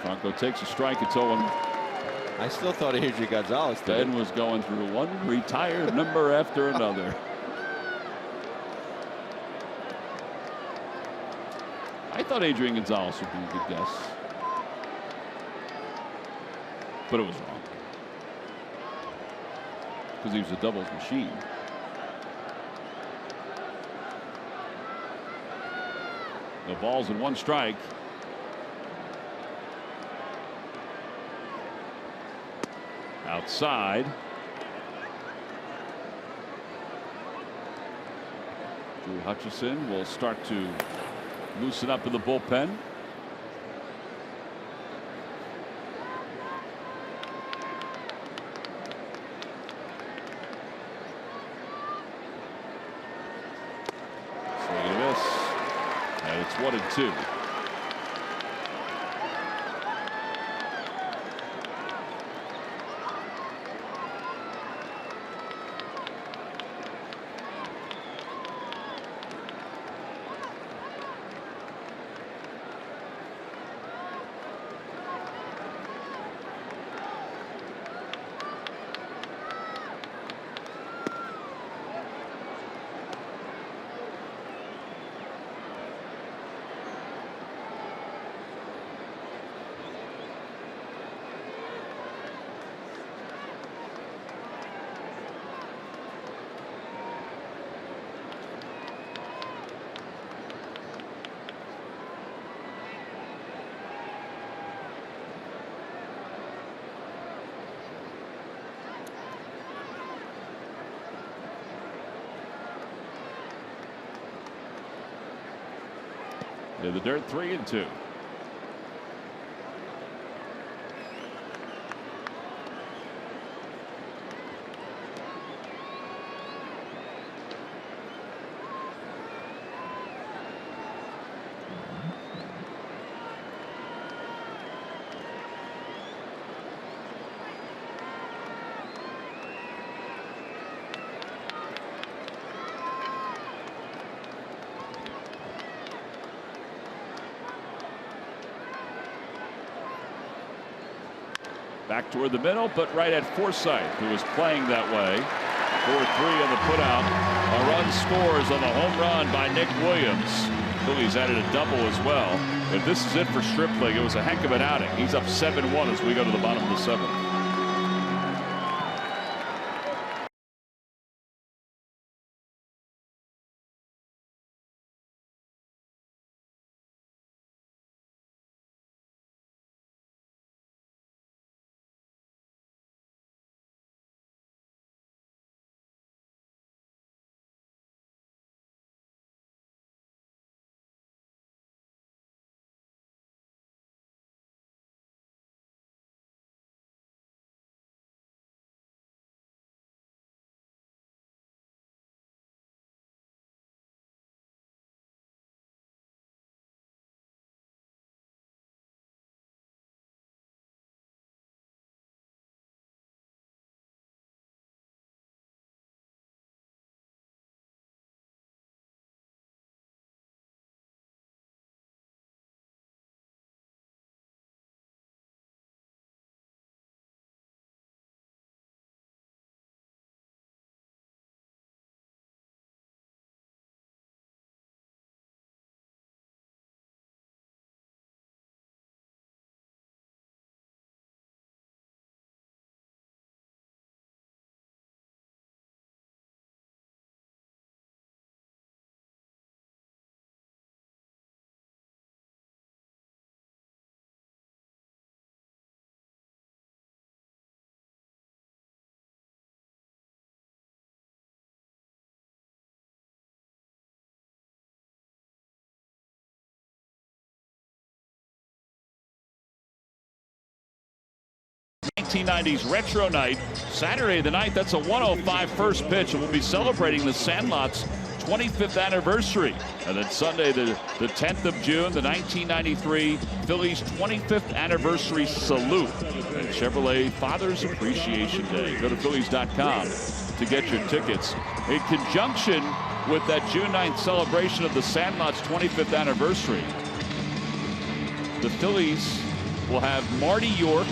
[SPEAKER 1] Franco takes a strike until one.
[SPEAKER 2] I still thought Adrian Gonzalez did.
[SPEAKER 1] Ben was going through one retired number after another. I thought Adrian Gonzalez would be a good guess, but it was wrong because he was a doubles machine. No balls and 1 strike. Outside. Drew Hutchison will start to loosen up in the bullpen. Swing and a miss. And it's 1-2. In the dirt, 3-2. Back toward the middle, but right at Forsythe, who was playing that way. 4-3 on the putout. A run scores on the home run by Nick Williams. Phillies added a double as well. If this is it for Stripling, it was a heck of an outing. He's up 7-1 as we go to the bottom of the 7th. '90s retro night, Saturday the 9th. That's a 1:05 first pitch, and we'll be celebrating the Sandlot's 25th anniversary. And then Sunday, the 10th of June, the 1993 Phillies 25th anniversary salute and Chevrolet Father's Appreciation Day. Go to Phillies.com to get your tickets. In conjunction with that June 9th celebration of the Sandlot's 25th anniversary, the Phillies will have Marty York,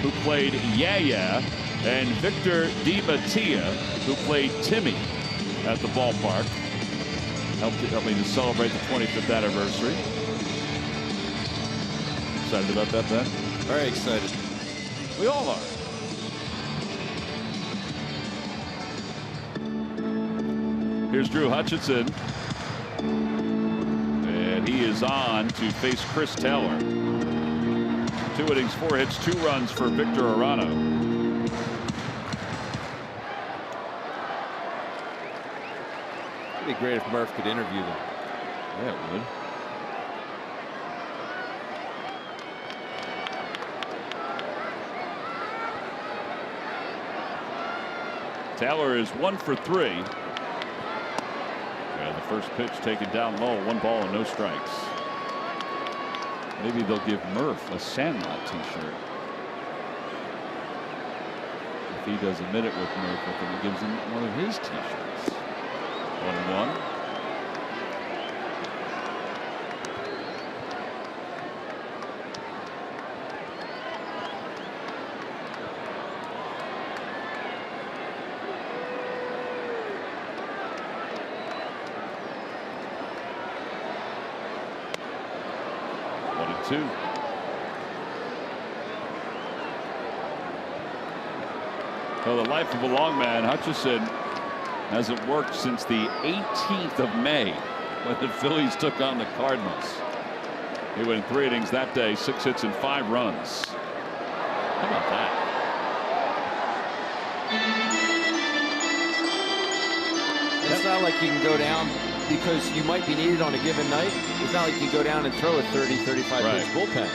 [SPEAKER 1] who played Yaya, and Victor DiMattia, who played Timmy, at the ballpark, helping to celebrate the 25th anniversary. Excited about that, Ben?
[SPEAKER 2] Very excited.
[SPEAKER 1] We all are. Here's Drew Hutchinson, and he is on to face Chris Taylor. 2 innings, 4 hits, 2 runs for Victor Arano.
[SPEAKER 3] It'd be great if Murph could interview them.
[SPEAKER 1] Yeah, it would. Taylor is 1 for 3. And the first pitch taken down low, 1 ball and no strikes. Maybe they'll give Murph a Sandlot t-shirt. If he does a minute with Murph, I think he gives him one of his t-shirts. 1-1. Two. Well, the life of a long man, Hutchison hasn't worked since the 18th of May when the Phillies took on the Cardinals. He went in 3 innings that day, 6 hits and 5 runs. How about that?
[SPEAKER 2] It's not like you can go down because you might be needed on a given night. It's not like you go down and throw a 30, 35 pitch bullpen.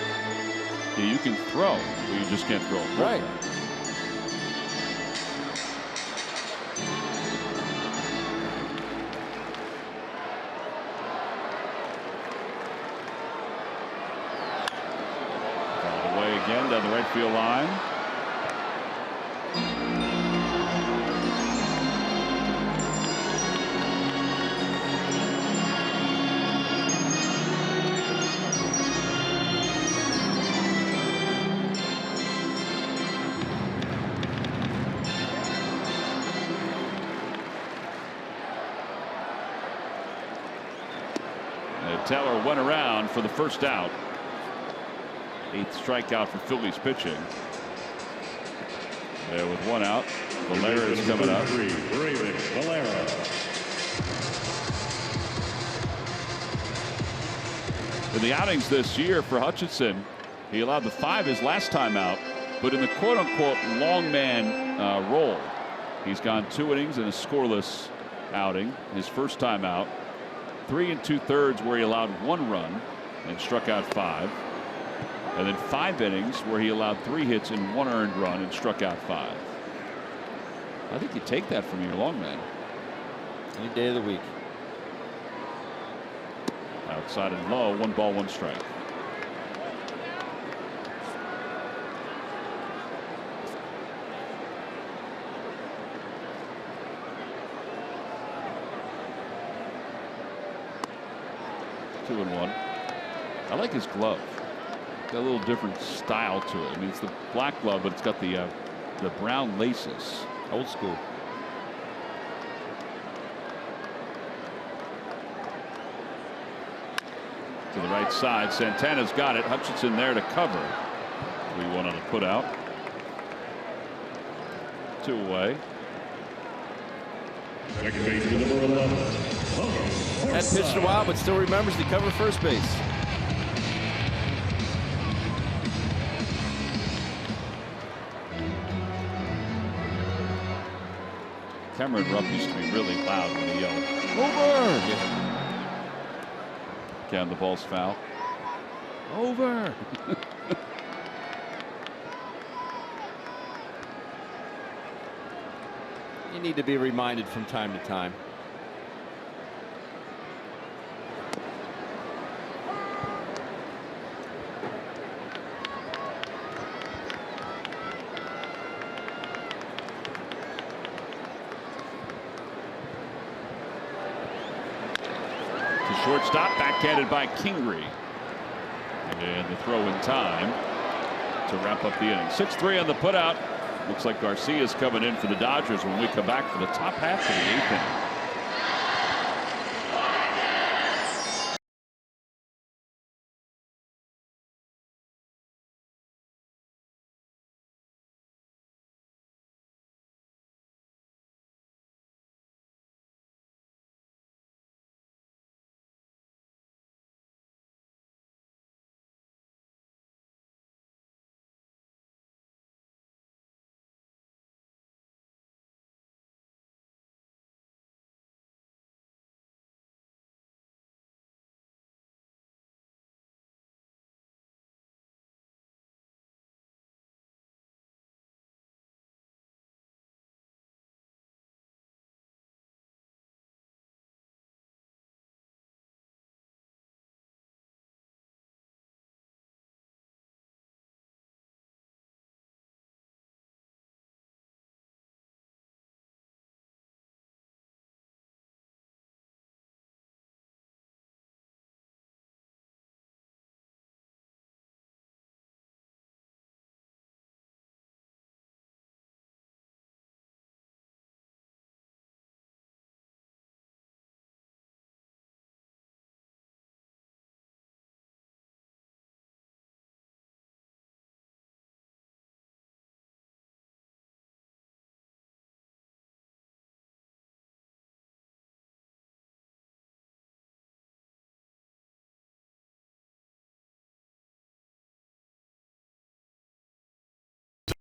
[SPEAKER 1] Yeah, you can throw, but you just can't throw a bullpen.
[SPEAKER 2] Right.
[SPEAKER 1] Away again down the right field line. Taylor went around for the first out. 8th strikeout for Phillies pitching. There with 1 out. Valera is coming up.
[SPEAKER 5] Valera.
[SPEAKER 1] In the outings this year for Hutchinson, he allowed the 5 his last time out, but in the quote-unquote long man role, he's gone 2 innings in a scoreless outing. His first time out, 3 2/3 where he allowed 1 run and struck out 5, and then 5 innings where he allowed 3 hits and 1 earned run and struck out 5. I think you take that from your long man
[SPEAKER 2] any day of the week.
[SPEAKER 1] Outside and low, 1 ball, 1 strike. Two and 1. I like his glove. Got a little different style to it. I mean, it's the black glove, but it's got the brown laces.
[SPEAKER 2] Old school.
[SPEAKER 1] To the right side, Santana's got it. Hutchinson there to cover. 3-1 on the put out. 2 away.
[SPEAKER 5] Second baseman number 11.
[SPEAKER 2] Hadn't pitched a while, but still remembers to cover first base.
[SPEAKER 1] Cameron Rupp used to be really loud when he yelled,
[SPEAKER 2] Over!
[SPEAKER 1] Again, the ball's foul. Over!
[SPEAKER 2] You need to be reminded from time to time.
[SPEAKER 1] Shortstop, backhanded by Kingery. And the throw in time to wrap up the inning. 6-3 on the putout. Looks like Garcia's coming in for the Dodgers when we come back for the top half of the 8th inning.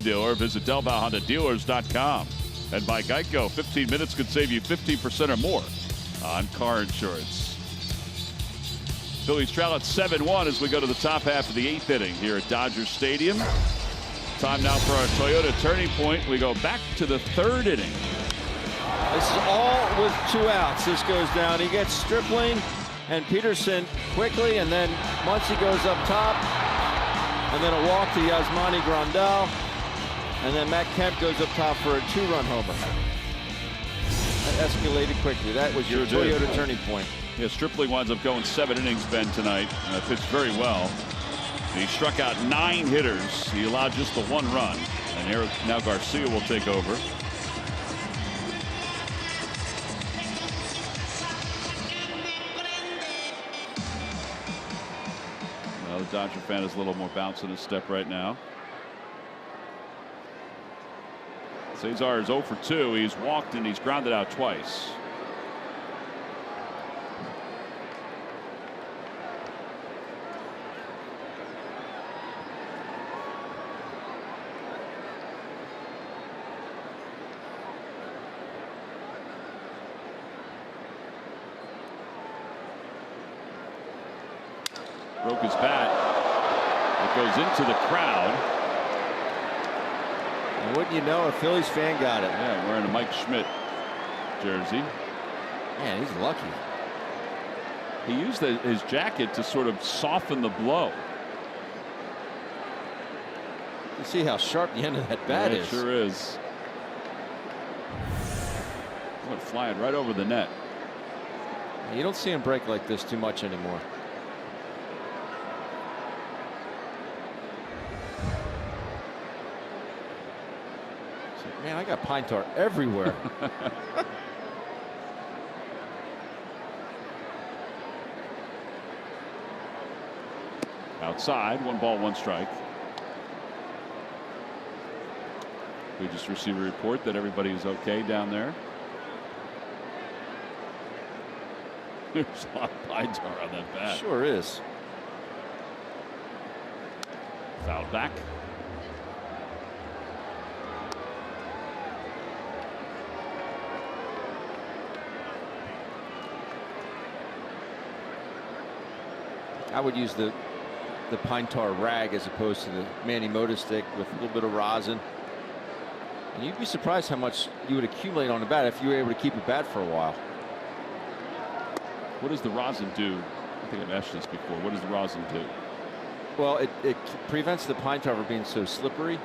[SPEAKER 1] Dealer, visit DelvalHondaDealers.com. And by Geico, 15 minutes could save you 15% or more on car insurance. Phillies trail at 7-1 as we go to the top half of the 8th inning here at Dodger Stadium. Time now for our Toyota turning point. We go back to the 3rd inning.
[SPEAKER 2] This is all with 2 outs. This goes down. He gets Stripling and Peterson quickly, and then Muncy goes up top, and then a walk to Yasmani Grandal. And then Matt Kemp goes up top for a 2-run homer. That escalated quickly. That was your Toyota turning point.
[SPEAKER 1] Yeah, Stripling winds up going 7 innings, Ben, tonight. Pitched very well. And he struck out 9 hitters. He allowed just the 1 run. And here now Garcia will take over. Dodger fan is a little more bounce in his step right now. Cesar is 0 for 2. He's walked and he's grounded out twice. Broke his bat. It goes into the crowd.
[SPEAKER 2] And wouldn't you know, a Phillies fan got it.
[SPEAKER 1] Yeah, wearing a Mike Schmidt jersey.
[SPEAKER 2] Man, he's lucky.
[SPEAKER 1] He used his jacket to sort of soften the blow.
[SPEAKER 2] You see how sharp the end of that bat is.
[SPEAKER 1] It sure is. Went flying right over the net.
[SPEAKER 2] You don't see him break like this too much anymore. Man, I got pine tar everywhere.
[SPEAKER 1] Outside, 1 ball, 1 strike. We just received a report that everybody is okay down there. There's a lot of pine tar on that bat.
[SPEAKER 2] Sure is.
[SPEAKER 1] Fouled back.
[SPEAKER 2] I would use the pine tar rag as opposed to the Manny Moto stick with a little bit of rosin. And you'd be surprised how much you would accumulate on the bat if you were able to keep a bat for a while.
[SPEAKER 1] What does the rosin do? I think I've asked this before. What does the rosin do?
[SPEAKER 2] Well, it prevents the pine tar from being so slippery.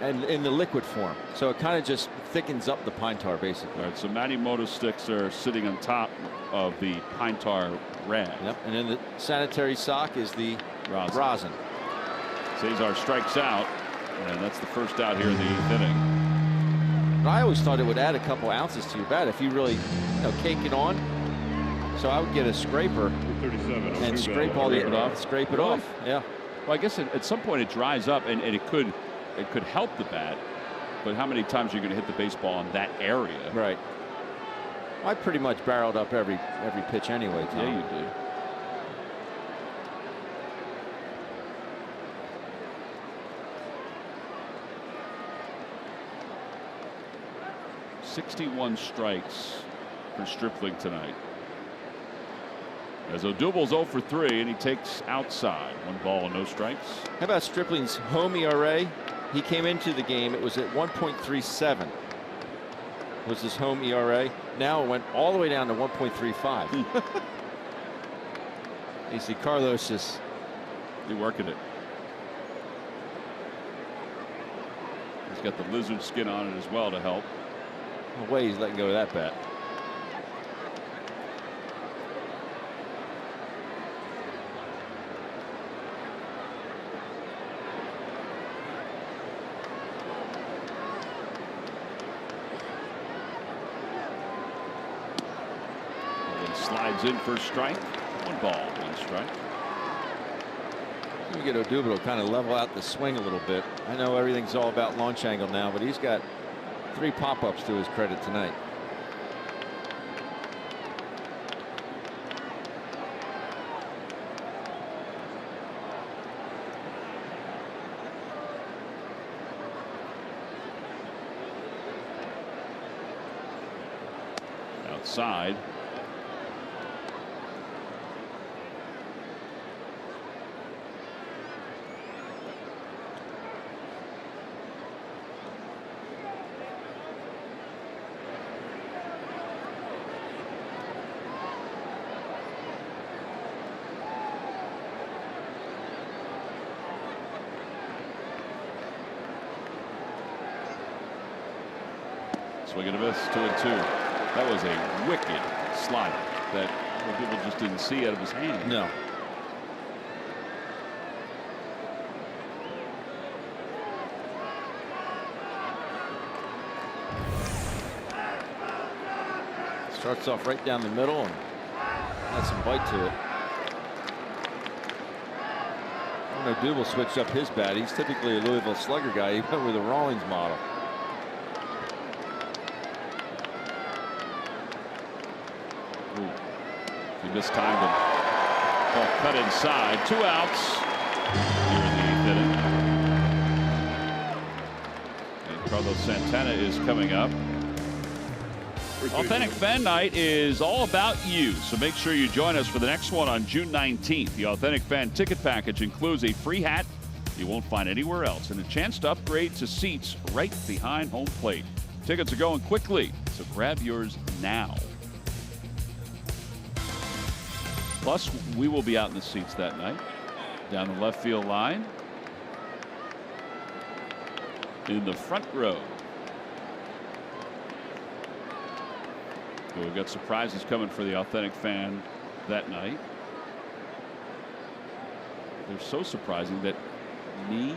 [SPEAKER 2] And in the liquid form. So it kind of just thickens up the pine tar, basically.
[SPEAKER 1] All right, so Manny Moto sticks are sitting on top of the pine tar rag.
[SPEAKER 2] Yep, and then the sanitary sock is the rosin.
[SPEAKER 1] Cesar strikes out, and that's the first out here in the 8th inning.
[SPEAKER 2] But I always thought it would add a couple ounces to your bat if you really, cake it on. So I would get a scraper and scrape all the off. Scrape it off. Yeah.
[SPEAKER 1] Well, I guess at some point it dries up, and it could help the bat. But how many times are you going to hit the baseball on that area?
[SPEAKER 2] Right. I pretty much barreled up every pitch anyway, Tom.
[SPEAKER 1] Yeah, you do. .61 strikes for Stripling tonight. As Odubel's 0 for 3, and he takes outside. 1 ball and no strikes.
[SPEAKER 2] How about Stripling's home ERA? He came into the game, it was at 1.37. Was his home ERA. Now it went all the way down to 1.35. You see Carlos just
[SPEAKER 1] working it. He's got the lizard skin on it as well to help.
[SPEAKER 2] No way he's letting go of that bat.
[SPEAKER 1] Slides in for a strike. 1 ball, 1 strike.
[SPEAKER 2] You get Odubel to kind of level out the swing a little bit. I know everything's all about launch angle now, but he's got 3 pop-ups to his credit tonight.
[SPEAKER 1] Outside. Swing and a miss, 2-2. That was a wicked slider that people just didn't see out of his hand.
[SPEAKER 2] No. Starts off right down the middle and has some bite to it. know Dougal switched up his bat. He's typically a Louisville Slugger guy. He went with a Rawlings model.
[SPEAKER 1] He mistimed him. Ball cut inside. 2 outs here in the 8th inning. And Carlos Santana is coming up. Authentic Fan Night is all about you, so make sure you join us for the next one on June 19th. The Authentic Fan ticket package includes a free hat you won't find anywhere else and a chance to upgrade to seats right behind home plate. Tickets are going quickly, so grab yours now. Plus, we will be out in the seats that night, down the left field line, in the front row. We've got surprises coming for the Authentic Fan that night. They're so surprising that me,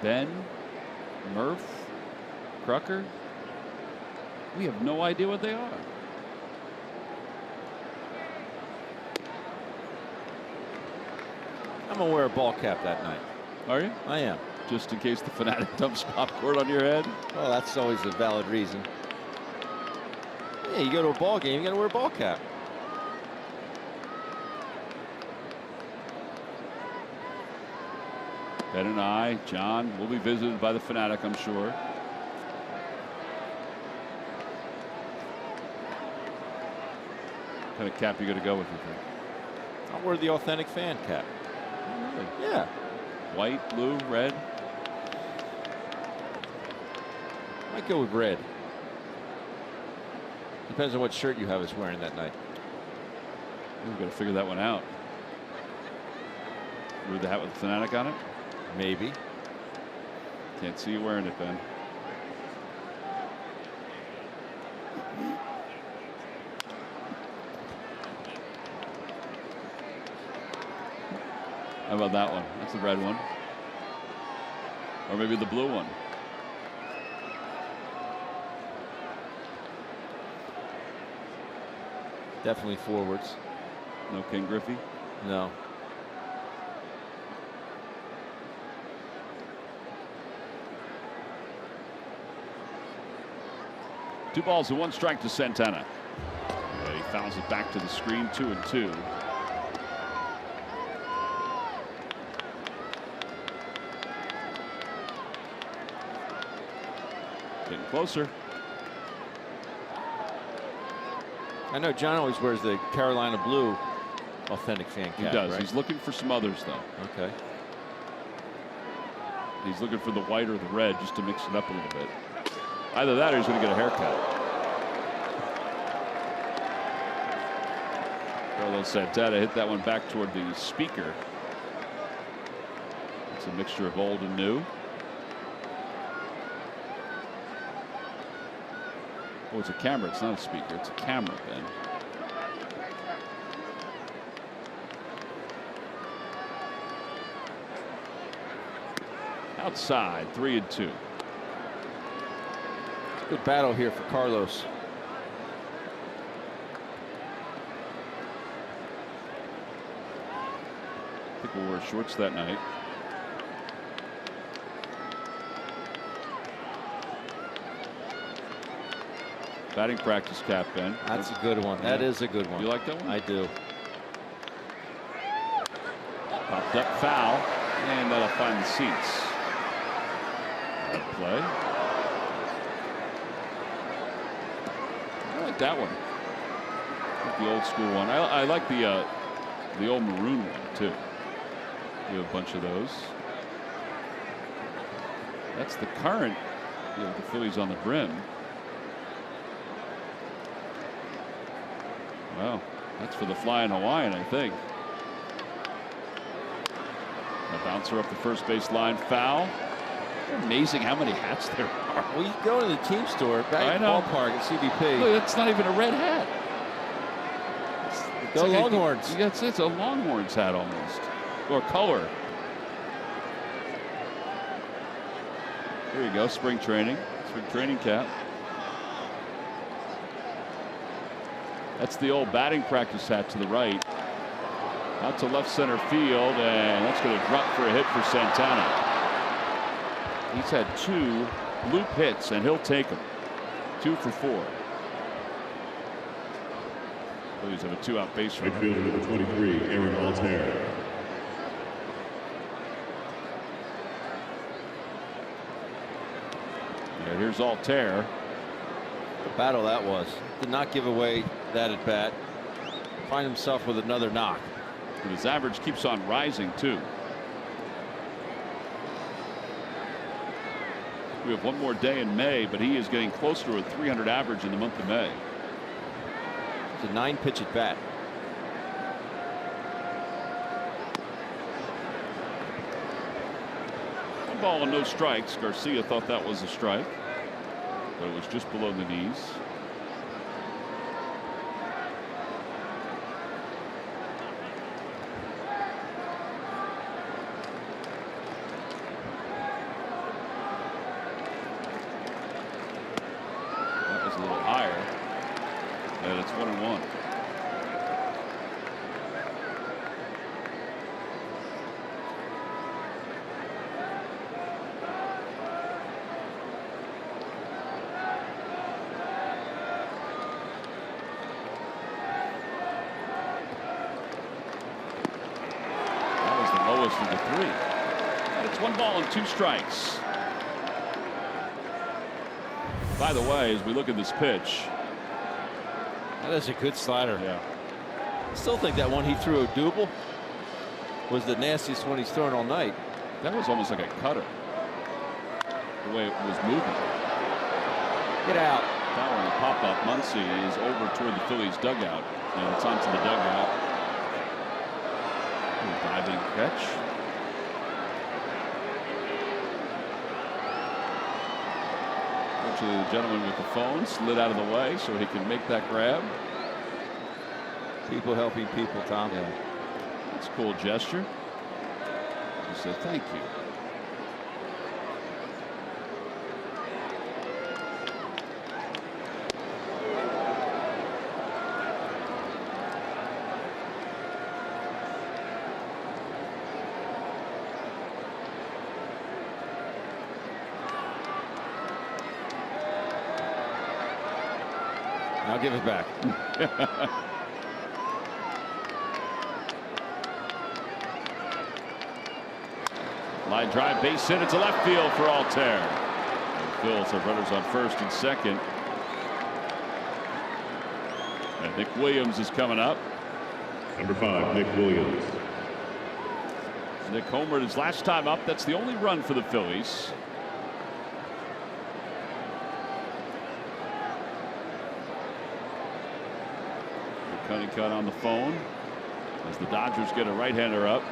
[SPEAKER 1] Ben, Murph, Crucker, we have no idea what they are.
[SPEAKER 2] I'm gonna wear a ball cap that night.
[SPEAKER 1] Are you?
[SPEAKER 2] I am.
[SPEAKER 1] Just in case the Fanatic dumps popcorn on your head?
[SPEAKER 2] Well, that's always a valid reason. Yeah, you go to a ball game, you got to wear a ball cap.
[SPEAKER 1] Ben and I, John, will be visited by the Fanatic, I'm sure. What kind of cap you going to go with, you think?
[SPEAKER 2] I'll wear the Authentic Fan cap.
[SPEAKER 1] Oh, really?
[SPEAKER 2] Yeah.
[SPEAKER 1] White, blue, red?
[SPEAKER 2] Might go with red. Depends on what shirt you have us wearing that night.
[SPEAKER 1] We've got to figure that one out. Wear the hat with the Fanatic on it?
[SPEAKER 2] Maybe.
[SPEAKER 1] Can't see you wearing it, Ben. How about that one? That's the red one. Or maybe the blue one.
[SPEAKER 2] Definitely forwards.
[SPEAKER 1] No King Griffey?
[SPEAKER 2] No.
[SPEAKER 1] Two balls and 1 strike to Santana. And he fouls it back to the screen, 2-2. Getting closer.
[SPEAKER 2] I know John always wears the Carolina blue Authentic Fan cap.
[SPEAKER 1] He does.
[SPEAKER 2] Right?
[SPEAKER 1] He's looking for some others, though.
[SPEAKER 2] Okay.
[SPEAKER 1] He's looking for the white or the red just to mix it up a little bit. Either that or he's going to get a haircut. Carlos Santana hit that one back toward the speaker. It's a mixture of old and new. Oh, it's a camera. It's not a speaker. It's a camera, Ben. Outside, 3-2.
[SPEAKER 2] Good battle here for Carlos.
[SPEAKER 1] I think we'll wear shorts that night. Batting practice cap, Ben.
[SPEAKER 2] That's a good one. That is a good one.
[SPEAKER 1] You like that one?
[SPEAKER 2] I do.
[SPEAKER 1] Popped up foul, and that'll find the seats. Good play. I like that one. I like the old school one. I like the old maroon one too. We have a bunch of those. That's the current. You know, the Phillies on the brim. Wow, that's for the Flying Hawaiian, I think. A bouncer up the first base line, foul. Amazing how many hats there are.
[SPEAKER 2] Well, you go to the team store back at the ballpark at CBP.
[SPEAKER 1] Look, that's not even a red hat.
[SPEAKER 2] Go Longhorns.
[SPEAKER 1] It's a Longhorns hat almost, or color. There you go, spring training cap. That's the old batting practice hat to the right. Out to left center field, and that's going to drop for a hit for Santana. He's had 2 loop hits, and he'll take them. 2 for 4. Phillies have a 2-out base runner.
[SPEAKER 5] Right fielder number 23, Aaron Altair.
[SPEAKER 1] Yeah, here's Altair.
[SPEAKER 2] The battle that was. Did not give away that at bat. Find himself with another knock.
[SPEAKER 1] And his average keeps on rising, too. We have one more day in May, but he is getting closer to a 300 average in the month of May.
[SPEAKER 2] It's a 9-pitch at bat.
[SPEAKER 1] One ball and no strikes. Garcia thought that was a strike, but it was just below the knees. A little higher, and it's 1-1. That was the lowest of the 3. And it's 1 ball and 2 strikes. By the way, as we look at this pitch,
[SPEAKER 2] that is a good slider.
[SPEAKER 1] Yeah.
[SPEAKER 2] I still think that one he threw a double was the nastiest one he's thrown all night.
[SPEAKER 1] That was almost like a cutter, the way it was moving.
[SPEAKER 2] Get out.
[SPEAKER 1] Following the pop-up, Muncy is over toward the Phillies dugout, and it's onto the dugout. Diving catch. Actually, the gentleman with the phone slid out of the way so he can make that grab.
[SPEAKER 2] People helping people, Tom.
[SPEAKER 1] Yeah. That's a cool gesture. He said thank you.
[SPEAKER 2] I'll give it back.
[SPEAKER 1] Line drive, base hit. It's a left field for Altair. And Phil's have runners on first and second. And Nick Williams is coming up.
[SPEAKER 5] Number 5, Nick Williams.
[SPEAKER 1] Nick homered his last time up. That's the only run for the Phillies. Cut on the phone as the Dodgers get a right-hander up.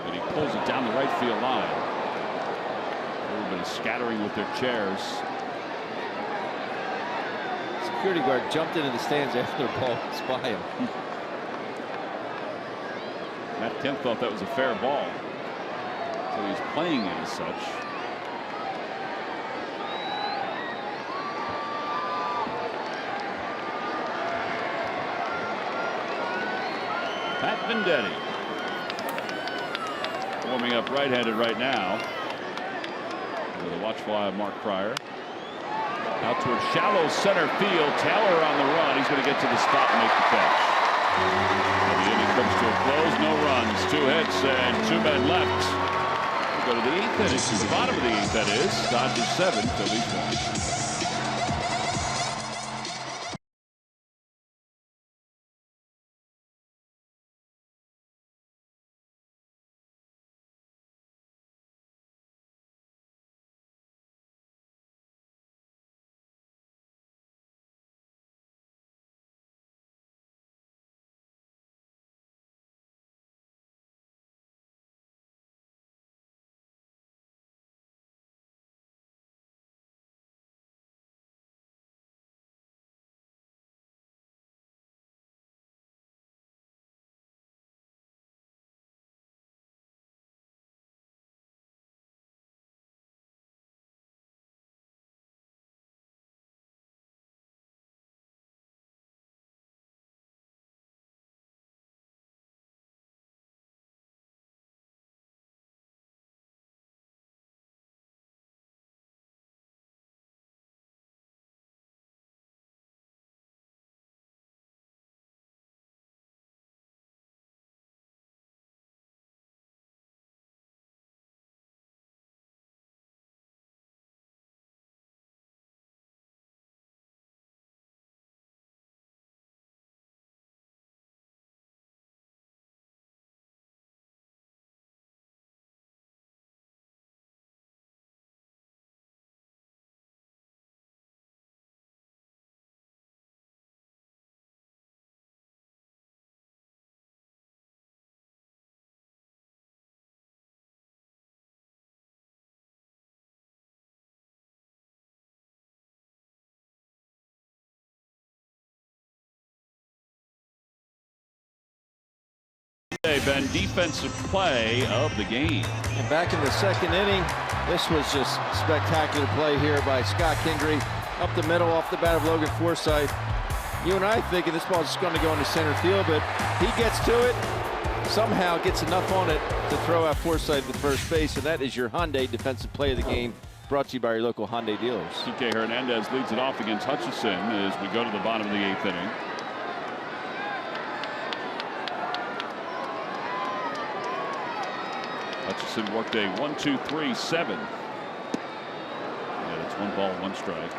[SPEAKER 1] But he pulls it down the right field line. Everybody scattering with their chairs.
[SPEAKER 2] Security guard jumped into the stands after the ball was by him.
[SPEAKER 1] Matt Kemp thought that was a fair ball, so he's playing it as such. Pat Venditti warming up right-handed right now with a watchful eye of Mark Pryor. Out towards shallow center field. Taylor on the run. He's going to get to the spot and make the catch. And the inning comes to a close. No runs, 2 hits, and 2 men left. We'll go to the 8th inning. The bottom of the 8th, that is. Dodgers 7, Phillies 1. say, Ben, defensive play of the game.
[SPEAKER 2] And back in the second inning, this was just spectacular play here by Scott Kingery. Up the middle off the bat of Logan Forsythe. You and I thinking this ball's just going to go into center field, but he gets to it, somehow gets enough on it to throw out Forsythe to first base, and that is your Hyundai defensive play of the game, brought to you by your local Hyundai dealers.
[SPEAKER 1] TK Hernandez leads it off against Hutchison as we go to the bottom of the 8th inning. Hutchison worked a 1-2-3-7. And it's 1 ball, 1 strike.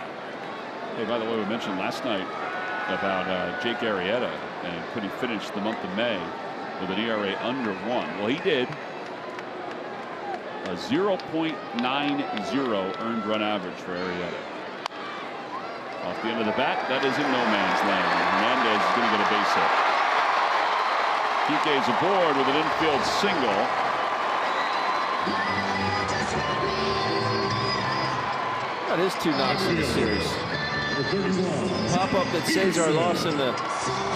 [SPEAKER 1] Hey, by the way, we mentioned last night about Jake Arrieta and could he finish the month of May with an ERA under 1. Well, he did. A 0.90 earned run average for Arrieta. Off the end of the bat, that is in no man's land. Hernandez is going to get a base hit. TK's aboard with an infield single.
[SPEAKER 2] That is 2 knocks in the series. Pop-up that saves our loss in the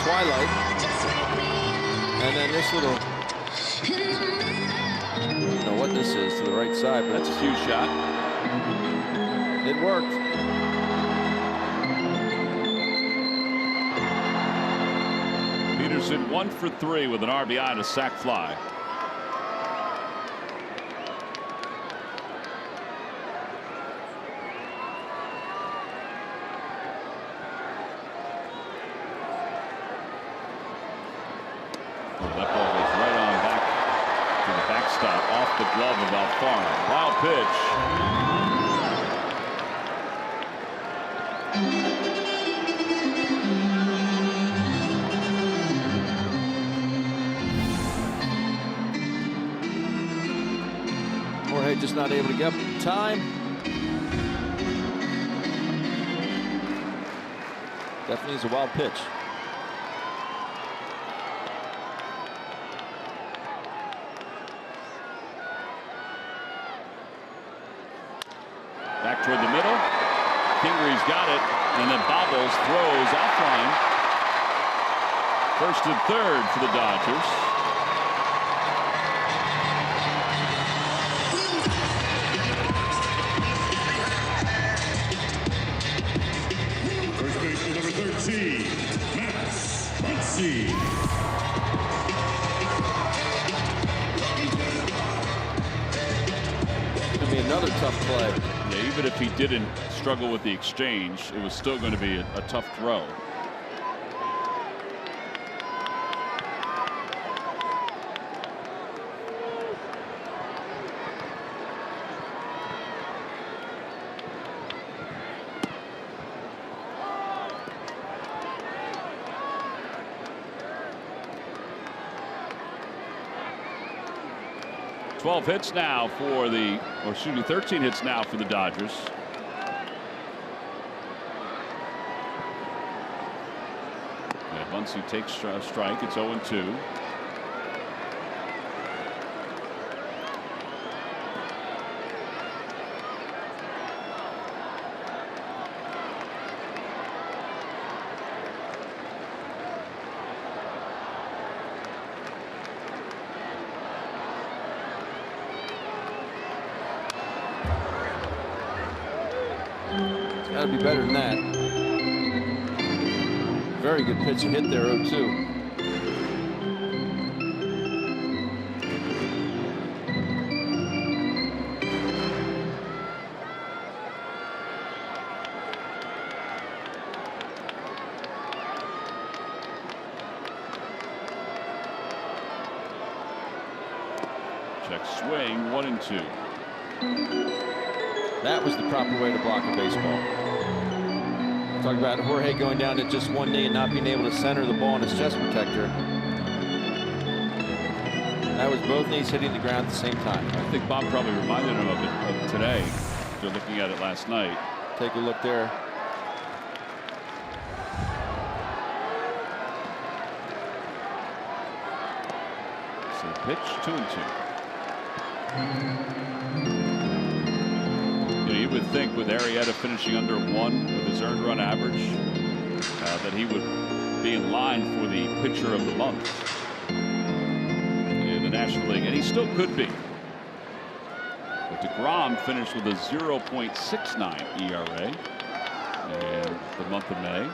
[SPEAKER 2] twilight. And then this little, I don't know what this is to the right side, but
[SPEAKER 1] that's a huge shot.
[SPEAKER 2] It worked.
[SPEAKER 1] Peterson 1 for 3 with an RBI and a sac fly. The glove of Alfaro. Wild pitch.
[SPEAKER 2] Jorge just not able to get up in time. Definitely is a wild pitch.
[SPEAKER 1] Back toward the middle. Kingery's got it, and then bobbles, throws outline. First and third for the Dodgers.
[SPEAKER 5] First baseman number 13, Max Muncy.
[SPEAKER 2] Gonna be another tough play.
[SPEAKER 1] Yeah, even if he didn't struggle with the exchange, it was still going to be a tough throw. Twelve hits now for the, or excuse me, 13 hits now for the Dodgers. Yeah, Muncy takes a strike. It's 0-2.
[SPEAKER 2] Got to be better than that. Very good pitch and hit there, 0-2.
[SPEAKER 1] Check swing, 1-2.
[SPEAKER 2] That was the proper way to block a baseball. Talk about Jorge going down to just one knee and not being able to center the ball in his chest protector. That was both knees hitting the ground at the same time.
[SPEAKER 1] I think Bob probably reminded him of it today. They're looking at it last night.
[SPEAKER 2] Take a look there.
[SPEAKER 1] So pitch, 2-2. You would think with Arrieta finishing under 1 with his earned run average that he would be in line for the pitcher of the month. National League, and he still could be. But DeGrom finished with a 0.69 ERA in the month of May.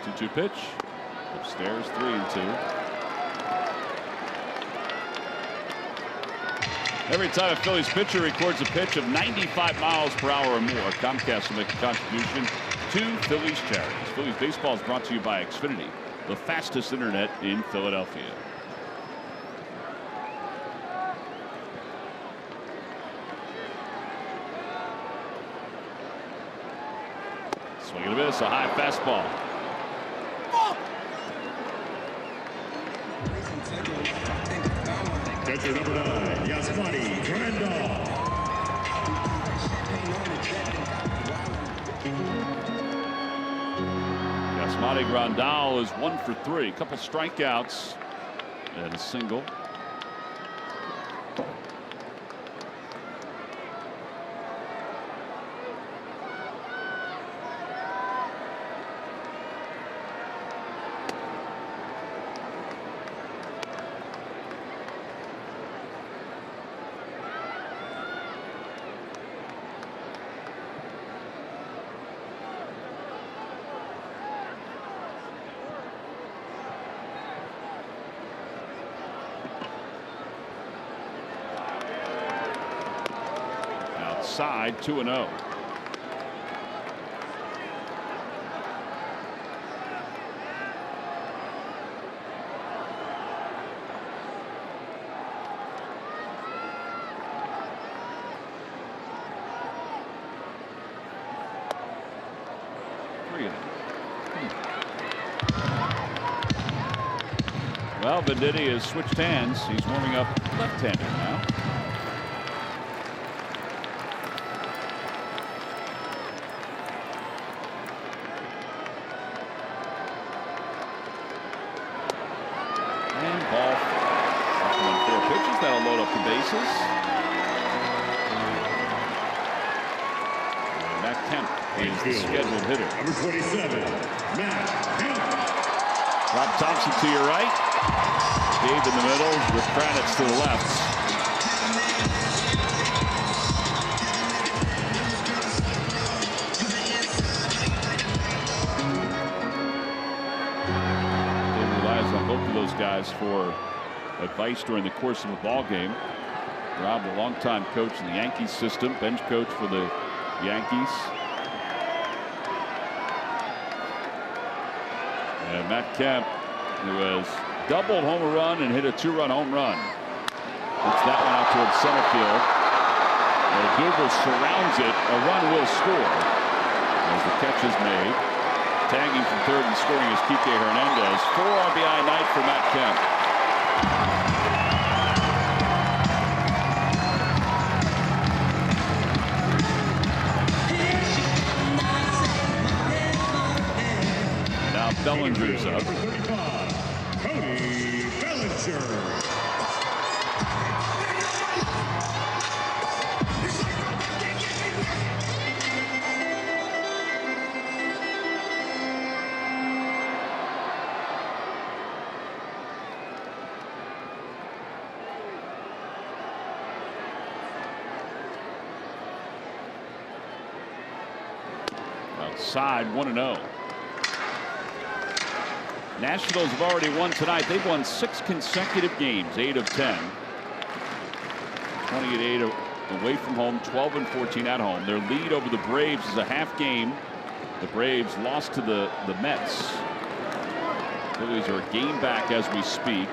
[SPEAKER 1] 2-2 pitch. Upstairs, 3-2. Every time a Phillies pitcher records a pitch of 95 miles per hour or more, Comcast will make a contribution to Phillies charities. Phillies baseball is brought to you by Xfinity, the fastest internet in Philadelphia. Swing and a miss, a high fastball.
[SPEAKER 5] Catcher number 9, Yasmani Grandal.
[SPEAKER 1] Yasmani Grandal is 1 for 3. A couple strikeouts and a single. Outside, 2-0. Well, Venditti has switched hands. He's warming up left-handed now. And ball. 4 pitches. That'll load up the bases. And Matt Kemp is the scheduled hitter.
[SPEAKER 5] Number 27, Matt Kemp.
[SPEAKER 1] Rob Thompson to your right. Dave in the middle with Kranitz to the left. Dave relies on both of those guys for advice during the course of a ball game. Rob, a longtime coach in the Yankees system, bench coach for the Yankees. And Matt Kemp, who has doubled home run and hit a 2-run home run. Hits that one out towards center field. And Gilbert surrounds it. A run will score as the catch is made. Tagging from third and scoring is Kike Hernandez. 4 RBI night for Matt Kemp. Now Bellinger's up. Outside, 1-0. Nationals have already won tonight. They've won 6 consecutive games, 8 of 10. 28 away from home, 12 and 14 at home. Their lead over the Braves is a half game. The Braves lost to the Mets. Phillies are a game back as we speak.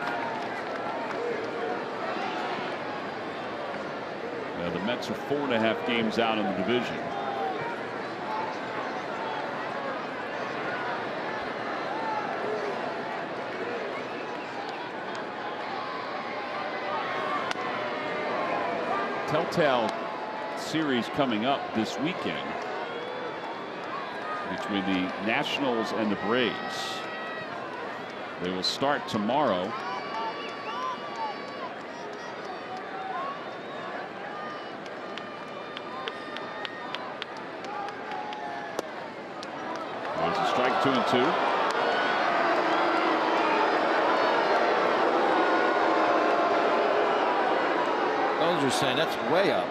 [SPEAKER 1] The Mets are 4.5 games out in the division. Telltale series coming up this weekend between the Nationals and the Braves. They will start tomorrow. There's a strike, 2-2.
[SPEAKER 2] Dodgers saying that's way up.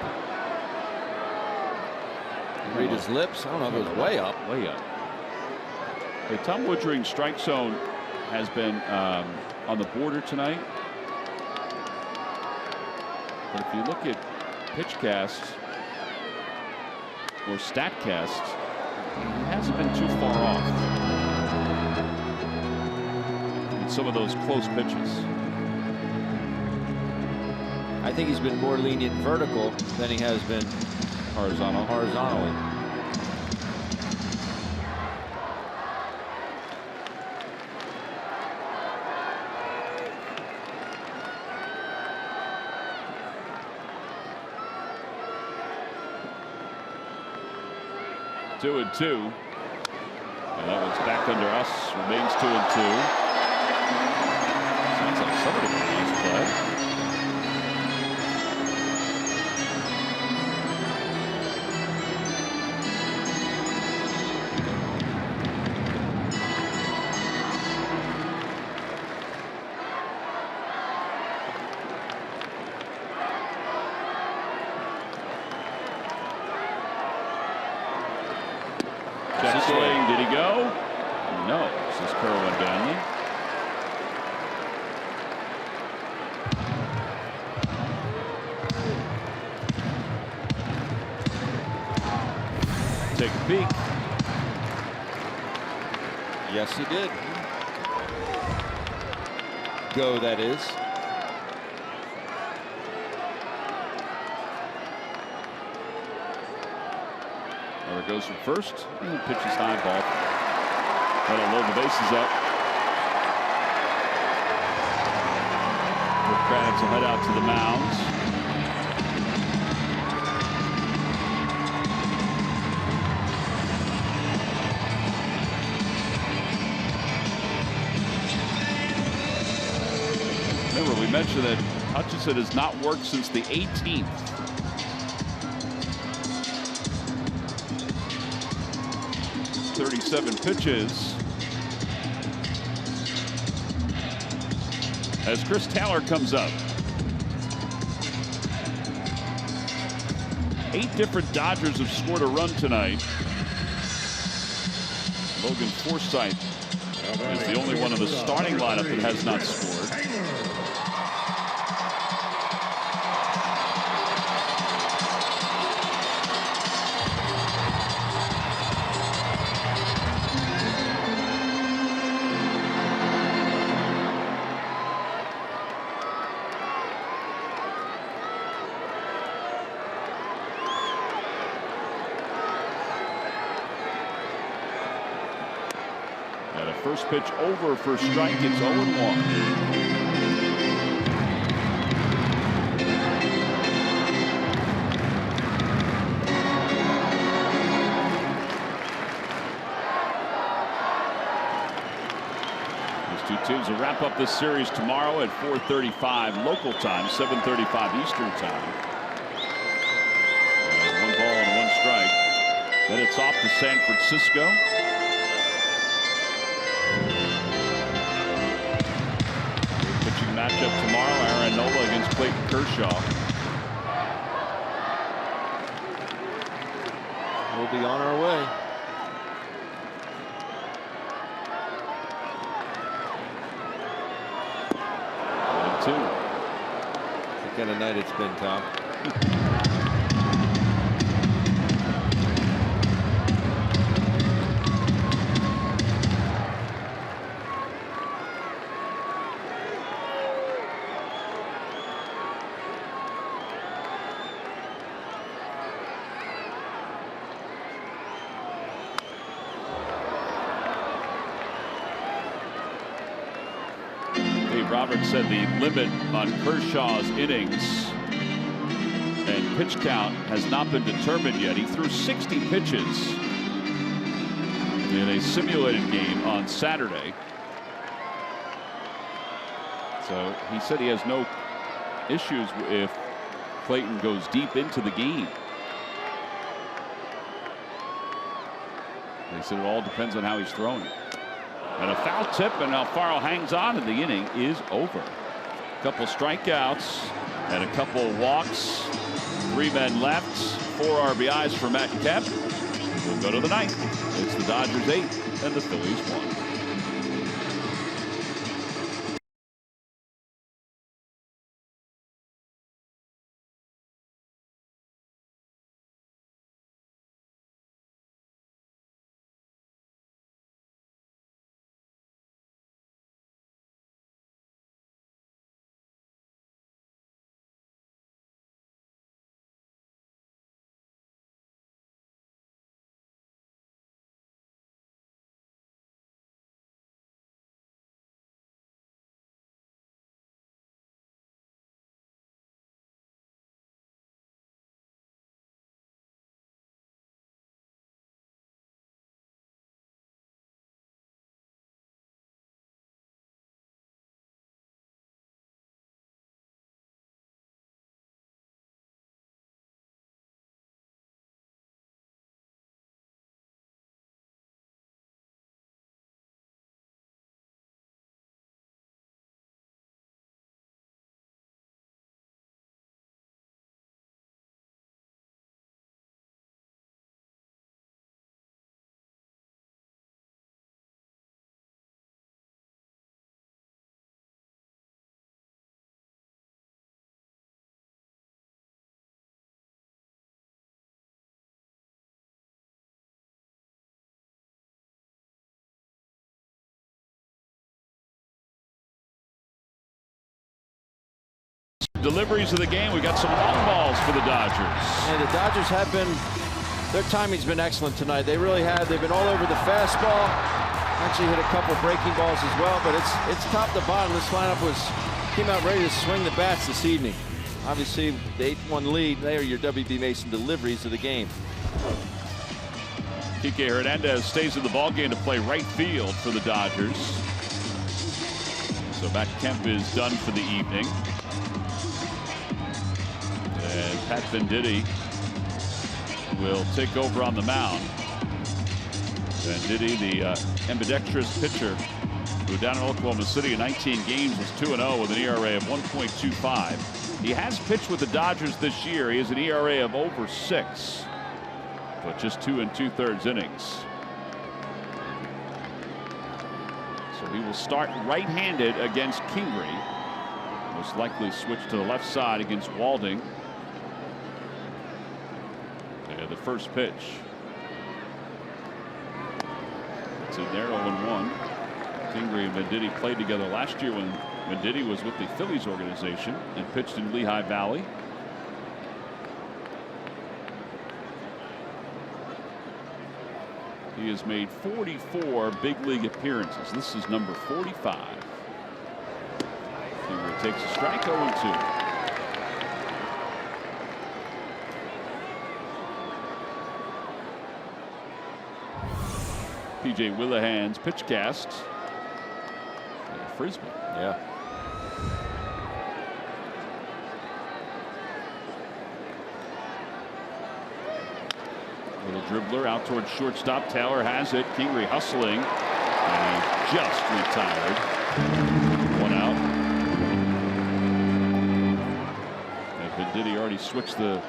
[SPEAKER 2] You read his lips. I don't know if it was way up.
[SPEAKER 1] Way up. Hey, Tom Woodring's strike zone has been on the border tonight. But if you look at PitchCast or StatCast, he hasn't been too far off in some of those close pitches.
[SPEAKER 2] I think he's been more lenient vertical than he has been horizontally.
[SPEAKER 1] 2-2. And that one's back under us. Remains 2-2. Sounds like somebody wants to play. Check swing. Did he go? No. This is Kerwin Danley. Take a peek.
[SPEAKER 2] Yes, he did. Go, that is.
[SPEAKER 1] Runner goes from first and pitches high ball. That'll load the bases up. Kravitz will head out to the mound. Remember, we mentioned that Hutchinson has not worked since the 18th. .37 pitches as Chris Taylor comes up. 8 different Dodgers have scored a run tonight. Logan Forsythe is the only one in the starting lineup that has not scored. First pitch over for strike. It's 0-1. These two teams will wrap up this series tomorrow at 4:35 local time, 7:35 Eastern time. And 1 ball and 1 strike. Then it's off to San Francisco. Matchup tomorrow, Aaron Nola against Clayton Kershaw.
[SPEAKER 2] We'll be on our way.
[SPEAKER 1] Two.
[SPEAKER 2] What kind of night it's been, Tom?
[SPEAKER 1] Roberts said the limit on Kershaw's innings and pitch count has not been determined yet. He threw 60 pitches in a simulated game on Saturday. So he said he has no issues if Clayton goes deep into the game. They said it all depends on how he's throwing. And a foul tip, and Alfaro hangs on, and the inning is over. A couple strikeouts And a couple walks, 3 men left, 4 RBIs for Matt Kemp. We'll go to the 9th. It's the Dodgers 8 and the Phillies 1. Deliveries of the game. We got some long balls for the Dodgers.
[SPEAKER 2] And the Dodgers have been, their timing's been excellent tonight. They really have. They've been all over the fastball. Actually hit a couple breaking balls as well, but it's top to bottom. This lineup came out ready to swing the bats this evening. Obviously, the 8-1 lead. They are your WB Mason deliveries of the game.
[SPEAKER 1] Kike Hernandez stays in the ballgame to play right field for the Dodgers. So Matt Kemp is done for the evening. And Pat Venditti will take over on the mound. Venditti, the ambidextrous pitcher, who down in Oklahoma City in 19 games was 2-0 with an ERA of 1.25. He has pitched with the Dodgers this year. He has an ERA of over 6, but just 2 2/3 innings. So he will start right-handed against Kingery. Most likely switch to the left side against Walding. And the first pitch. It's in there, 0-1. Kingery and Venditti played together last year when Venditti was with the Phillies organization and pitched in Lehigh Valley. He has made 44 big league appearances. This is number 45. Kingery takes a strike, 0-2. P.J. Willihan's pitch cast. Frisbee.
[SPEAKER 2] Yeah.
[SPEAKER 1] Little dribbler out towards shortstop. Taylor has it. Kingery hustling. And he just retired. 1 out. And Venditti already switched the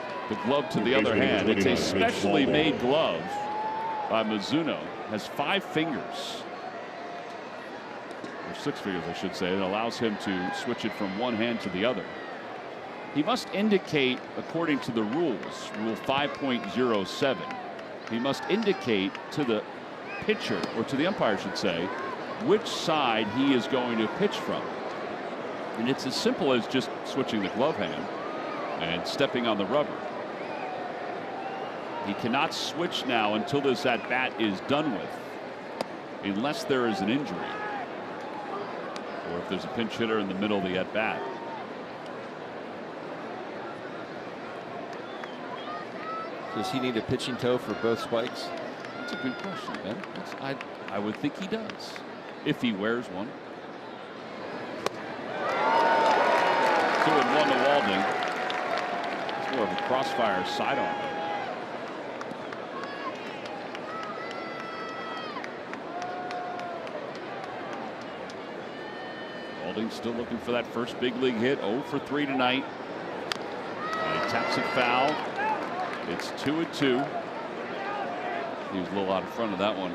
[SPEAKER 1] glove to the other hand. It's a specially made glove by Mizuno. Has 5 fingers. Or 6 fingers, I should say. It allows him to switch it from one hand to the other. He must indicate, according to the rules, Rule 5.07, he must indicate to the pitcher, or to the umpire, I should say, which side he is going to pitch from. And it's as simple as just switching the glove hand and stepping on the rubber. He cannot switch now until this at bat is done with, unless there is an injury or if there's a pinch hitter in the middle of the at bat.
[SPEAKER 2] Does he need a pitching toe for both spikes?
[SPEAKER 1] That's a good question, Ben. I would think he does, if he wears one. 2-1 to Walding. It's more of a crossfire sidearm. Walding still looking for that first big league hit. 0 for 3 tonight. taps it foul. It's 2-2. He was a little out in front of that one.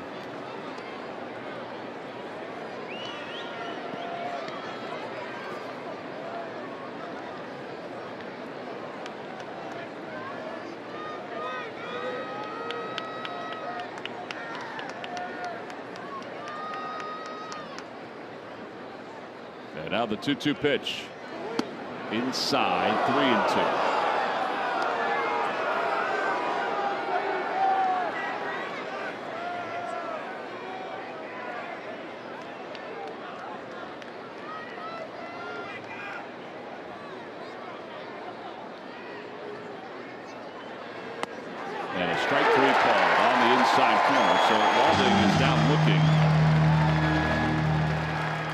[SPEAKER 1] And now the 2-2 pitch. Inside, 3-2. And a strike 3 called on the inside corner. So Walding is now looking.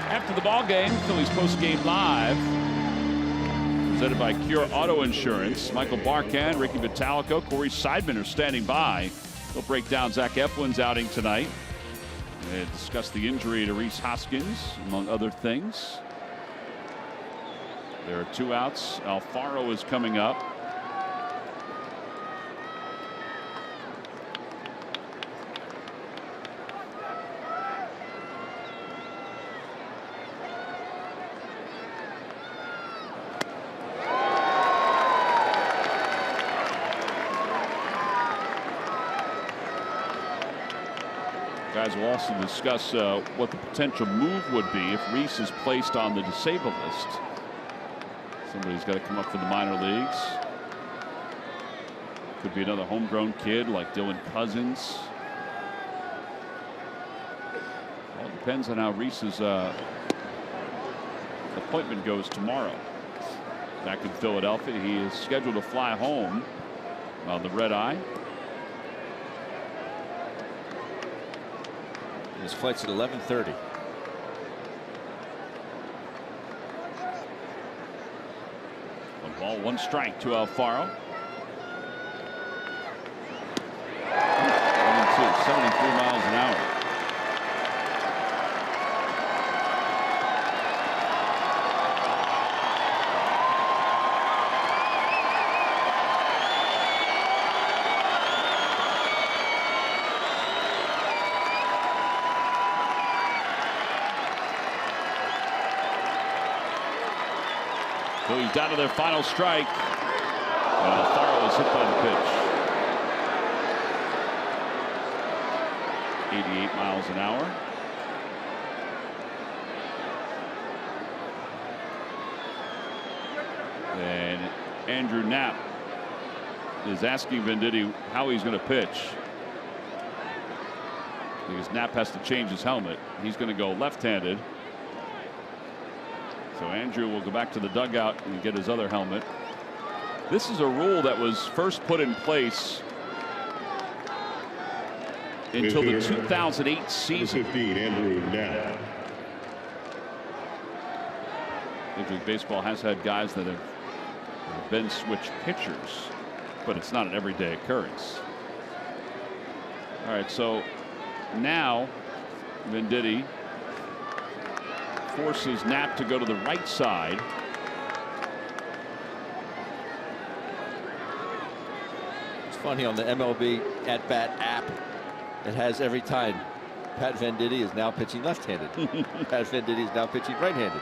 [SPEAKER 1] After the ball game, Phillies post-game live, presented by Cure Auto Insurance. Michael Barkan, Ricky Vitalico, Corey Seidman are standing by. They'll break down Zach Eflin's outing tonight and discuss the injury to Rhys Hoskins, among other things. There are 2 outs. Alfaro is coming up. Guys will also discuss what the potential move would be if Rhys is placed on the disabled list. Somebody's got to come up from the minor leagues. Could be another homegrown kid like Dylan Cousins. All depends on how Rhys's appointment goes tomorrow. Back in Philadelphia, he is scheduled to fly home on the red eye.
[SPEAKER 2] His flight's at 11:30.
[SPEAKER 1] One ball, 1 strike to Alfaro. 73 miles an hour. Phillies down to their final strike. And Alfaro is hit by the pitch. 88 miles an hour. And Andrew Knapp is asking Venditti how he's going to pitch. Because Knapp has to change his helmet. He's going to go left-handed. So Andrew will go back to the dugout and get his other helmet. This is a rule that was first put in place until the 2008 season.
[SPEAKER 5] 15, Andrew Knapp.
[SPEAKER 1] Major League Baseball has had guys that have been switch pitchers, but it's not an everyday occurrence. All right, so now Venditti forces Knapp to go to the right side.
[SPEAKER 2] It's funny, on the MLB At Bat app, it has every time Pat Venditti is now pitching left-handed. Pat Venditti is now pitching right-handed.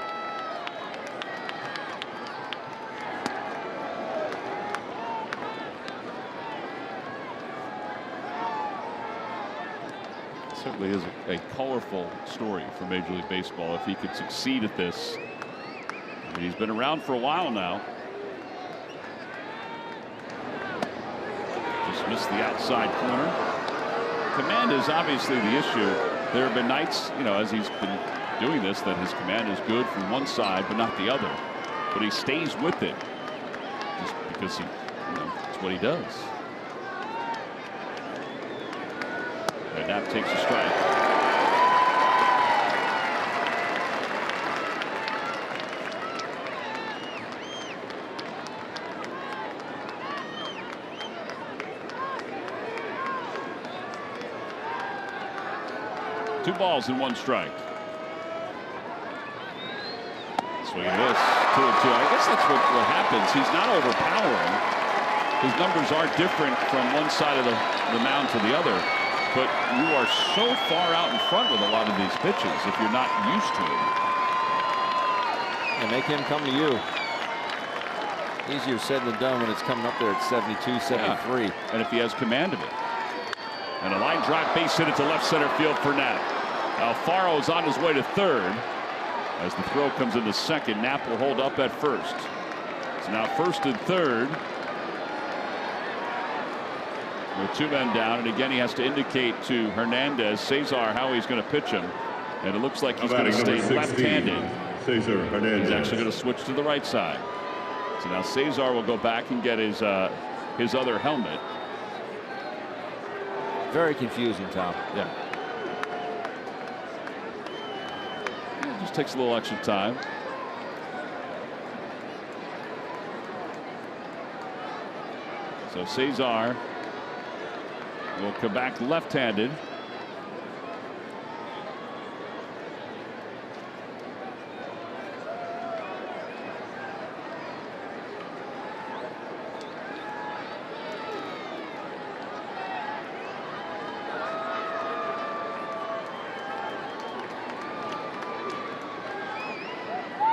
[SPEAKER 1] Certainly is a colorful story for Major League Baseball if he could succeed at this. I mean, he's been around for a while now. Just missed the outside corner. Command is obviously the issue. There have been nights, you know, as he's been doing this, that his command is good from one side but not the other. But he stays with it just because he, you know, it's what he does. And Knapp takes a strike. Two balls and 1 strike. Swing and miss. 2-2. I guess that's what happens. He's not overpowering. his numbers are different from one side of the mound to the other, but you are so far out in front with a lot of these pitches if you're not used to it.
[SPEAKER 2] And make him come to you. Easier said than done when it's coming up there at 72, 73.
[SPEAKER 1] Yeah. And if he has command of it. And a line drive base hit into left center field for Knapp. Alfaro is on his way to third. As the throw comes into second, Knapp will hold up at first. It's now first and third. With 2 men down, and again he has to indicate to Hernandez, Cesar, how he's going to pitch him. And it looks like he's going to stay left-handed.
[SPEAKER 5] Cesar Hernandez.
[SPEAKER 1] He's actually going to switch to the right side. So now Cesar will go back and get his other helmet.
[SPEAKER 2] Very confusing, Tom.
[SPEAKER 1] Yeah. It just takes a little extra time. So Cesar will come back left-handed.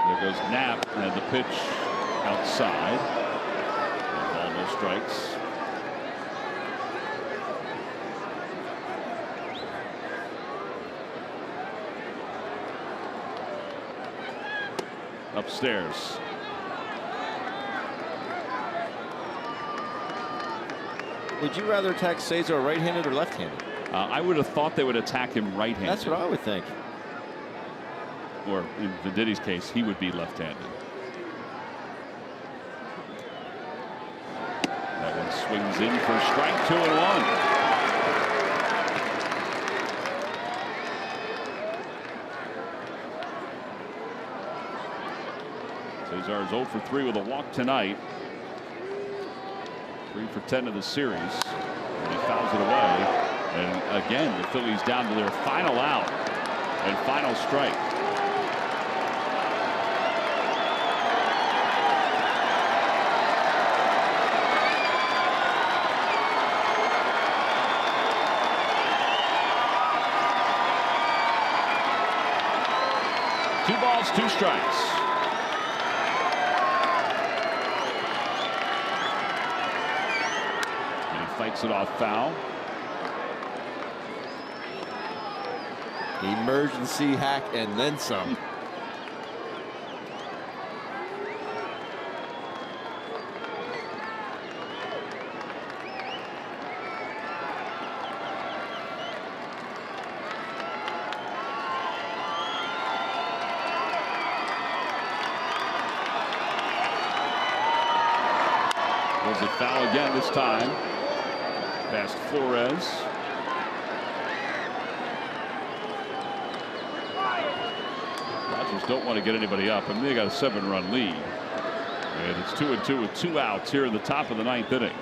[SPEAKER 1] There goes Knapp, and the pitch outside. Ball, no strikes. Upstairs.
[SPEAKER 2] Would you rather attack Cesar right-handed or left-handed?
[SPEAKER 1] I would have thought they would attack him right-handed.
[SPEAKER 2] That's what I would think.
[SPEAKER 1] Or in Venditti's case, he would be left-handed. That one swings in for strike 2 and 1. Cesar is 0 for 3 with a walk tonight. 3 for 10 of the series. And he fouls it away. And again, the Phillies down to their final out and final strike. Two balls, 2 strikes. And he fights it off foul.
[SPEAKER 2] Emergency hack and then some.
[SPEAKER 1] Was it foul again this time? Past Flores. Dodgers don't want to get anybody up. I mean, they got a 7-run lead. And it's 2-2 with 2 outs here in the top of the 9th inning.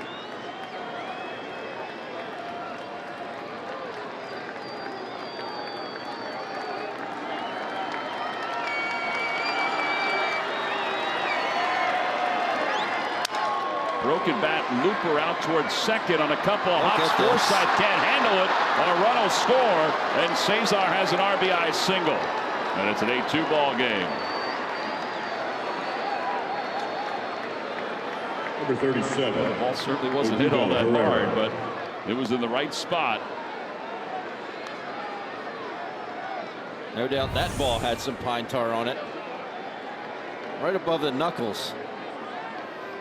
[SPEAKER 1] Broken bat, Looper out towards second on a couple of hops. Forsythe can't handle it, and a run will score, and Cesar has an RBI single. And it's an 8-2 ball game.
[SPEAKER 5] Number 37.
[SPEAKER 1] The ball certainly wasn't hit all that hard, but it was in the right spot.
[SPEAKER 2] No doubt that ball had some pine tar on it. Right above the knuckles.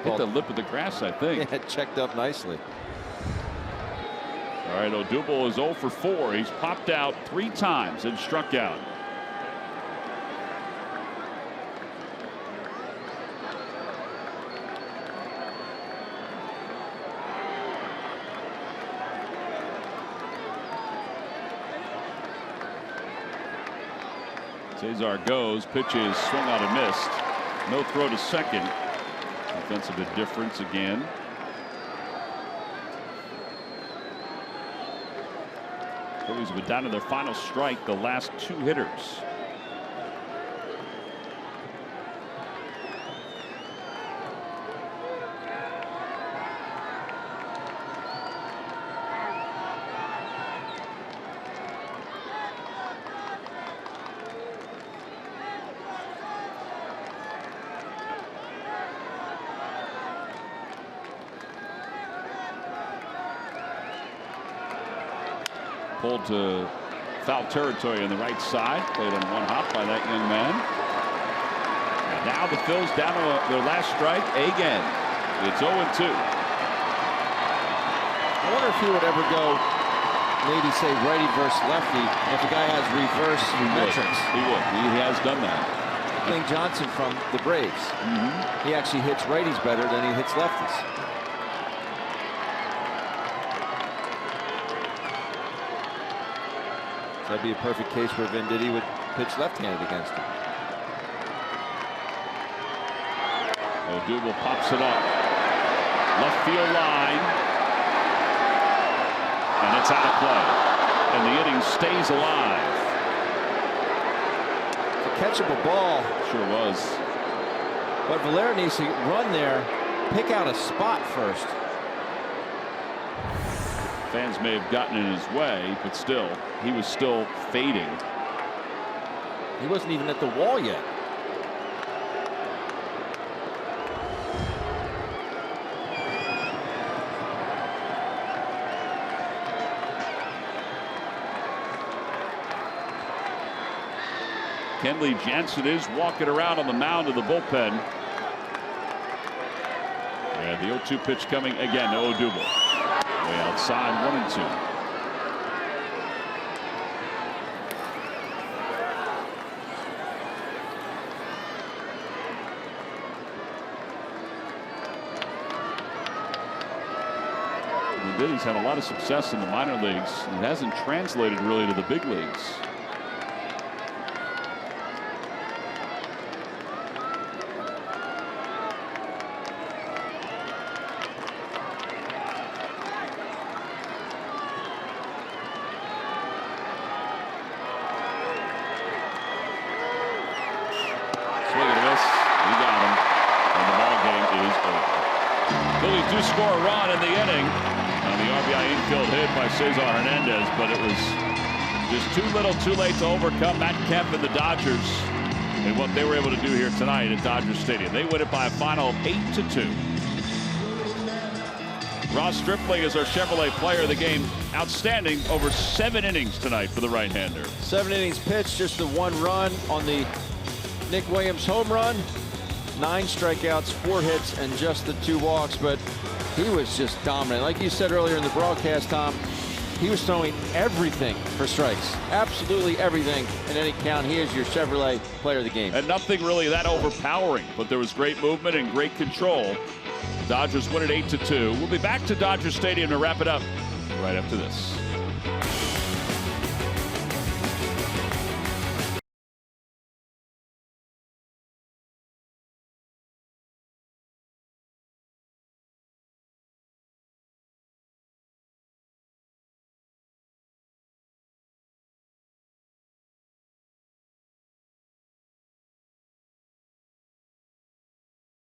[SPEAKER 1] Hit the lip of the grass, I think.
[SPEAKER 2] Yeah, checked up nicely.
[SPEAKER 1] All right, Odubel is 0 for 4. He's popped out 3 times and struck out. Cesar goes, pitches, swung out and missed. No throw to second. Defensive indifference again. Phillies have been down to their final strike, the last 2 hitters. Pulled to foul territory on the right side. Played on one hop by that young man. And now the Phils down to their last strike again. It's 0-2.
[SPEAKER 2] I wonder if he would ever go, maybe say righty versus lefty, if the guy has reverse metrics.
[SPEAKER 1] He would. He has done that.
[SPEAKER 2] Lane Johnson from the Braves. He actually hits righties better than he hits lefties. That'd be a perfect case where Venditti would pitch left-handed against him.
[SPEAKER 1] Odubel pops it up. Left field line. And it's out of play. And the inning stays alive.
[SPEAKER 2] It's a catchable ball.
[SPEAKER 1] Sure was.
[SPEAKER 2] But Valera needs to run there, pick out a spot first.
[SPEAKER 1] Fans may have gotten in his way, but still, he was still fading.
[SPEAKER 2] He wasn't even at the wall yet.
[SPEAKER 1] Kenley Jansen is walking around on the mound of the bullpen. And the 0-2 pitch coming again to Odubel. Way outside, 1-2. Vinditti's had a lot of success in the minor leagues. It hasn't translated really to the big leagues. Phillies do score a run in the inning on the RBI infield hit by Cesar Hernandez, but it was just too little too late to overcome Matt Kemp and the Dodgers and what they were able to do here tonight at Dodger Stadium. They win it by a final of 8-2. Ross Stripling is our Chevrolet player of the game. Outstanding over 7 innings tonight for the right-hander.
[SPEAKER 2] 7 innings pitched, just the 1 run on the Nick Williams home run. 9 strikeouts, 4 hits, and just the 2 walks, but he was just dominant. Like you said earlier in the broadcast, Tom, he was throwing everything for strikes. Absolutely everything in any count. He is your Chevrolet player of the game.
[SPEAKER 1] And nothing really that overpowering, but there was great movement and great control. Dodgers win it 8-2. We'll be back to Dodger Stadium to wrap it up right after this.